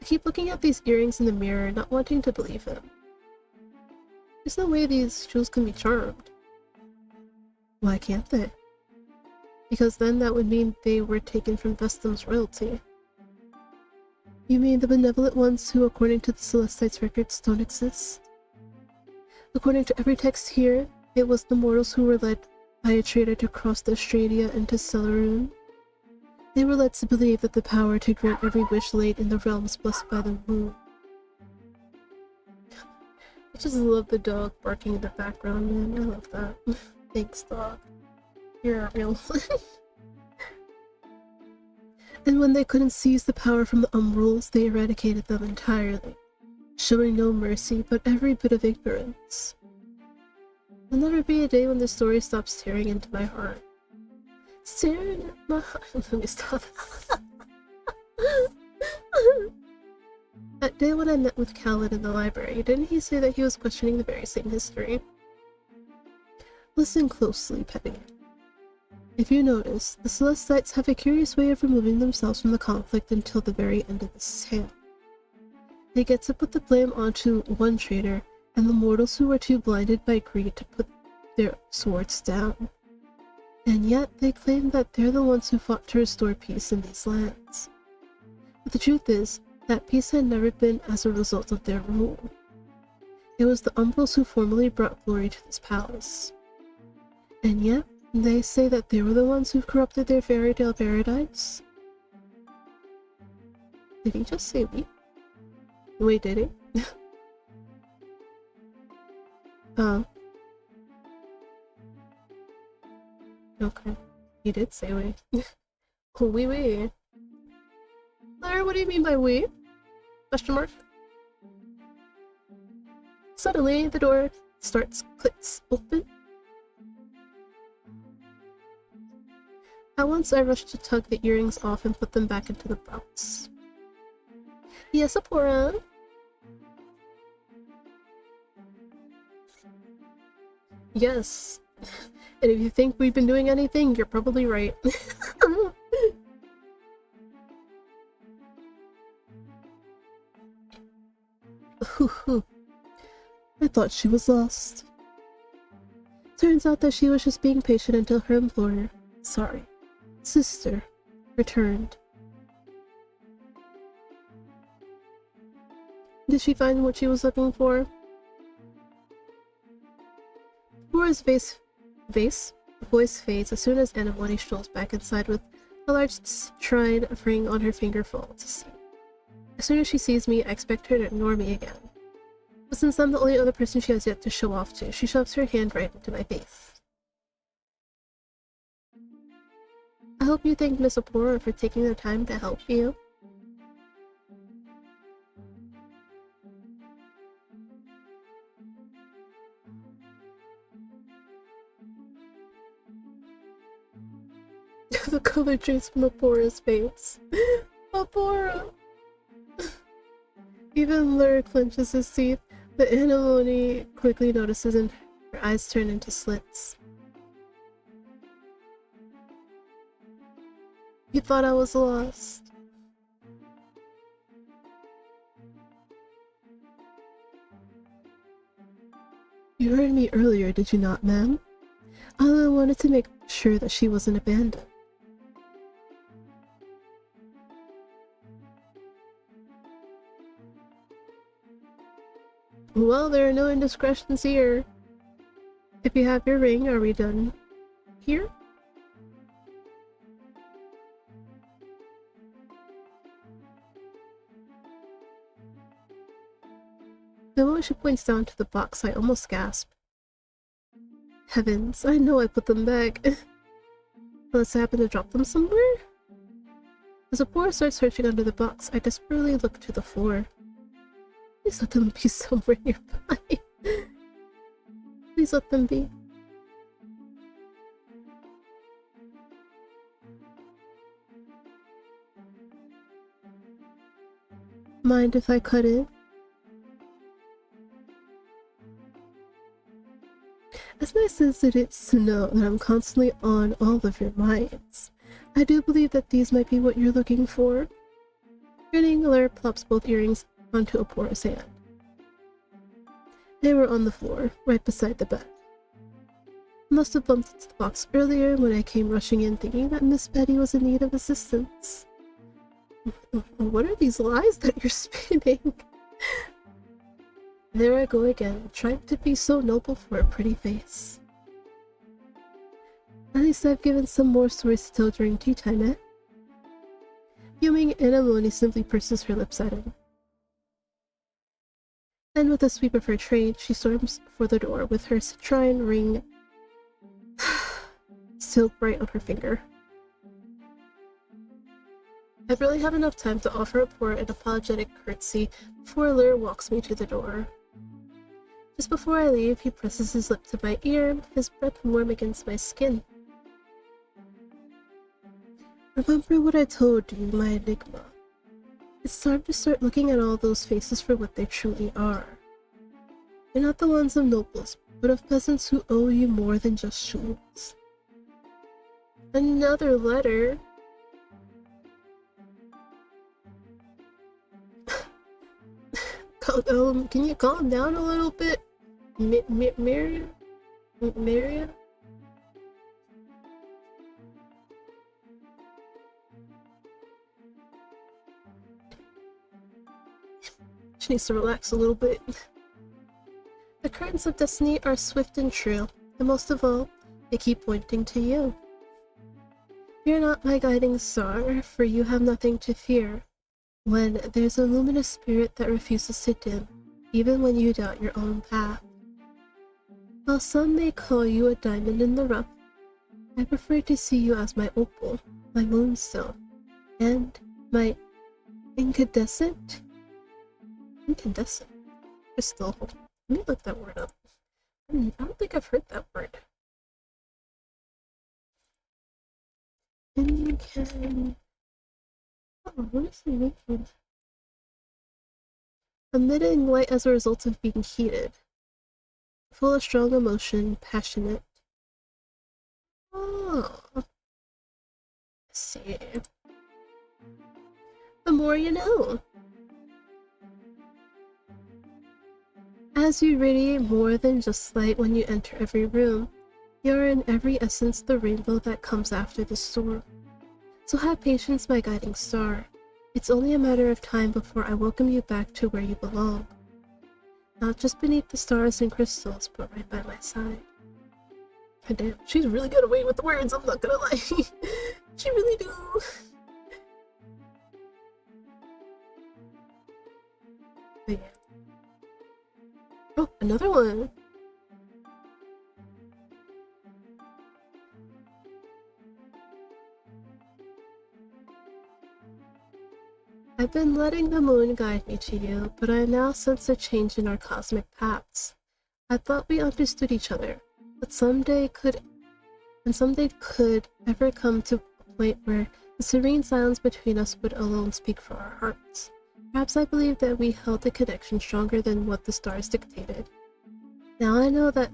I keep looking at these earrings in the mirror, not wanting to believe him. There's no way these jewels can be charmed. Why can't they? Because then that would mean they were taken from Vestum's royalty. You mean the benevolent ones who, according to the Celestites' records, don't exist? According to every text here, it was the mortals who were led by a traitor to cross the Stradia into Celarun. They were led to believe that the power to grant every wish laid in the realms blessed by the moon. I just love the dog barking in the background, man. I love that. Thanks, dog. You're a real one. And when they couldn't seize the power from the Umbrals, they eradicated them entirely, showing no mercy but every bit of ignorance. There'll never be a day when the story stops tearing into my heart. Staring at my heart. Let me stop. That day when I met with Callan in the library, didn't he say that he was questioning the very same history? Listen closely, Petty. If you notice, the Celestites have a curious way of removing themselves from the conflict until the very end of this tale. They get to put the blame onto one traitor, and the mortals who were too blinded by greed to put their swords down. And yet, they claim that they're the ones who fought to restore peace in these lands. But the truth is, that peace had never been as a result of their rule. It was the Umbrals who formerly brought glory to this palace. And yet, they say that they were the ones who corrupted their fairy tale paradise? Did he just say we? Wait, did he? Okay. He did say we. We. Claire, what do you mean by we? Question mark? Suddenly, the door clicks open. At once, I rush to tug the earrings off and put them back into the box. Yes, Apora? Yes. And if you think we've been doing anything, you're probably right. I thought she was lost. Turns out that she was just being patient until her employer, sister, returned. Did she find what she was looking for? Laura's voice fades as soon as Anemone strolls back inside with a large shrine of ring on her finger full to see. As soon as she sees me, I expect her to ignore me again. But since I'm the only other person she has yet to show off to, she shoves her hand right into my face. I hope you thank Miss Apora for taking the time to help you. The color trace from Apora's face. Apora! Even Lur clenches his teeth, but Anemone quickly notices and her eyes turn into slits. You thought I was lost. You heard me earlier, did you not, ma'am? I wanted to make sure that she wasn't abandoned. Well, there are no indiscretions here. If you have your ring, are we done here? The moment she points down to the box, I almost gasp. Heavens, I know I put them back. Unless I happen to drop them somewhere? As Apora starts searching under the box, I desperately look to the floor. Please let them be somewhere nearby. Please let them be. Mind if I cut it? As nice as it is to know that I'm constantly on all of your minds, I do believe that these might be what you're looking for. Grinning, Lair plops both earrings onto a porous hand. They were on the floor, right beside the bed. I must have bumped into the box earlier when I came rushing in thinking that Miss Betty was in need of assistance. What are these lies that you're spinning? There I go again, trying to be so noble for a pretty face. At least I've given some more stories to tell during tea time, eh? Fuming, Anamoni simply purses her lips at him. Then with a sweep of her train, she storms for the door with her citrine ring still bright on her finger. I barely have enough time to offer a poor and apologetic curtsy before Lur walks me to the door. Just before I leave, he presses his lip to my ear, his breath warm against my skin. Remember what I told you, my enigma. It's time to start looking at all those faces for what they truly are. They're not the ones of nobles, but of peasants who owe you more than just jewels. Another letter? Can you calm down a little bit? Maria? She needs to relax a little bit. The currents of destiny are swift and true, and most of all, they keep pointing to you. Fear not my guiding star, for you have nothing to fear. When there's a luminous spirit that refuses to dim, even when you doubt your own path. While some may call you a diamond in the rough, I prefer to see you as my opal, my moonstone, and my incandescent crystal. Hold on. Let me look that word up. I don't think I've heard that word. Oh, what is it mean? Emitting light as a result of being heated. Full of strong emotion, passionate. Oh. Let's see. The more you know. As you radiate more than just light when you enter every room, you are in every essence the rainbow that comes after the storm. So have patience, my guiding star. It's only a matter of time before I welcome you back to where you belong. Not just beneath the stars and crystals, but right by my side. God damn, she's really good at waiting with the words, I'm not gonna lie. She really do. But yeah. Oh, another one! I've been letting the moon guide me to you, but I now sense a change in our cosmic paths. I thought we understood each other, but someday could ever come to a point where the serene silence between us would alone speak for our hearts. Perhaps I believe that we held a connection stronger than what the stars dictated. Now I know that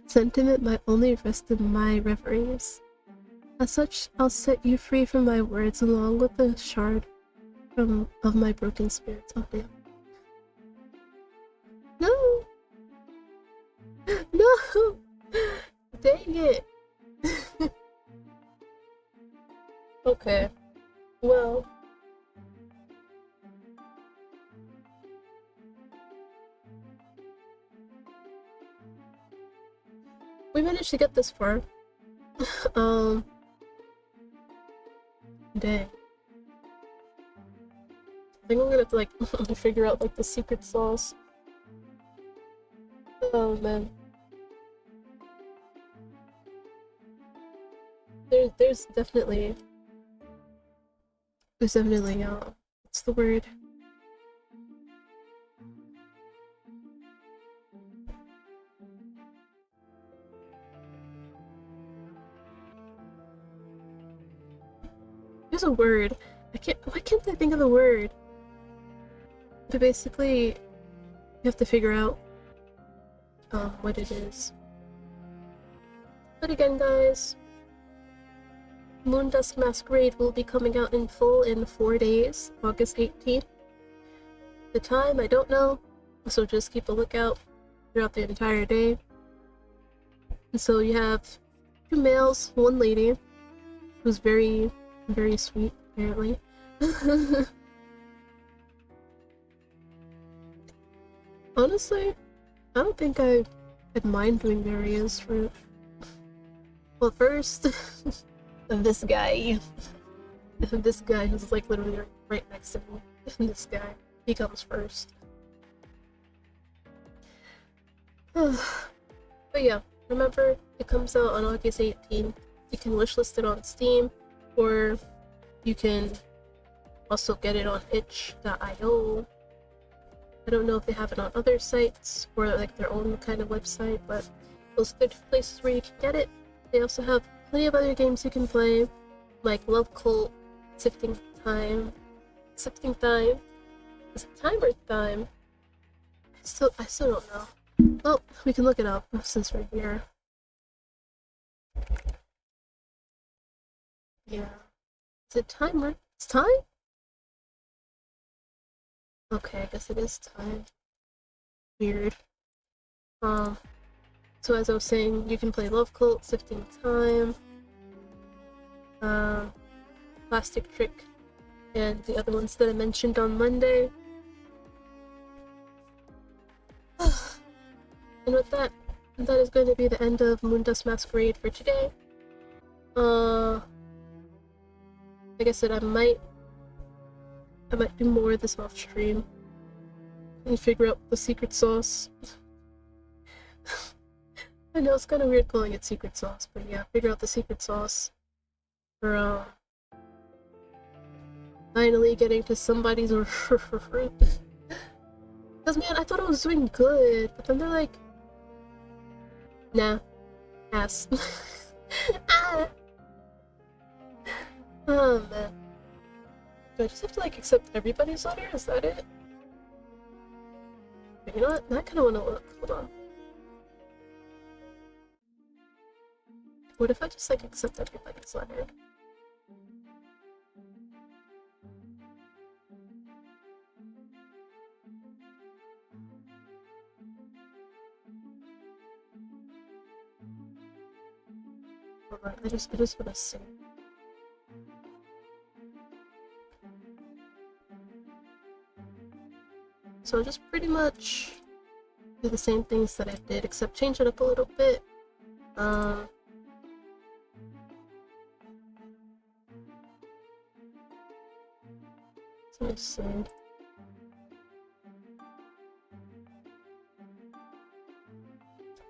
sentiment might only rest in my reveries. As such, I'll set you free from my words along with the shard of my broken spirits. Oh damn. No! No! Dang it! Okay. Well. We managed to get this far. Dang. I think I'm gonna have to, like, figure out, like, the secret sauce. Oh, man. There's definitely, what's the word? There's a word. Why can't I think of the word? But basically, you have to figure out what it is. But again, guys, Moondusk Masquerade will be coming out in full in 4 days, August 18th. The time, I don't know, so just keep a lookout throughout the entire day. And so you have 2 males, 1 lady, who's very, very sweet, apparently. Honestly, I don't think I'd mind doing areas for... Well, first, this guy. This guy who's like literally right next to me. This guy. He comes first. But yeah, remember, it comes out on August 18th. You can wishlist it on Steam, or you can also get it on itch.io. I don't know if they have it on other sites, or like their own kind of website, but those are the 2 places where you can get it. They also have plenty of other games you can play, like Love Cult, Sifting Time. Is it time or time? I still don't know. Well, we can look it up since we're here. Yeah. Is it time or it's time? Okay, I guess it is time. Weird. So as I was saying, you can play Love Cult, Sifting Time, Plastic Trick, and the other ones that I mentioned on Monday. And with that is going to be the end of Moondusk Masquerade for today. Like I said, I might do more of this off stream and figure out the secret sauce. I know it's kind of weird calling it secret sauce, but yeah, figure out the secret sauce for finally getting to somebody's fruit. Because man, I thought I was doing good, but then they're like, nah, ass. Ah. Oh man. Do I just have to like accept everybody's letter? Is that it? You know what? I kind of want to look. Hold on. What if I just like accept everybody's letter? Hold on, I just want to see. So I'll just pretty much do the same things that I did, except change it up a little bit. Let me see.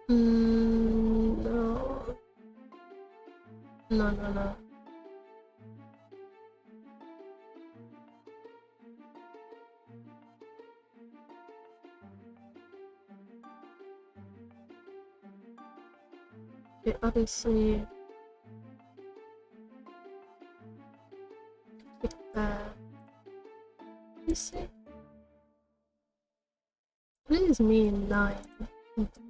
No. No. Okay, obviously... Pick that. Let me see. What is me and 9 and 3?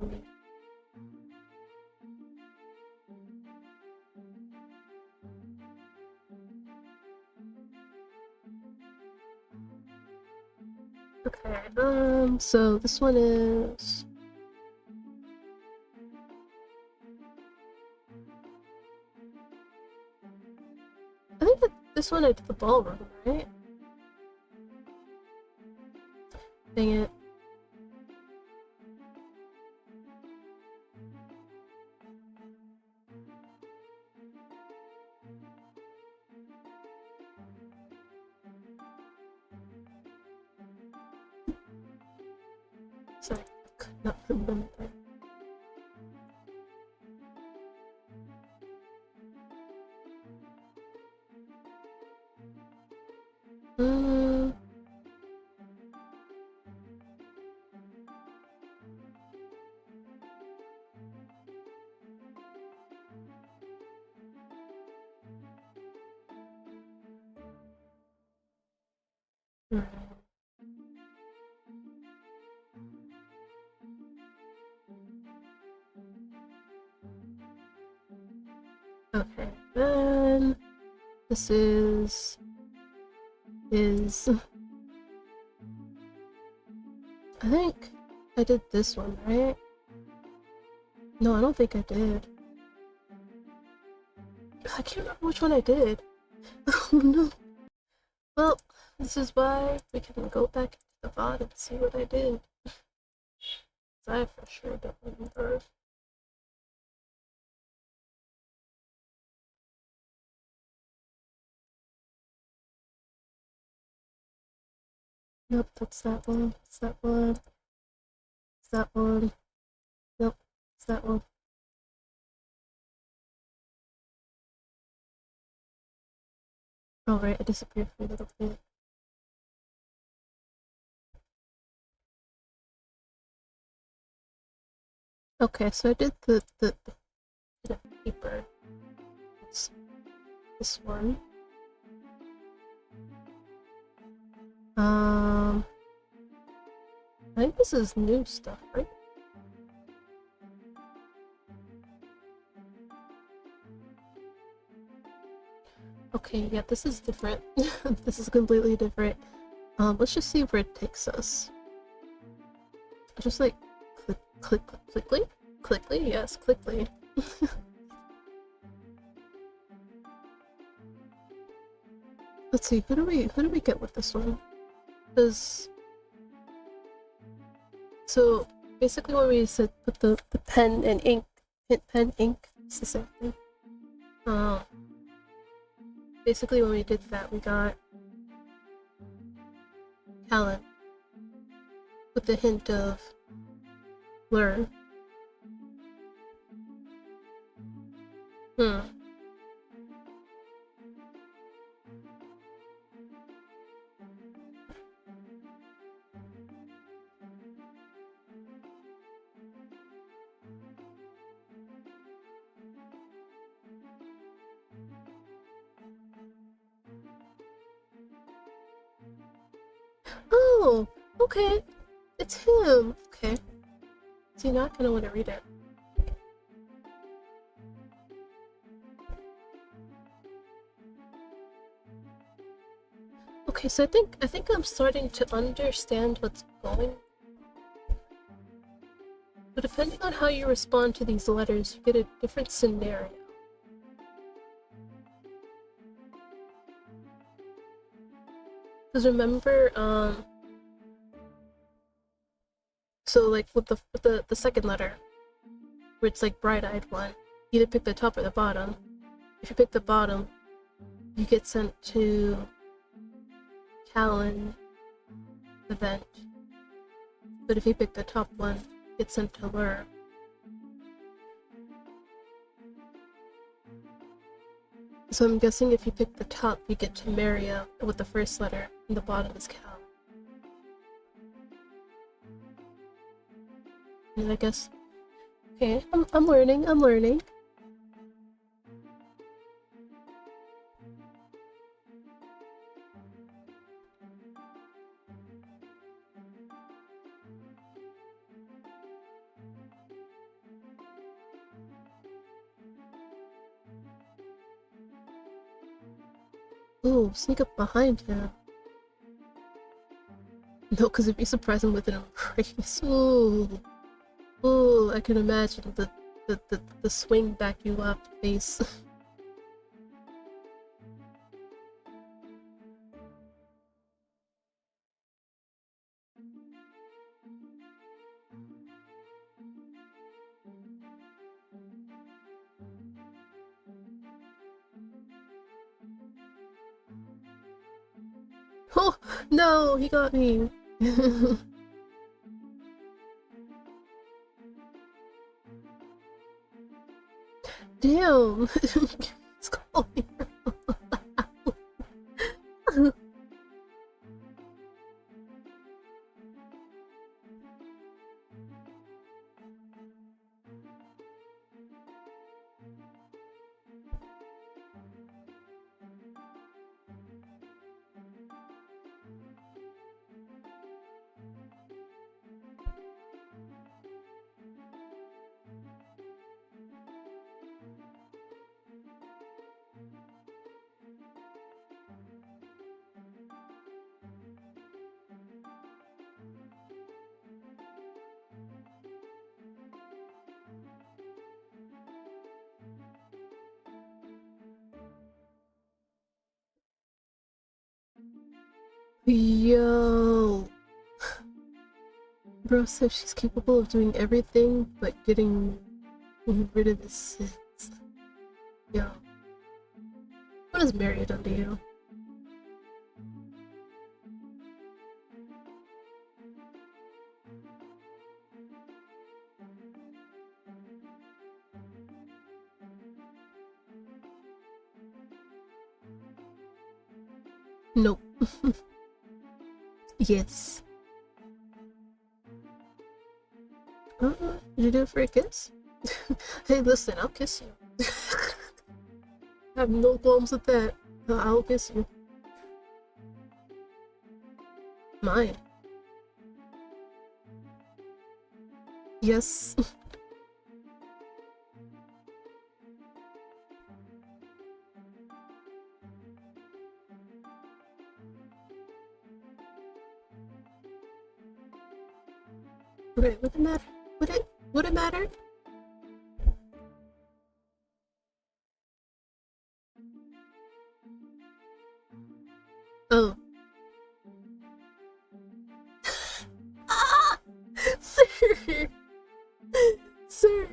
Okay, so this one is... I think that this one I did the ballroom, right? Dang it. Sorry, I could not remember. Okay, then this is I think I did this one, right? No, I don't think I did. I can't remember which one I did. Oh no. Well, this is why we can go back into the VOD and see what I did. I for sure don't remember. Nope, that's that one. That's that one. It's that one. Nope, it's that one. Oh right, I disappeared for a little bit. Okay, so I did the paper. It's this one. I think this is new stuff, right? Okay, yeah, this is different. This is completely different. Let's just see where it takes us. Just like clickly? Clickly? Yes, clickly. Let's see, who do we get with this one? Because so basically when we said put the pen and ink, pen ink, it's the same thing. Basically when we did that, we got Callan with the hint of blur. Oh, okay. It's him. Okay. See, now I kind of want to read it. Okay, so I think I'm starting to understand what's going. But depending on how you respond to these letters, you get a different scenario. Because remember, so like with the second letter, where it's like bright-eyed one, you either pick the top or the bottom. If you pick the bottom, you get sent to Callan event. But if you pick the top one, you get sent to Lure. So I'm guessing if you pick the top, you get to Maria with the first letter, and the bottom is Cal. And I guess, okay, I'm learning, I'm learning. Ooh, sneak up behind him. No, because it'd be surprising with an embrace. Ooh. Ooh, I can imagine the swing back you up face. Oh, no, he got me. Damn. It's calling. Yo! Bro says she's capable of doing everything but getting rid of the sins. Yo. What has Marriott done to you? Nope. Yes. Did you do it for a kiss? Hey, listen, I'll kiss you. I have no qualms with that. I'll kiss you. Mine. Yes. Okay, would it matter? Would it matter? Oh. Ah! Sir! Sir!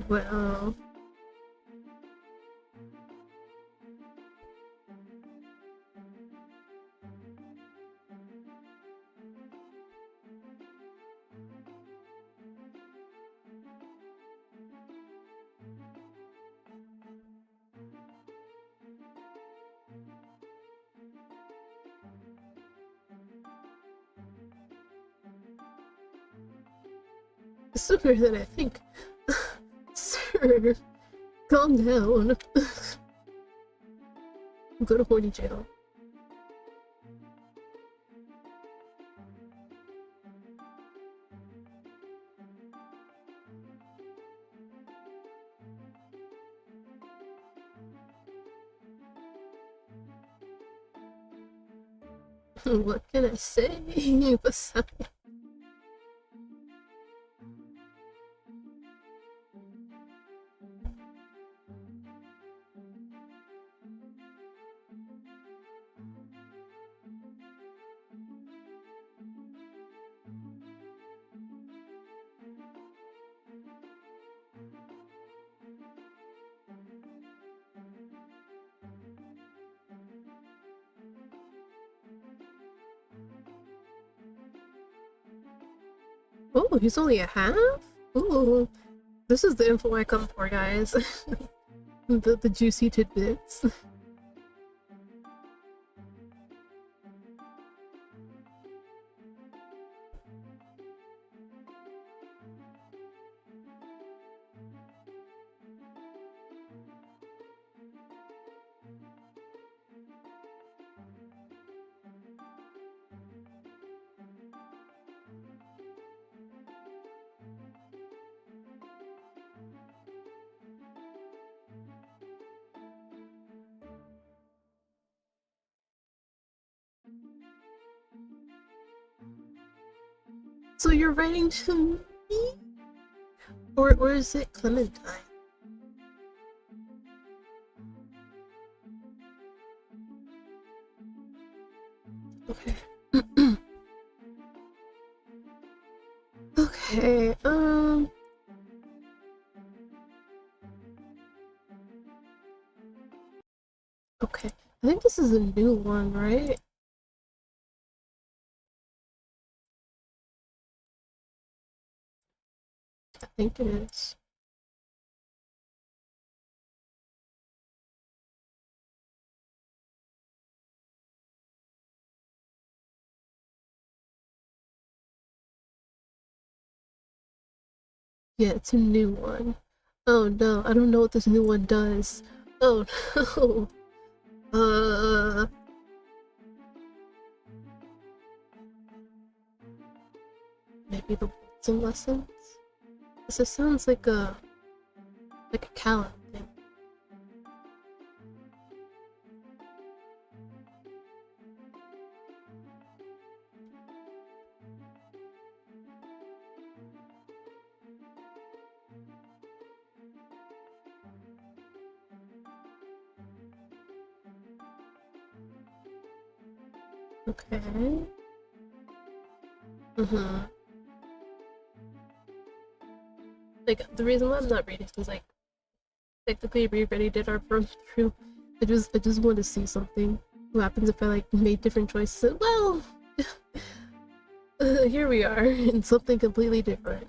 Well... sooner than I think. Sir, calm down. Go to horny jail. What can I say? Besides... Oh, he's only a half? Ooh, this is the info I come for, guys. the juicy tidbits. So you're writing to me? Or is it Clementine? Okay. Okay, okay. I think this is a new one, right? I think it is. Yeah, it's a new one. Oh no, I don't know what this new one does. Oh no. Maybe the waltzing lessons? This sounds like a calendar thing. Okay. Mm-hmm. Like, the reason why I'm not reading is because, like, technically we already did our first through. I just want to see something. What happens if I, like, made different choices? And, well, here we are in something completely different.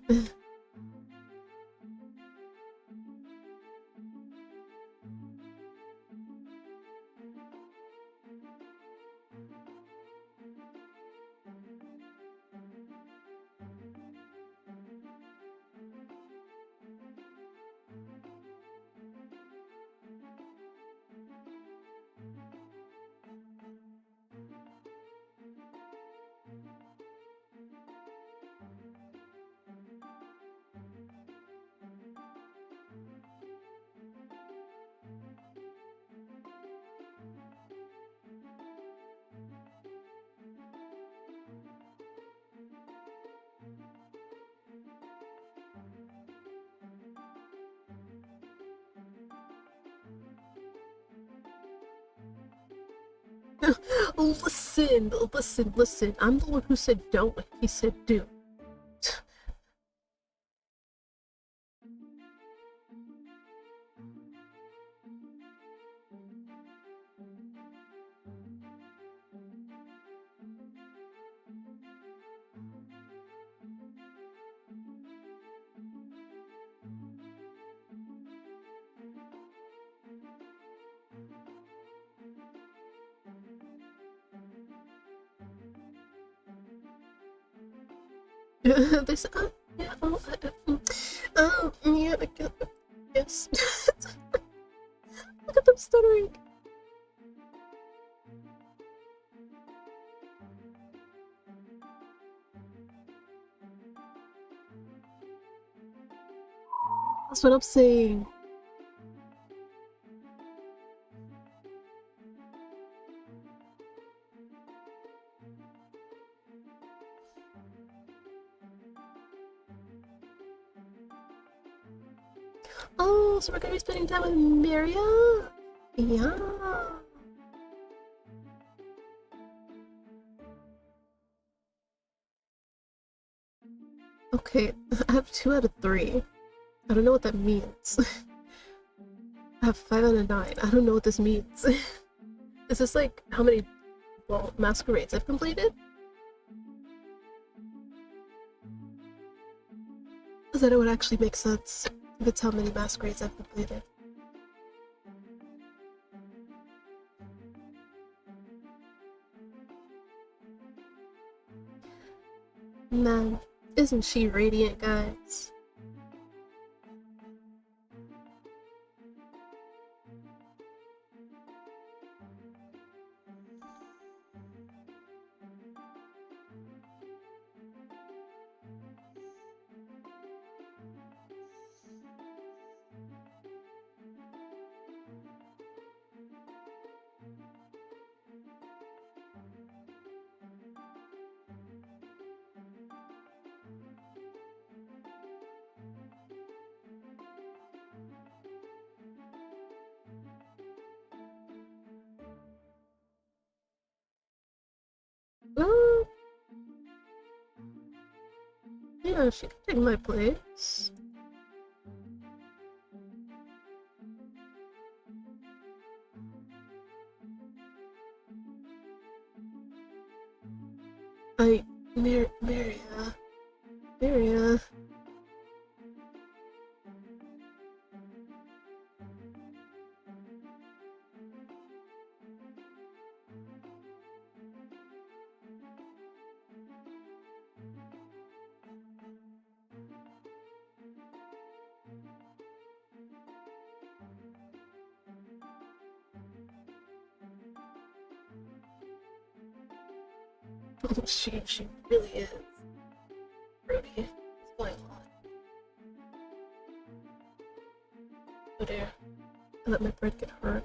Listen. I'm the one who said don't. He said do. They said, yeah, yeah, I guess. Look at them stuttering. That's what I'm saying. Oh, so we're gonna be spending time with Maria? Yeah. Okay, I have 2 out of 3. I don't know what that means. I have 5 out of 9. I don't know what this means. Is this like how many, well, masquerades I've completed? Because that would actually make sense if it's how many masquerades I've completed. Man, isn't she radiant, guys? Well, yeah, she could take my place. I, Maria. She really is. Brody, it's going on. Oh dear, I let my bread get hard.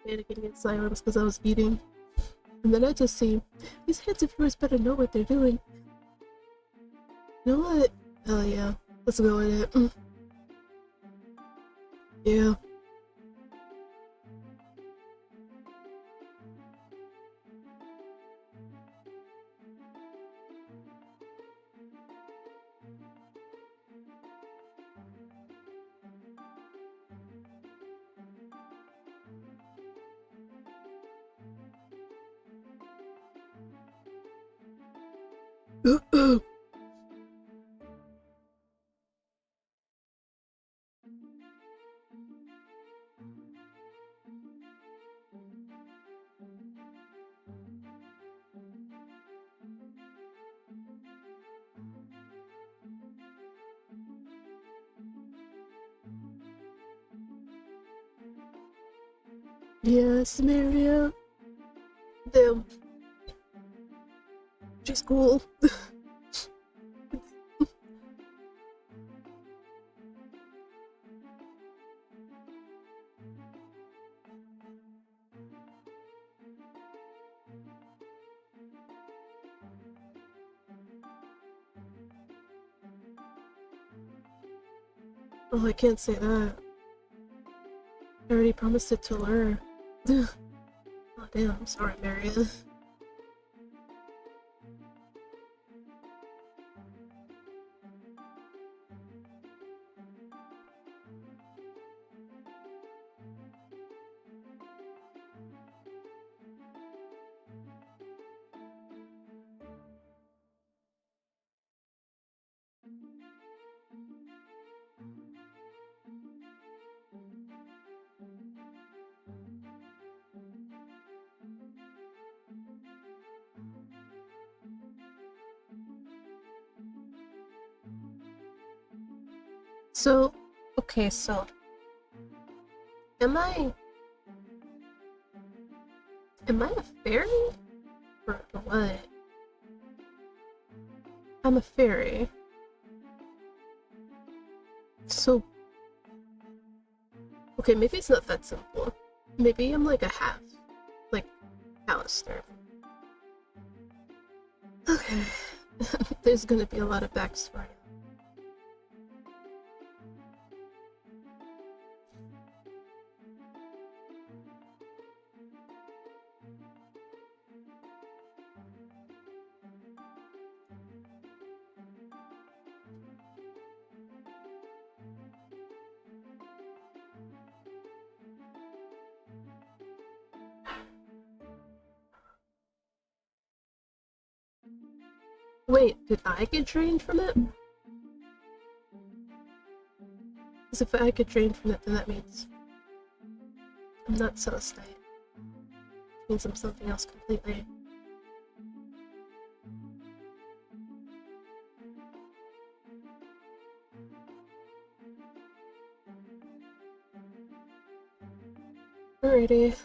panicking in silence because I was eating. And then I just see these handsome viewers better know what they're doing. You know what? Hell yeah. Let's go with it. Yeah. Yes, Maria. Damn. She's cool. Oh, I can't say that. I already promised it to her. Oh damn, I'm sorry, Maria. So, okay, so am I a fairy? Or what? I'm a fairy. So, okay, maybe it's not that simple. Maybe I'm like a half, like Alistair. Okay, there's gonna be a lot of backstory. Wait, did I get drained from it? Because if I get drained from it, then that means I'm not Celestite. It means I'm something else completely. Alrighty.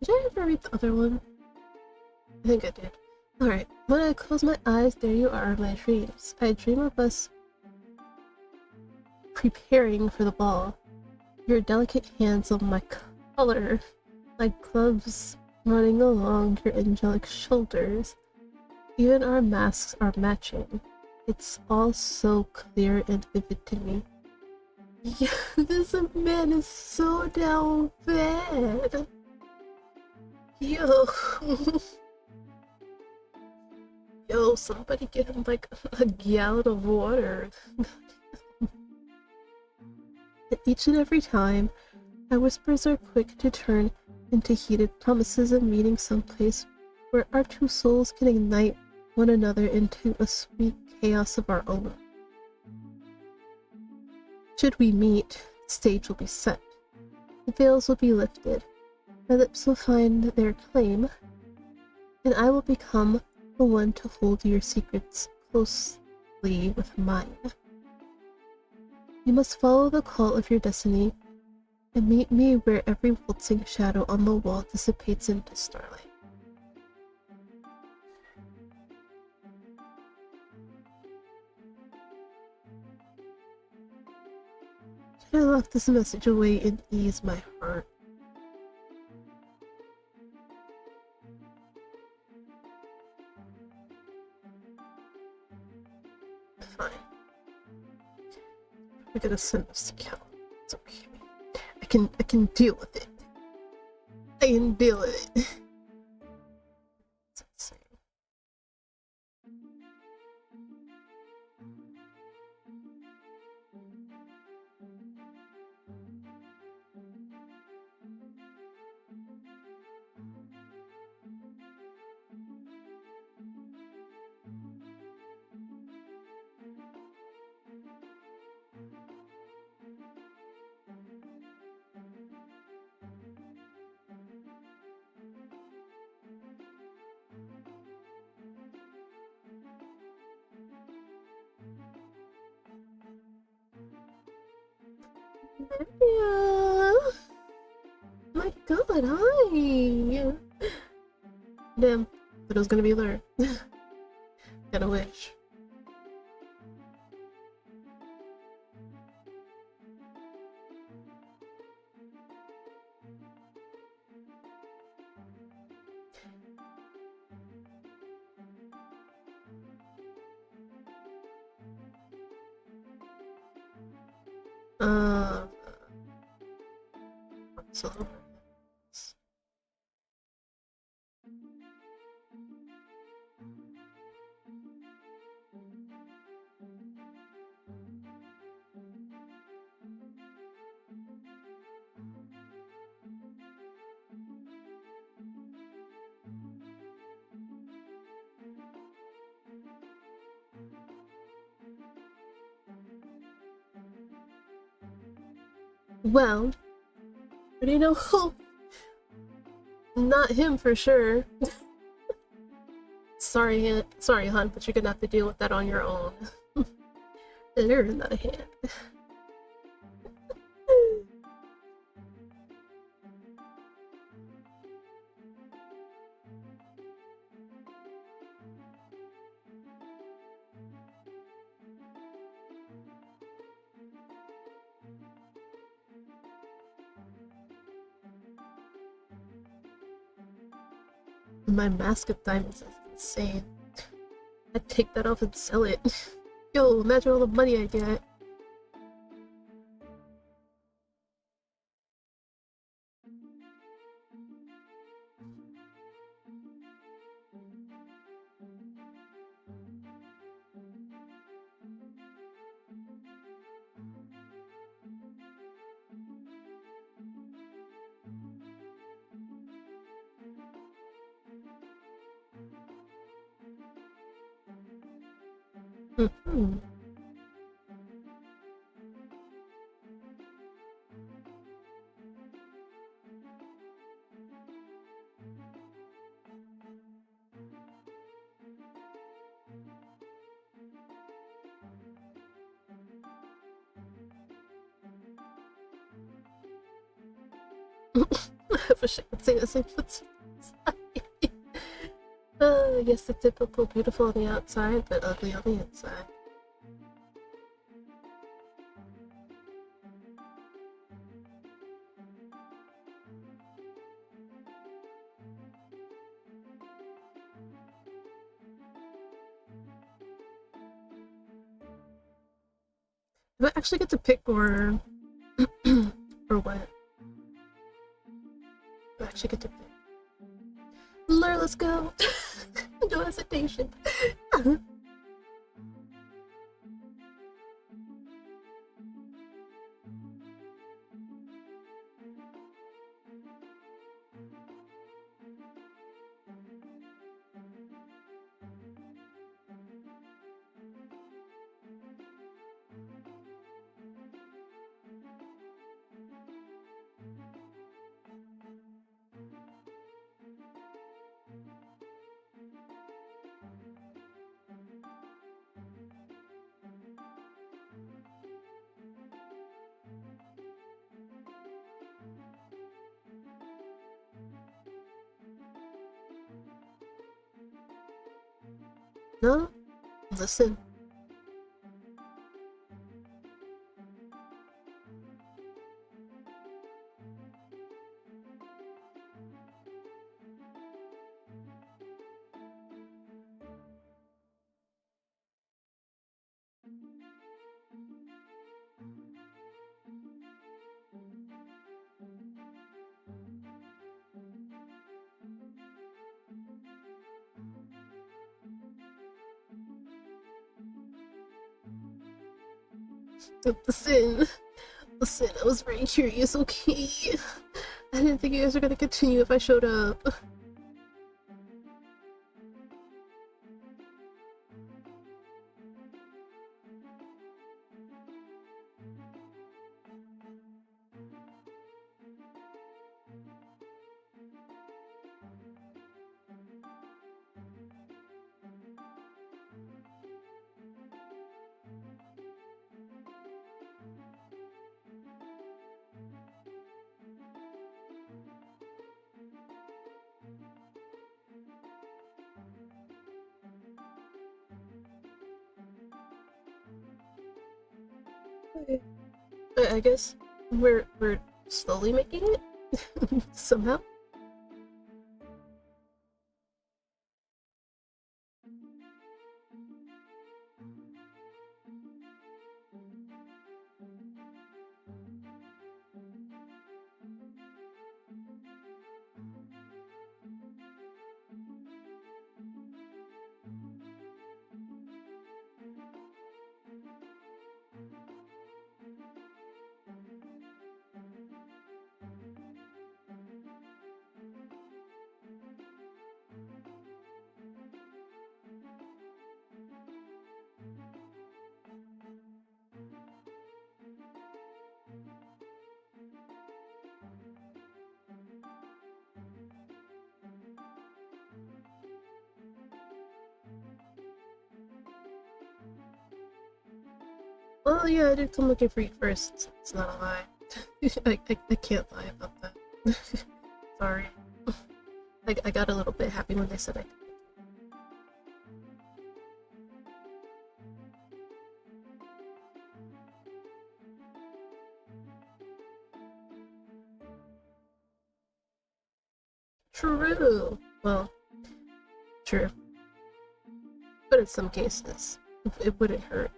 Did I ever read the other one? I think I did. Alright, when I close my eyes, there you are in my dreams. I dream of us preparing for the ball. Your delicate hands on my collar, like gloves running along your angelic shoulders. Even our masks are matching. It's all so clear and vivid to me. Yeah, this man is so down bad. Yo. Yo, somebody get him like a gallon of water. Each and every time, our whispers are quick to turn into heated promises of meeting someplace where our two souls can ignite one another into a sweet chaos of our own. Should we meet, the stage will be set. The veils will be lifted. My lips will find their claim, and I will become the one to hold your secrets closely with mine. You must follow the call of your destiny and meet me where every waltzing shadow on the wall dissipates into starlight. Should I lock this message away and ease my heart? Fine. We're gonna send this to Cal. It's okay. I can deal with it. I can deal with it. It's insane. Yeah. My god, hi! Damn, but it was gonna be there. Gotta wish. Uh, so well, but you know who? Not him for sure. Sorry, hon, but you're gonna have to deal with that on your own. Learn that hand. My mask of diamonds is insane. I'd take that off and sell it. Yo, imagine all the money I get. Mm-hmm. I wish I could say the same for yes, the typical beautiful on the outside, but ugly on the inside. Do I actually get to pick or or what? Do I actually get to pick? Lure, let's go! No hesitation. No? Listen. Listen, listen, I was very curious, okay? I didn't think you guys were gonna continue if I showed up. Okay. I guess we're slowly making it somehow. Well, yeah, I did come looking for you first. It's not a lie. I can't lie about that. Sorry. I got a little bit happy when they said I could. True. Well, true. But in some cases, it wouldn't hurt.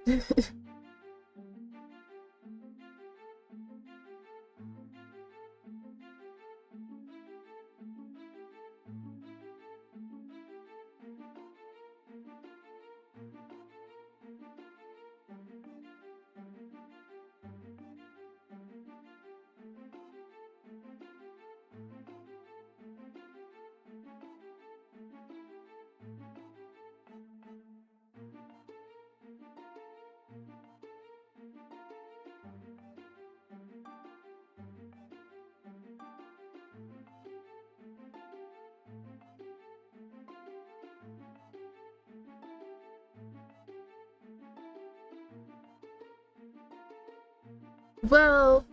Well,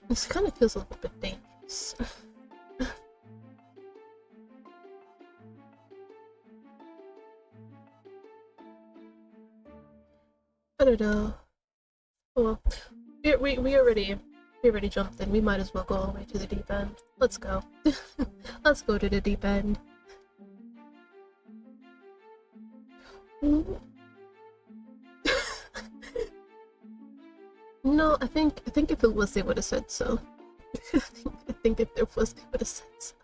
this kind of feels a little bit dangerous. I don't know. Well, we already jumped in. We might as well go all the way to the deep end. Let's go. Let's go to the deep end. No, I think if it was, they would have said so. I think if there was, they would have said so.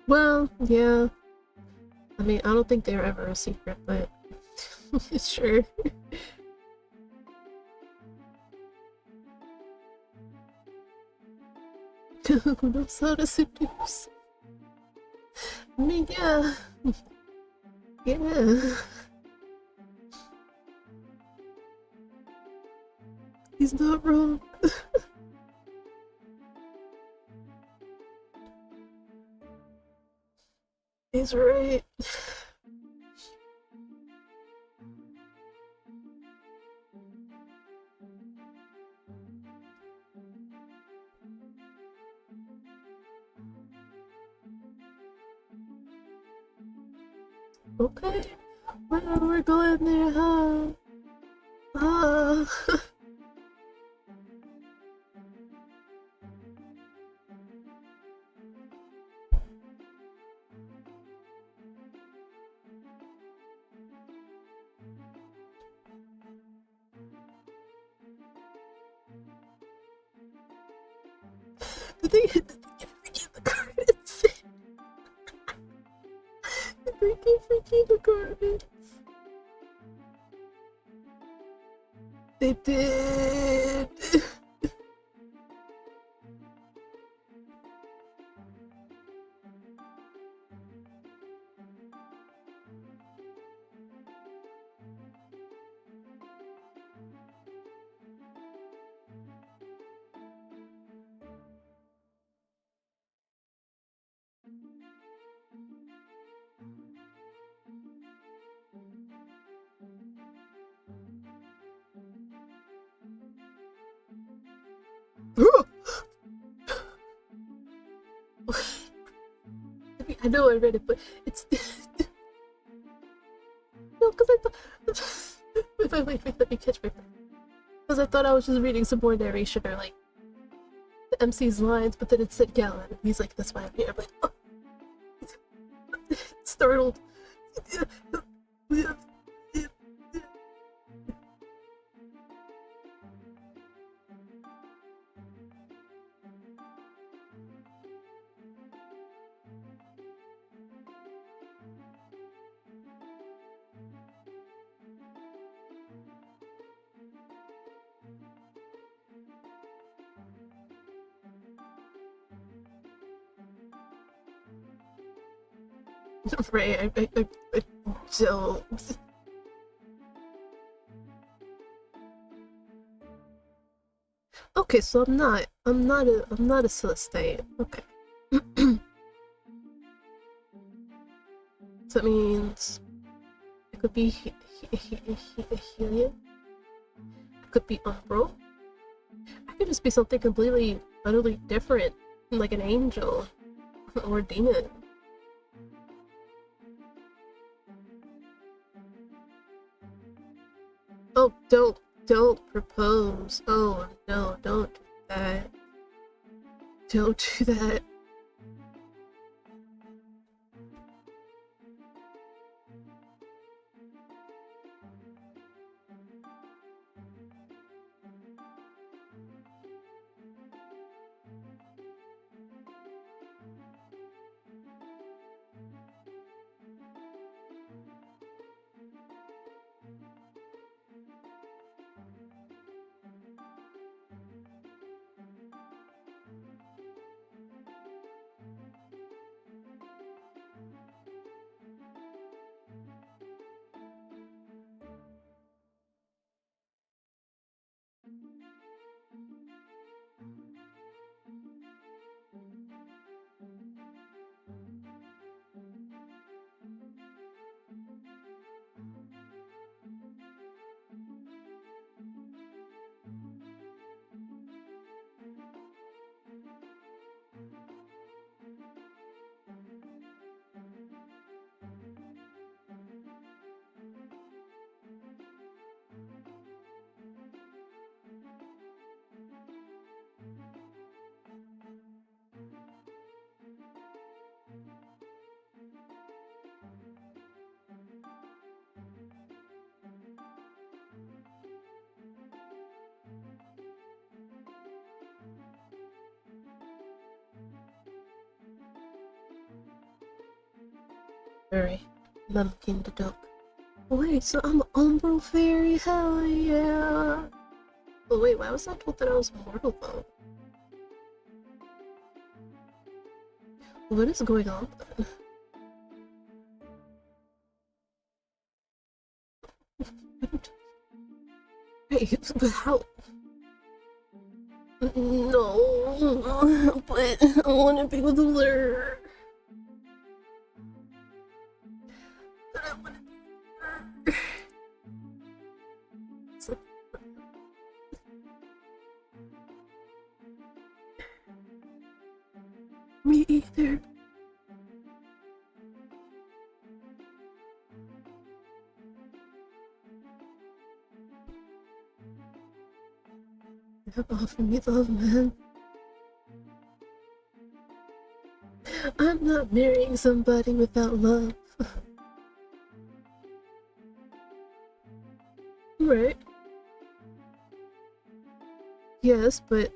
Well, yeah. I mean, I don't think they were ever a secret, but sure. Who knows how to seduce? I mean, yeah. Yeah. He's not wrong. He's right. Okay. We're going there, huh? Ah. they forget the cards. They keep forgetting the cards. They did. I know I read it, but it's no, because I thought. Wait, let me catch my breath. Because I thought I was just reading some more narration or like the MC's lines, but then it said Gallon, and he's like, "That's why I'm here." I'm like, oh. Startled. Ray, I don't. Okay, so I'm not a Celestine. Okay. So that means it could be Helium. It could be Umbral. I could just be something completely, utterly different, like an angel or a demon. Oh, don't propose. Oh no, don't do that. Don't do that. Alright, Lumpkin the duck. Wait, so I'm Umbral Fairy? Hell yeah! Oh wait, why was I told that I was mortal though? What is going on then? Wait, but how? No, but I want to be with her. But I want to be with her. So, me either. Offer me love, man. I'm not marrying somebody without love. Right. Yes, but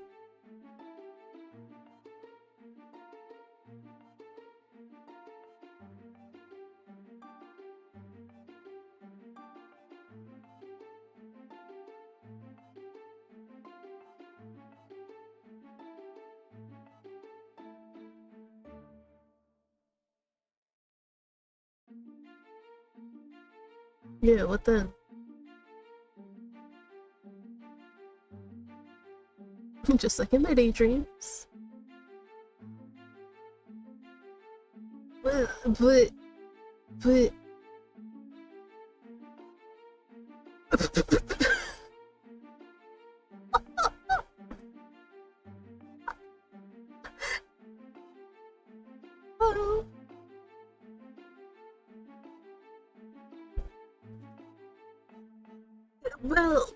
Yeah, what then? Just like in my daydreams. But, but. Oh, well.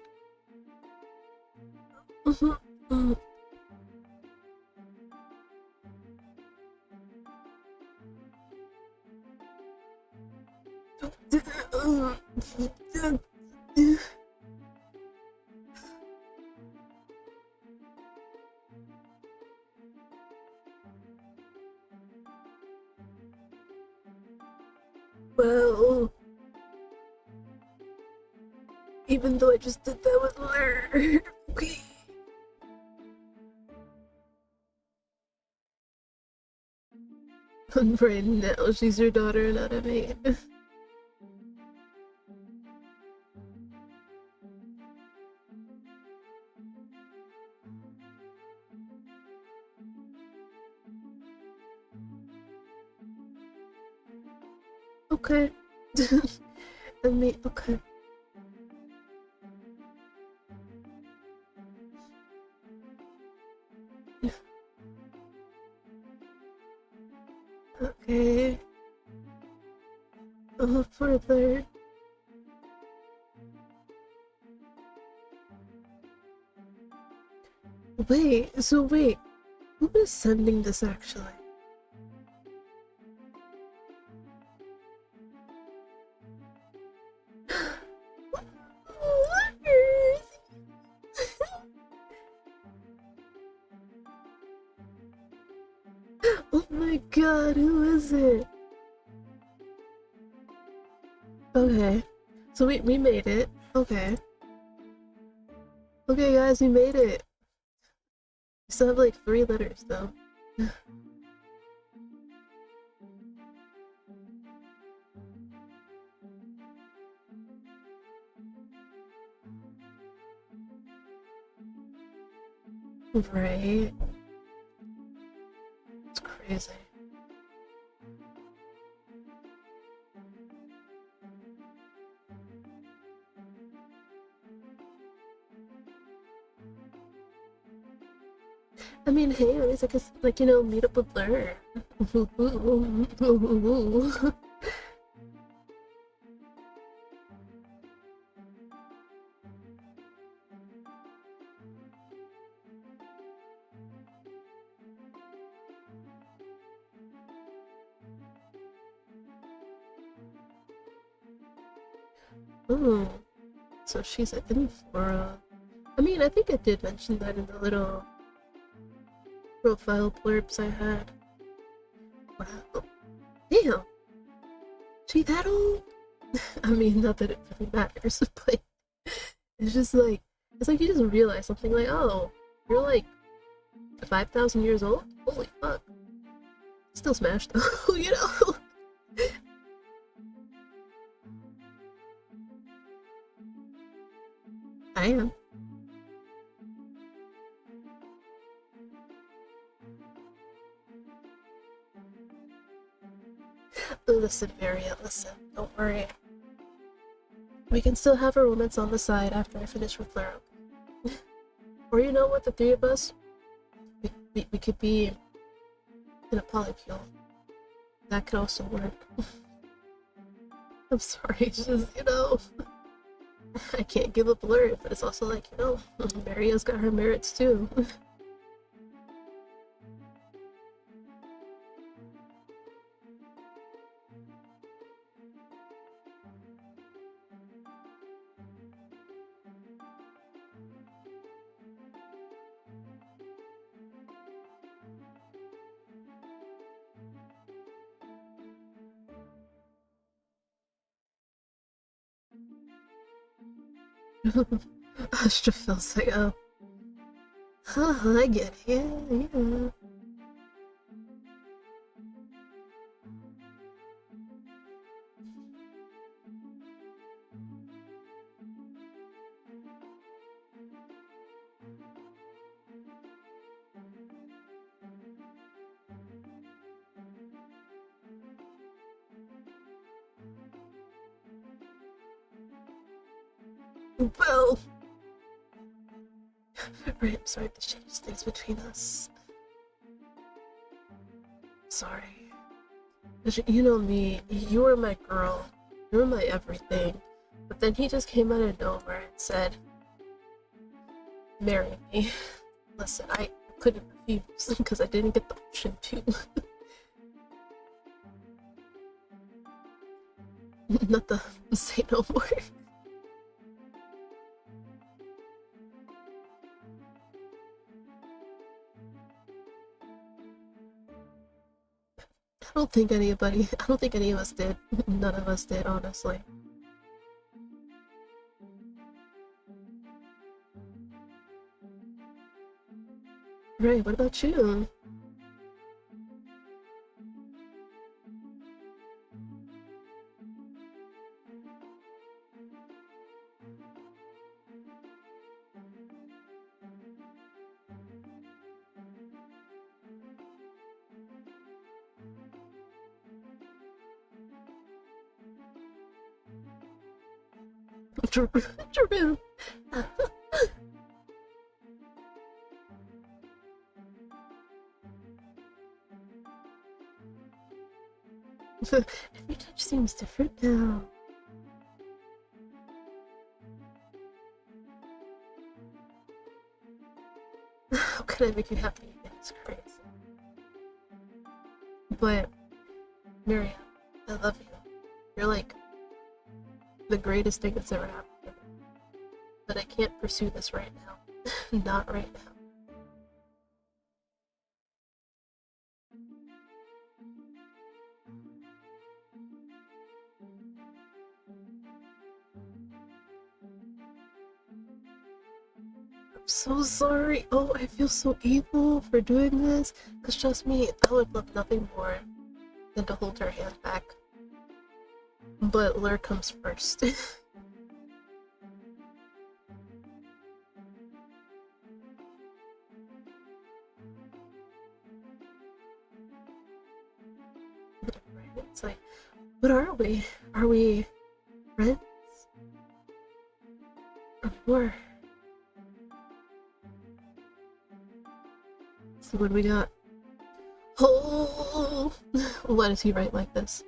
Well, even though I just did that with her. Okay. Right now, she's your daughter, not a maid. Okay. I mean, okay. Okay. Further. Wait. Who is sending this actually? Oh my god, who is it? Okay. So we made it. Okay. Okay guys, we made it. We still have like 3 letters though. Right? It's crazy. I mean, hey, at least I could, like, meet up with her. Ooh, so she's in for I mean, I think I did mention that in the little profile blurbs I had. Wow. Damn! She that old? I mean, not that it really matters, but it's like you just realize something like, oh, you're like 5,000 years old? Holy fuck. Still smashed though, you know? I am. Listen, Maria, listen. Don't worry. We can still have a romance on the side after I finish with Laro. Or you know what, the 3 of us, we could be in a polycule. That could also work. I'm sorry, it's just, I can't give up Blur, but it's also like, Maria's got her merits too. Astra feels like, oh. Huh, I get it, yeah. Well, right, I'm sorry to change things between us. Sorry. You know me, you were my girl, you were my everything. But then he just came out of nowhere and said, marry me. Listen, I couldn't refuse because I didn't get the option to. Not the say no more. I don't think any of us did. None of us did, honestly. Right, what about you? True. True. Every touch seems different now. How can I make you happy again? It's crazy. But, Miriam, I love you. You're like the greatest thing that's ever happened to me. But I can't pursue this right now. Not right now. I'm so sorry. Oh, I feel so evil for doing this. Because trust me, I would love nothing more than to hold her hand back. But Lure comes first. It's like, what are we? Are we friends? Or more? Let's see what we got. Oh, why does he write like this?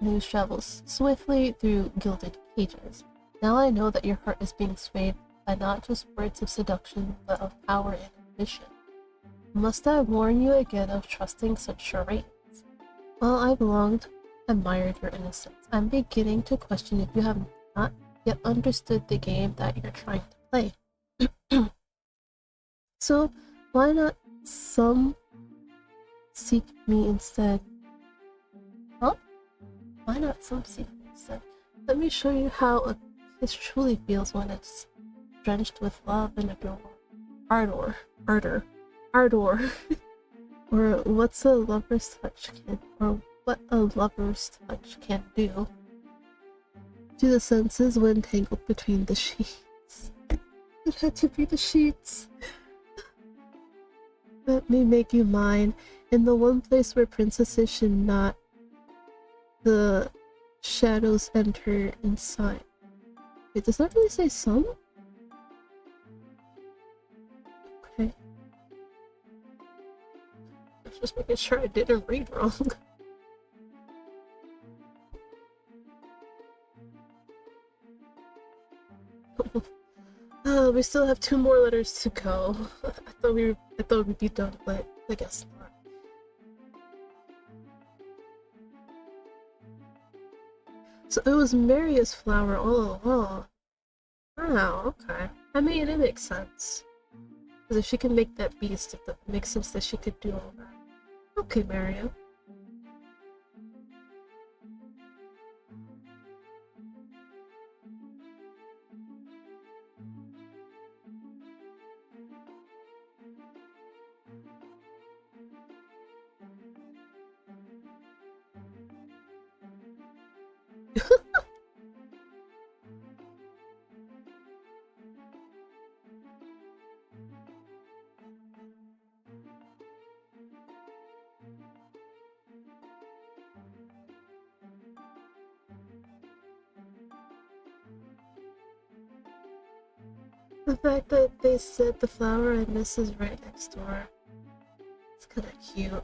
News travels swiftly through gilded cages. Now I know that your heart is being swayed by not just words of seduction, but of power and ambition. Must I warn you again of trusting such charades? While I've long admired your innocence, I'm beginning to question if you have not yet understood the game that you're trying to play. So, why not some seek me instead? Huh? Why not some seek me instead? Let me show you how a kiss truly feels when it's drenched with love and ardor. Or what's a lover's touch can, or what a lover's touch can do to the senses when tangled between the sheets. It had to be the sheets. Let me make you mine in the one place where princesses should not. The shadows enter inside. Wait, does that really say some? Okay. I was just making sure I didn't read wrong. We still have 2 more letters to go. I thought we'd be done, but I guess not. So it was Maria's flower all along. Wow, okay. I mean, it makes sense. Because if she can make that beast, it makes sense that she could do all that. Okay, Maria. The fact that they said the flower I miss is right next door. It's kinda cute.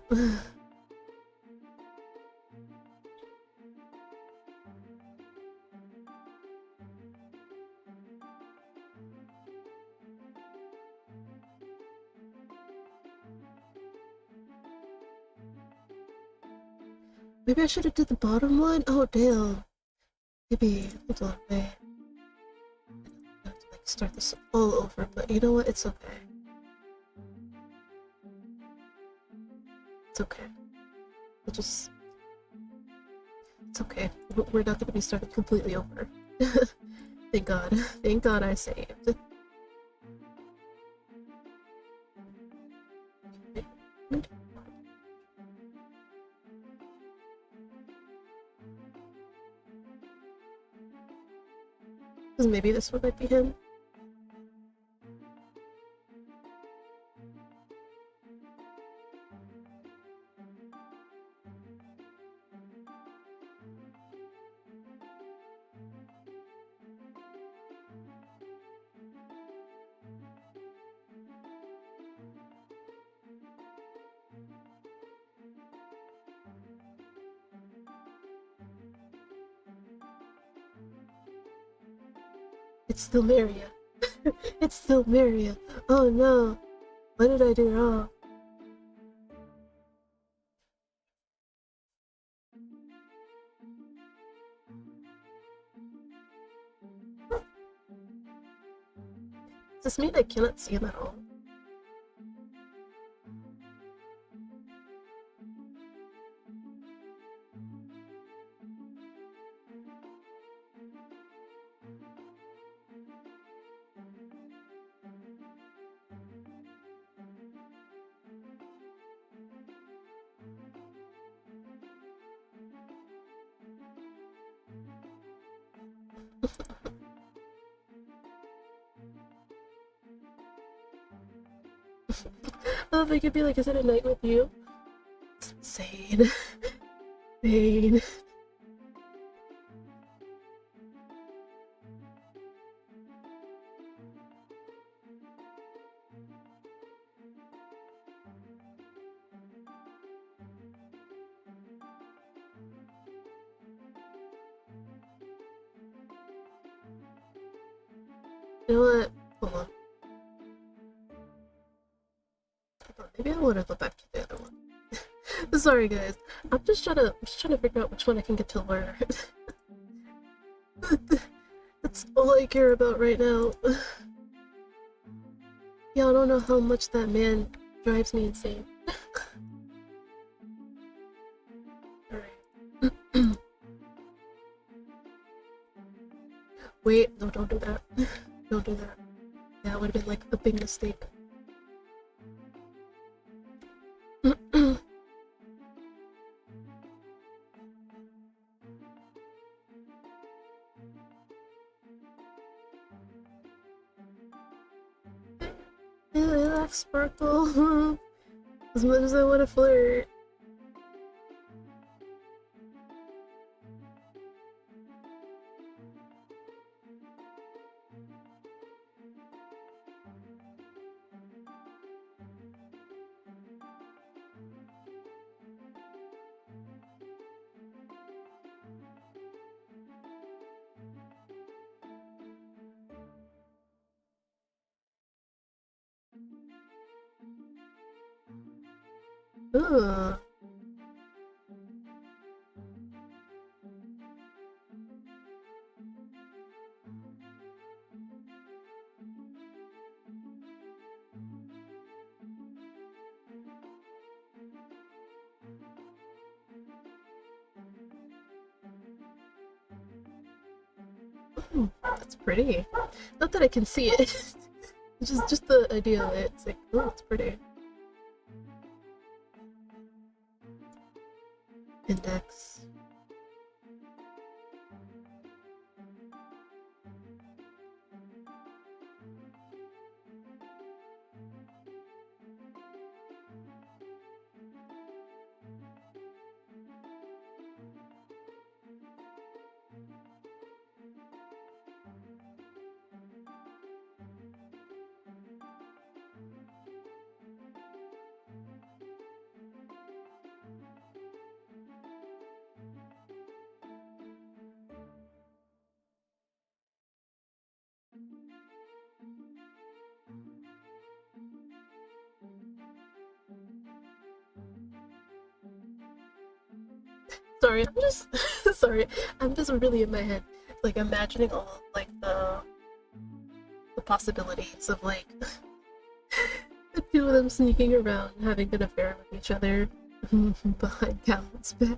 Maybe I should have did the bottom one? Oh damn. Maybe, hold on, wait. I have to like start this all over, but you know what? It's okay. It's okay. We'll just... It's okay. We're not gonna be starting completely over. Thank God. Thank God I saved. Because maybe this one might be him. It's still Maria. It's still Maria. Oh no. What did I do wrong? Does this mean I cannot see him at all? Oh, they could be like, is it a night with you? It's insane. Insane. You know what? Hold on. Maybe I want to go back to the other one. Sorry guys. I'm just trying to figure out which one I can get to learn. That's all I care about right now. Yeah, I don't know how much that man drives me insane. Alright. Wait, no, don't do that. Don't do that. That would have been like a big mistake. Relax, Sparkle. As much as I want to flirt. Ugh. That's pretty. Not that I can see it. just the idea of it. It's like, oh, it's pretty. Index. sorry, I'm just sorry. I'm just really in my head, like imagining all like the possibilities of like the two of them sneaking around, having an affair with each other behind Callan's back.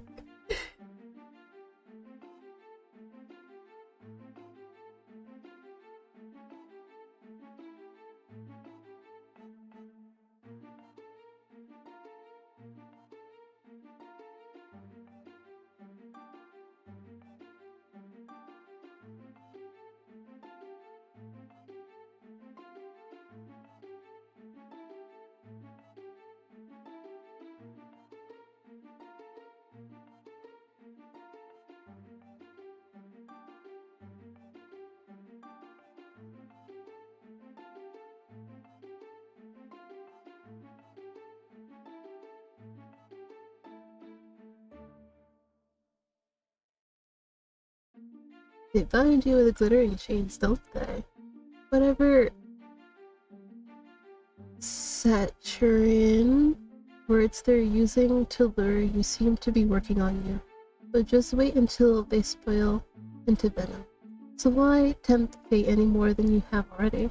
They bind you with glittering chains, don't they? Whatever Saturn words they're using to lure you seem to be working on you. But just wait until they spoil into venom. So why tempt fate any more than you have already?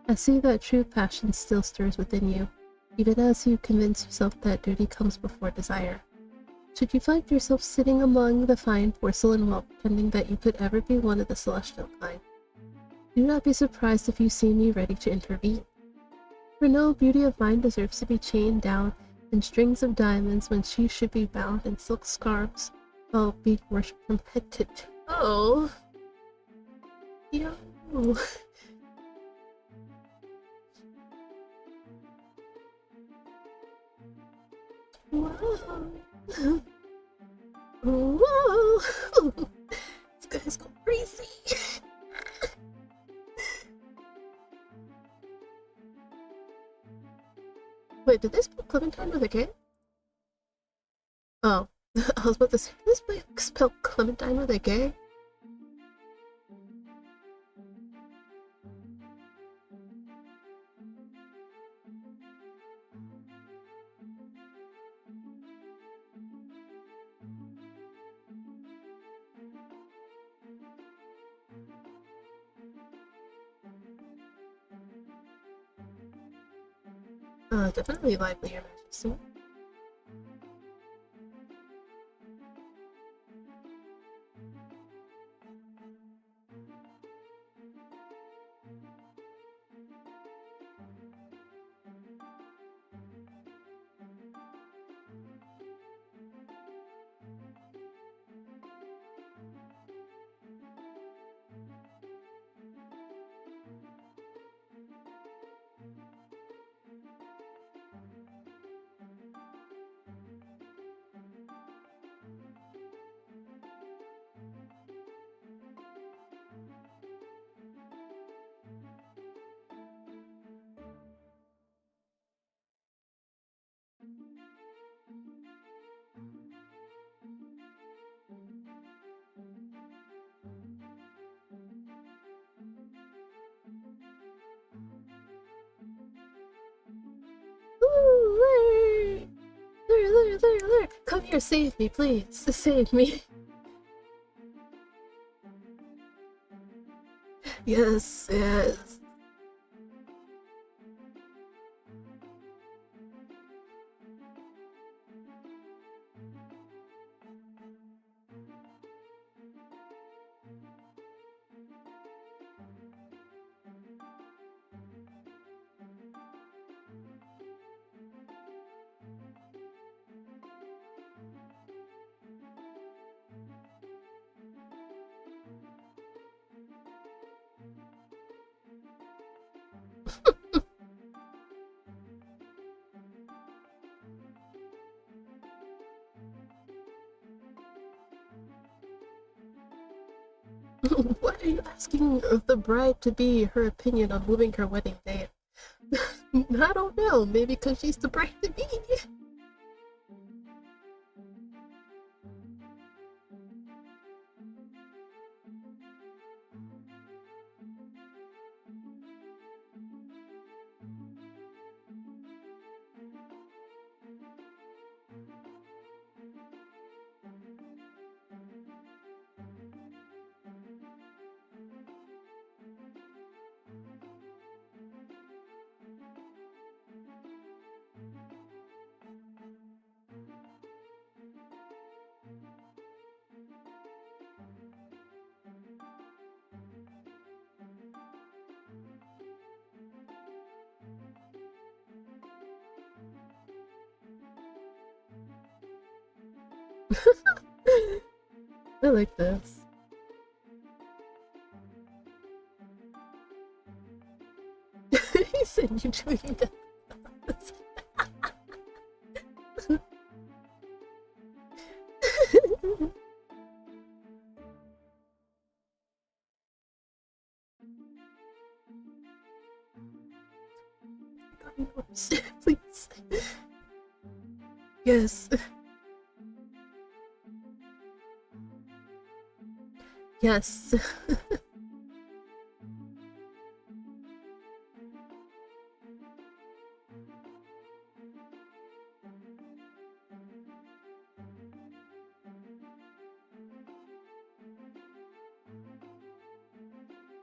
I see that true passion still stirs within you, even as you convince yourself that duty comes before desire. Should you find yourself sitting among the fine porcelain while pretending that you could ever be one of the celestial kind, do not be surprised if you see me ready to intervene. For no beauty of mine deserves to be chained down in strings of diamonds when she should be bound in silk scarves while being worshipped from head to toe. Yo. Whoa. Whoa. This guy's going crazy. Wait, did they spell Clementine with a K? Oh, I was about to say, did this boy spell Clementine with a K? Definitely lively, Your Majesty. Ooh, there. Come here, save me, please. Save me. Yes. Why are you asking the bride to be her opinion on moving her wedding date? I don't know, maybe because she's the bride to be. I like this. He said you doing that. Please. Yes. Yes.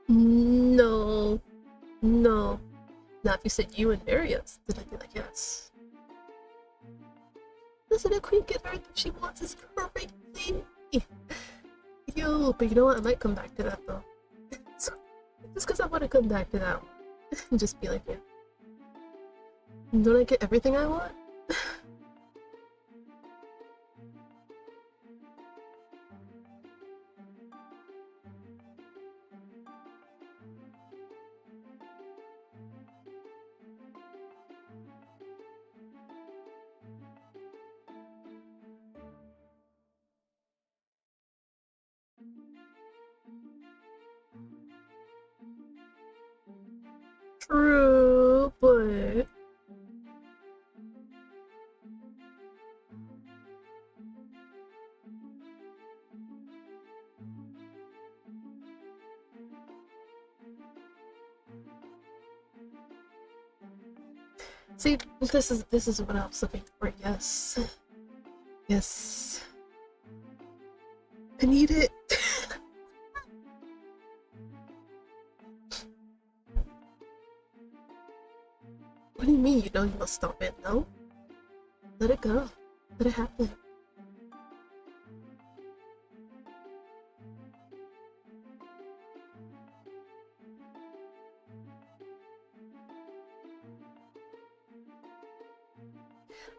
No. No. Now if you said you and Marius, then I'd be like, yes. Listen, a queen get everything she wants is crazy. Yo, but you know what? I might come back to that though. So, just because I want to come back to that one. And just be like, yeah. Don't I get everything I want? True, but see, this is what I was looking for. Yes, yes, I need it. What do you mean? You know you must stop it? No, let it go. Let it happen.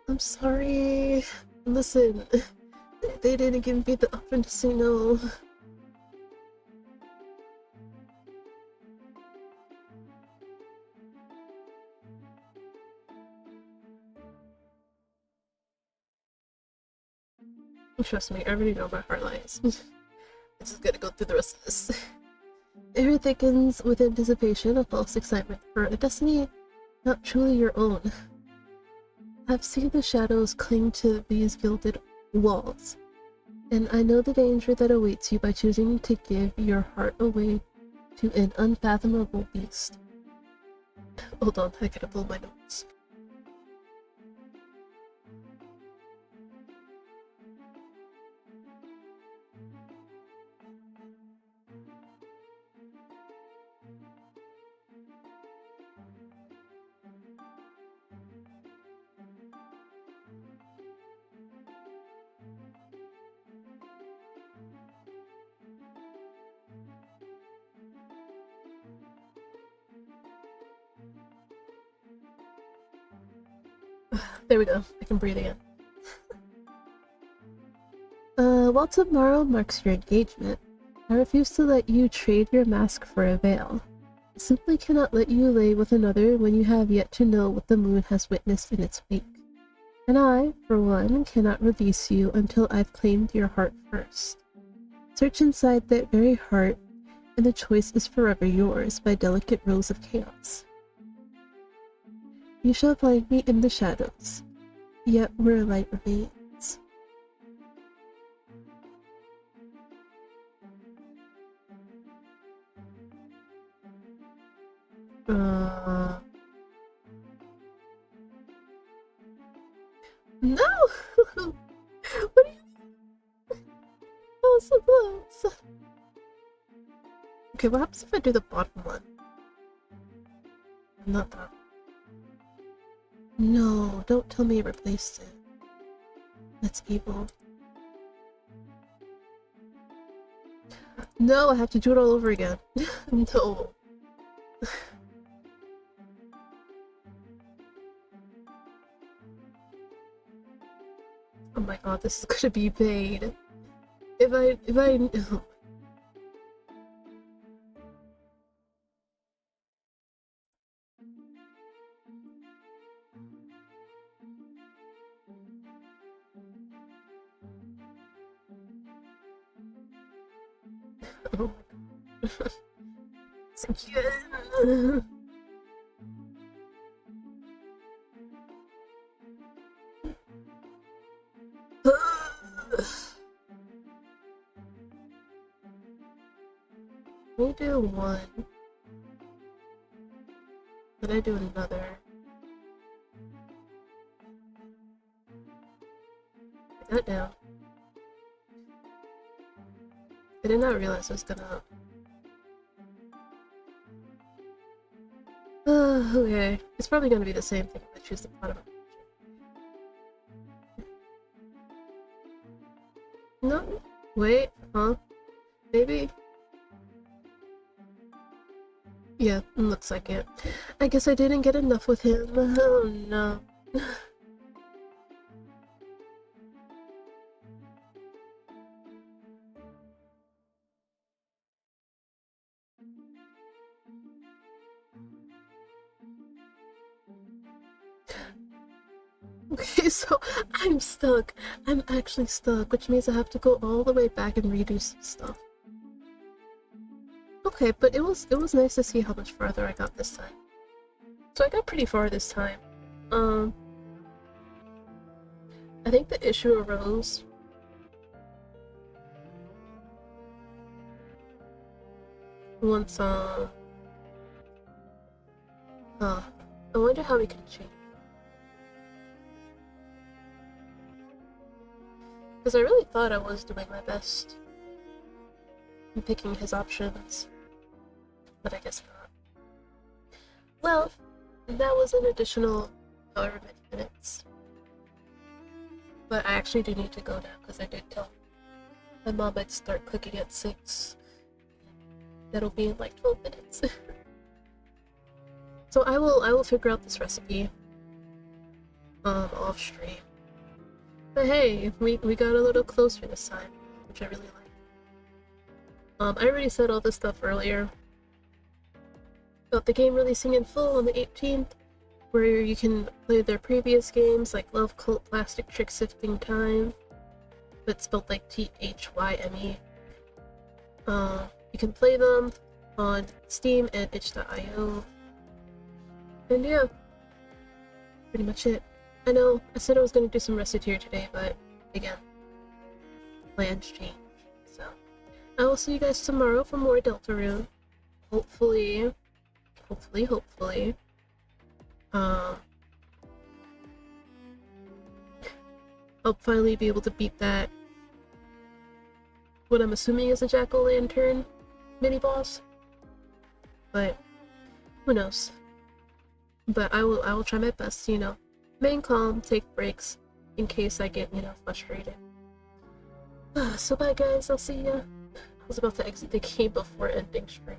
I'm sorry. Listen, they didn't give me the option to say no. Trust me, I already know my heart lies. I'm just gonna go through the rest of this. Air thickens with anticipation, a false excitement for a destiny not truly your own. I've seen the shadows cling to these gilded walls, and I know the danger that awaits you by choosing to give your heart away to an unfathomable beast. Hold on, I gotta pull my notes. There we go, I can breathe again. While tomorrow marks your engagement, I refuse to let you trade your mask for a veil. I simply cannot let you lay with another when you have yet to know what the moon has witnessed in its wake. And I, for one, cannot release you until I've claimed your heart first. Search inside that very heart, and the choice is forever yours by delicate rose of chaos. You shall find me in the shadows, yet where light remains. No! What are you? Oh, so close. Okay, what happens if I do the bottom one? Not that. No, don't tell me I replaced it. That's evil. No, I have to do it all over again. No. my god, this is gonna be paid. If I oh my god. So cute. We do one. Then I do another. Write that down. I did not realize I was gonna. Okay. It's probably gonna be the same thing if I choose the bottom. No? Wait, huh? Maybe? Yeah, looks like it. I guess I didn't get enough with him. Oh no. Okay, so I'm stuck. I'm actually stuck, which means I have to go all the way back and redo some stuff. Okay, but it was nice to see how much farther I got this time. So I got pretty far this time. I think the issue arose once I wonder how we can change. Because I really thought I was doing my best in picking his options, but I guess not. Well, that was an additional however many minutes. But I actually do need to go now because I did tell my mom I'd start cooking at 6. That'll be in like 12 minutes. So I will figure out this recipe off stream. But hey, we got a little closer this time, which I really like. I already said all this stuff earlier about the game releasing in full on the 18th, where you can play their previous games like Love Cult, Plastic Trick Sifting Time, but spelled like THYME. You can play them on Steam and itch.io. And yeah, pretty much it. I know, I said I was going to do some recettear today, but again, plans change. So, I will see you guys tomorrow for more Deltarune. Hopefully. I'll finally be able to beat that, what I'm assuming is a jack-o'-lantern mini-boss. But, who knows. But I will try my best, you know. Remain calm, take breaks, in case I get, you know, frustrated. So bye guys, I'll see ya. I was about to exit the game before ending stream.